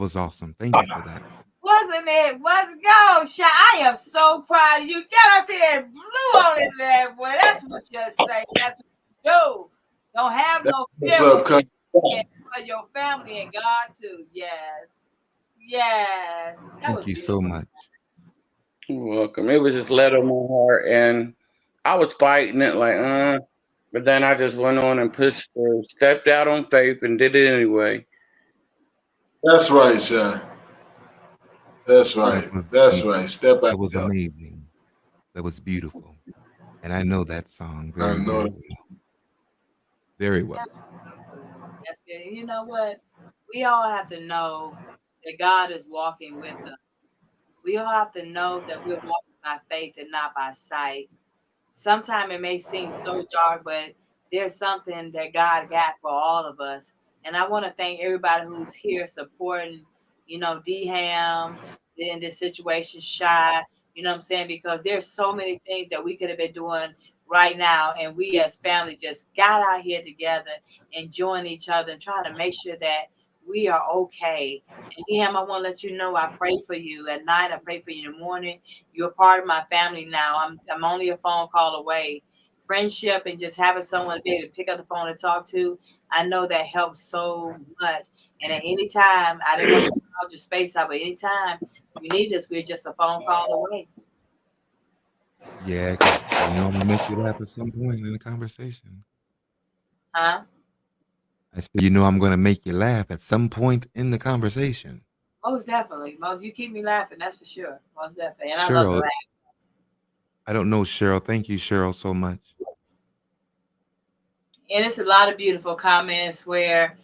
was awesome. Thank you for that. wasn't it? Was go, Shy. I am so proud of you. Get up here and blew on his ass, boy. That's what you say. That's what you do. Don't have that's no what's fear up, country. for your family and God too. Yes. Yes. That Thank was you so beautiful. much. You're welcome. It was just led on my heart, and I was fighting it but then I just went on and pushed through, stepped out on faith, and did it anyway. That's right, Sean. That's That right. was That's right. Step out that was there. amazing. That was beautiful. And I know that song I very, know. very well. Very well. Yes. And you know what? We all have to know that God is walking with us. We all have to know that we're walking by faith and not by sight. Sometimes it may seem so dark, but there's something that God got for all of us. And I want to thank everybody who's here supporting, D Ham in this situation, Shy, you know what I'm saying? Because there's so many things that we could have been doing right now. And we as family just got out here together, enjoying each other and trying to make sure that we are okay. And DM, I want to let you know I pray for you at night. I pray for you in the morning. You're part of my family now. I'm only a phone call away. Friendship and just having someone to be able to pick up the phone and talk to, I know that helps so much. And at any time, I didn't want to crowd your space out, but anytime you need us, we're just a phone call away. Yeah, because you know I'm gonna make you laugh at some point in the conversation. Huh? I said, you know I'm gonna make you laugh at some point in the conversation. Most definitely. Most you keep me laughing, that's for sure. Most definitely. And I love to Cheryl, laugh. I don't know Cheryl. Thank you, Cheryl, so much. And it's a lot of beautiful comments where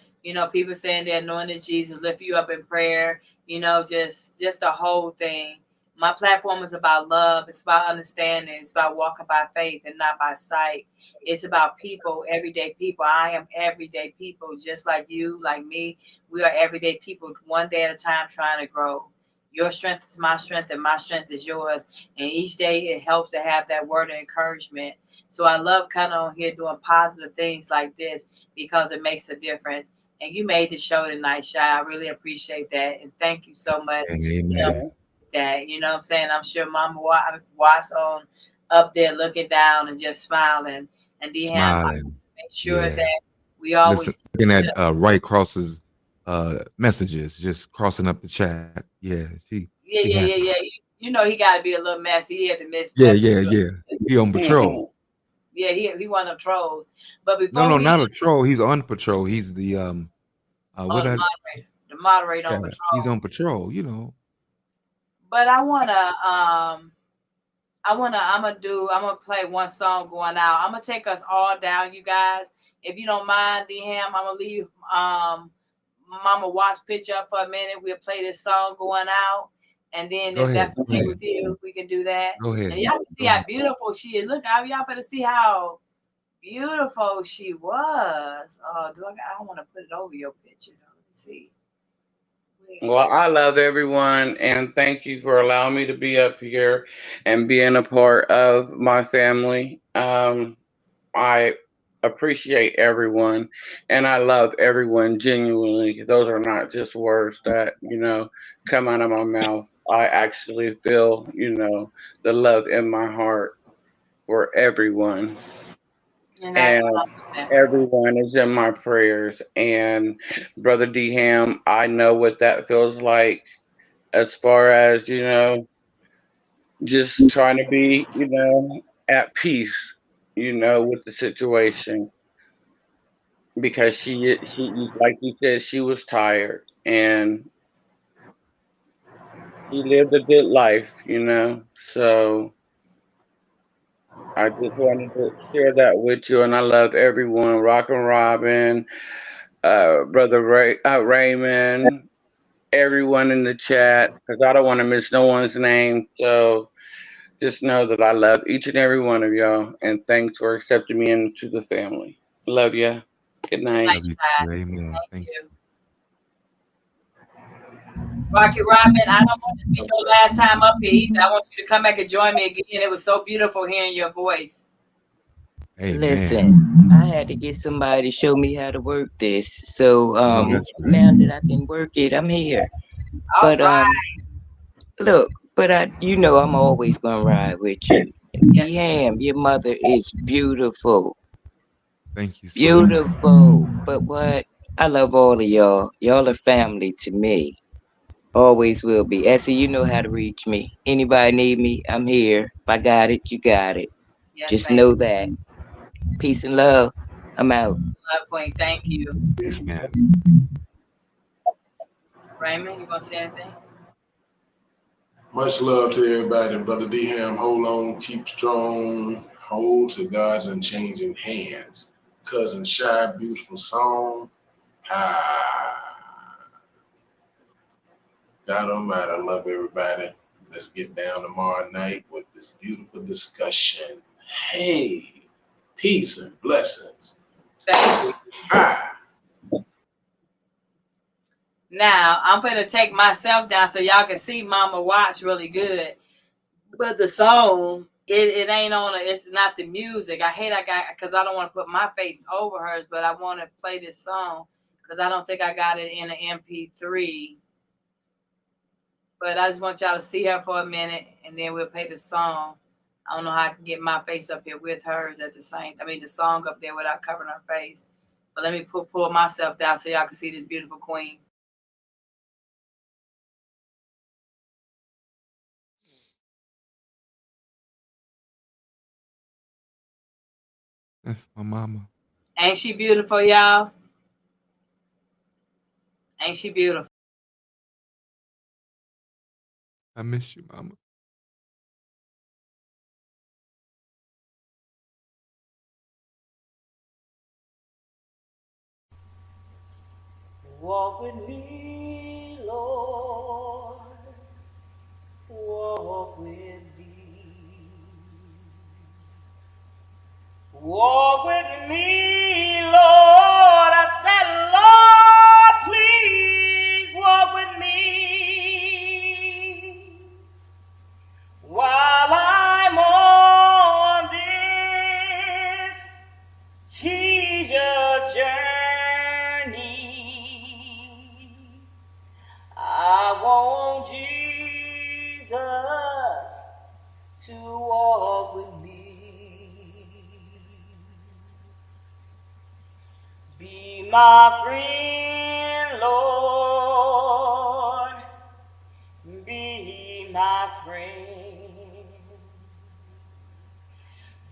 people saying they're anointed Jesus lift you up in prayer, just the whole thing. My platform is about love, it's about understanding, it's about walking by faith and not by sight. It's about people, everyday people. I am everyday people, just like you, like me. We are everyday people, one day at a time, trying to grow. Your strength is my strength and my strength is yours, and each day it helps to have that word of encouragement. So I love kind of on here doing positive things like this because it makes a difference. And you made the show tonight, Shy. I really appreciate that. And thank you so much. And You know, amen. that, you know what I'm saying? I'm sure Mama was on up there looking down and just smiling. And DM, I Smiling. make sure Yeah. that we Listen, always looking at right crosses messages, just crossing up the chat. Yeah, she Yeah. happy. You know he got to be a little messy. He had to miss Yeah, message. yeah, yeah. He on patrol. Yeah, he one of them trolls. But No, before no, we not a troll. He's on patrol. He's the what I the moderator yeah, on he's patrol. on patrol, you know. But I'm gonna play one song going out. I'm gonna take us all down, you guys. If you don't mind, DM, I'm gonna leave Mama Watts picture up for a minute. We'll play this song going out. And then Go if ahead. that's okay with you, we can do that. Go ahead. And y'all can see how beautiful she is. Look, y'all better see how beautiful she was. I don't want to put it over your picture though. Let's see. Well, I love everyone, and thank you for allowing me to be up here and being a part of my family. I appreciate everyone, and I love everyone genuinely. Those are not just words that, come out of my mouth. I actually feel, the love in my heart for everyone. And everyone is in my prayers. And Brother D Ham, I know what that feels like as far as, just trying to be, at peace, with the situation. Because she, like you said, she was tired and she lived a good life. So I just wanted to share that with you, and I love everyone. Rock and Robin, Brother Raymond, everyone in the chat, because I don't want to miss no one's name. So just know that I love each and every one of y'all, and thanks for accepting me into the family. Love ya. Good night. Love you too. Amen. Thank you. Rocky Robin, I don't want this to be your last time up here either. I want you to come back and join me again. It was so beautiful hearing your voice. Amen. Listen, I had to get somebody to show me how to work this. So now that I can work it, I'm here. All But right. look, but I'm always gonna ride with you. Yes. Ham, your mother is beautiful. Thank you so Beautiful. much. But what? I love all of y'all. Y'all are family to me. Always will be. Essie, you know how to reach me. Anybody need me, I'm here. If I got it, you got it. Yes, Just ma'am. know that. Peace and love. I'm out. Love Queen. Thank you. Yes, ma'am. Raymond, you gonna say anything? Much love to everybody. Brother D Ham, hold on, keep strong, hold to God's unchanging hands. Cousin Shy, beautiful song. God Almighty, I love everybody. Let's get down tomorrow night with this beautiful discussion. Hey, peace and blessings. Thank you. Now I'm gonna take myself down so y'all can see Mama Watch really good. But the song, it ain't on. It's not the music. I got because I don't want to put my face over hers, but I want to play this song because I don't think I got it in an MP3. But I just want y'all to see her for a minute, and then we'll play the song. I don't know how I can get my face up here with hers at the same. I mean, the song up there without covering her face. But let me pull myself down so y'all can see this beautiful queen. That's my mama. Ain't she beautiful, y'all? Ain't she beautiful? I miss you, mama. Walk with me, Lord. Walk with me. Walk with me, Lord. I said, Lord, please walk with me while I'm on this tedious journey. I want Jesus to walk with me. Be my friend, Lord, be my friend.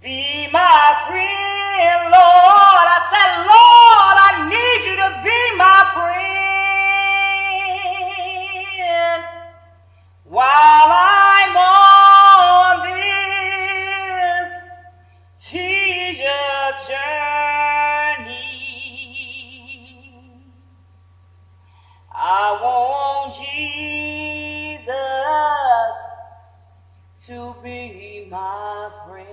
Be my friend, Lord. I said, Lord, I need you to be my friend while I'm on this tedious journey. I want Jesus to be my friend.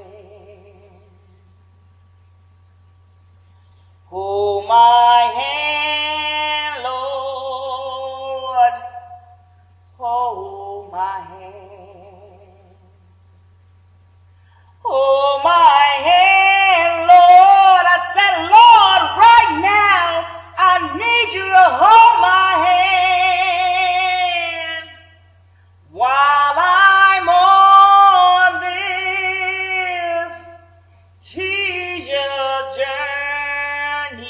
Hold my hand, Lord. Hold my hand. Hold my hand, Lord. I said, Lord, right now, I need you to hold my hands while I'm on this tedious journey.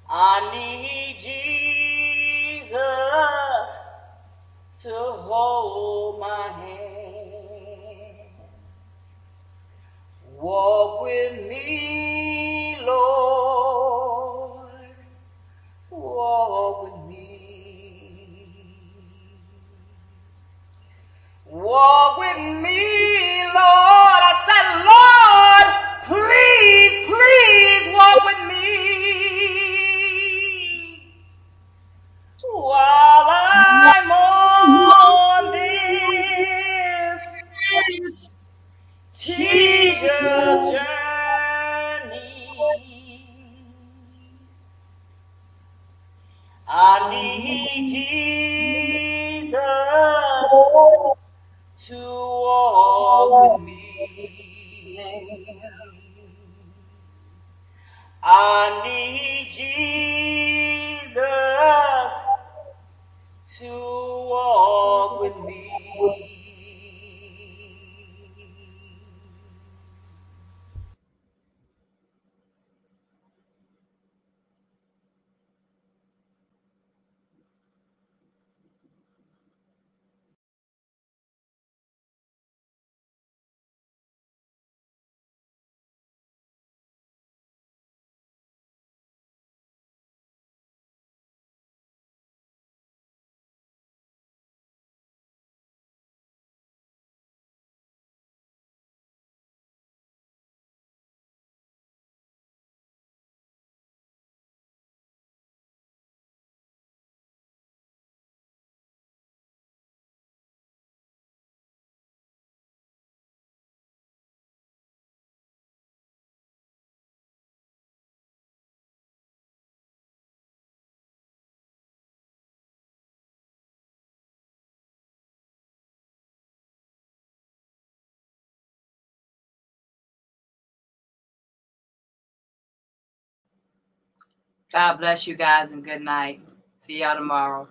I need Jesus to hold my hand. Walk with me, Lord. Walk with me. Walk with me, Lord. I said, Lord, please, please walk with me while I'm on this tedious journey. I need Jesus to walk with me. I need Jesus to walk with me. God bless you guys and good night. See y'all tomorrow.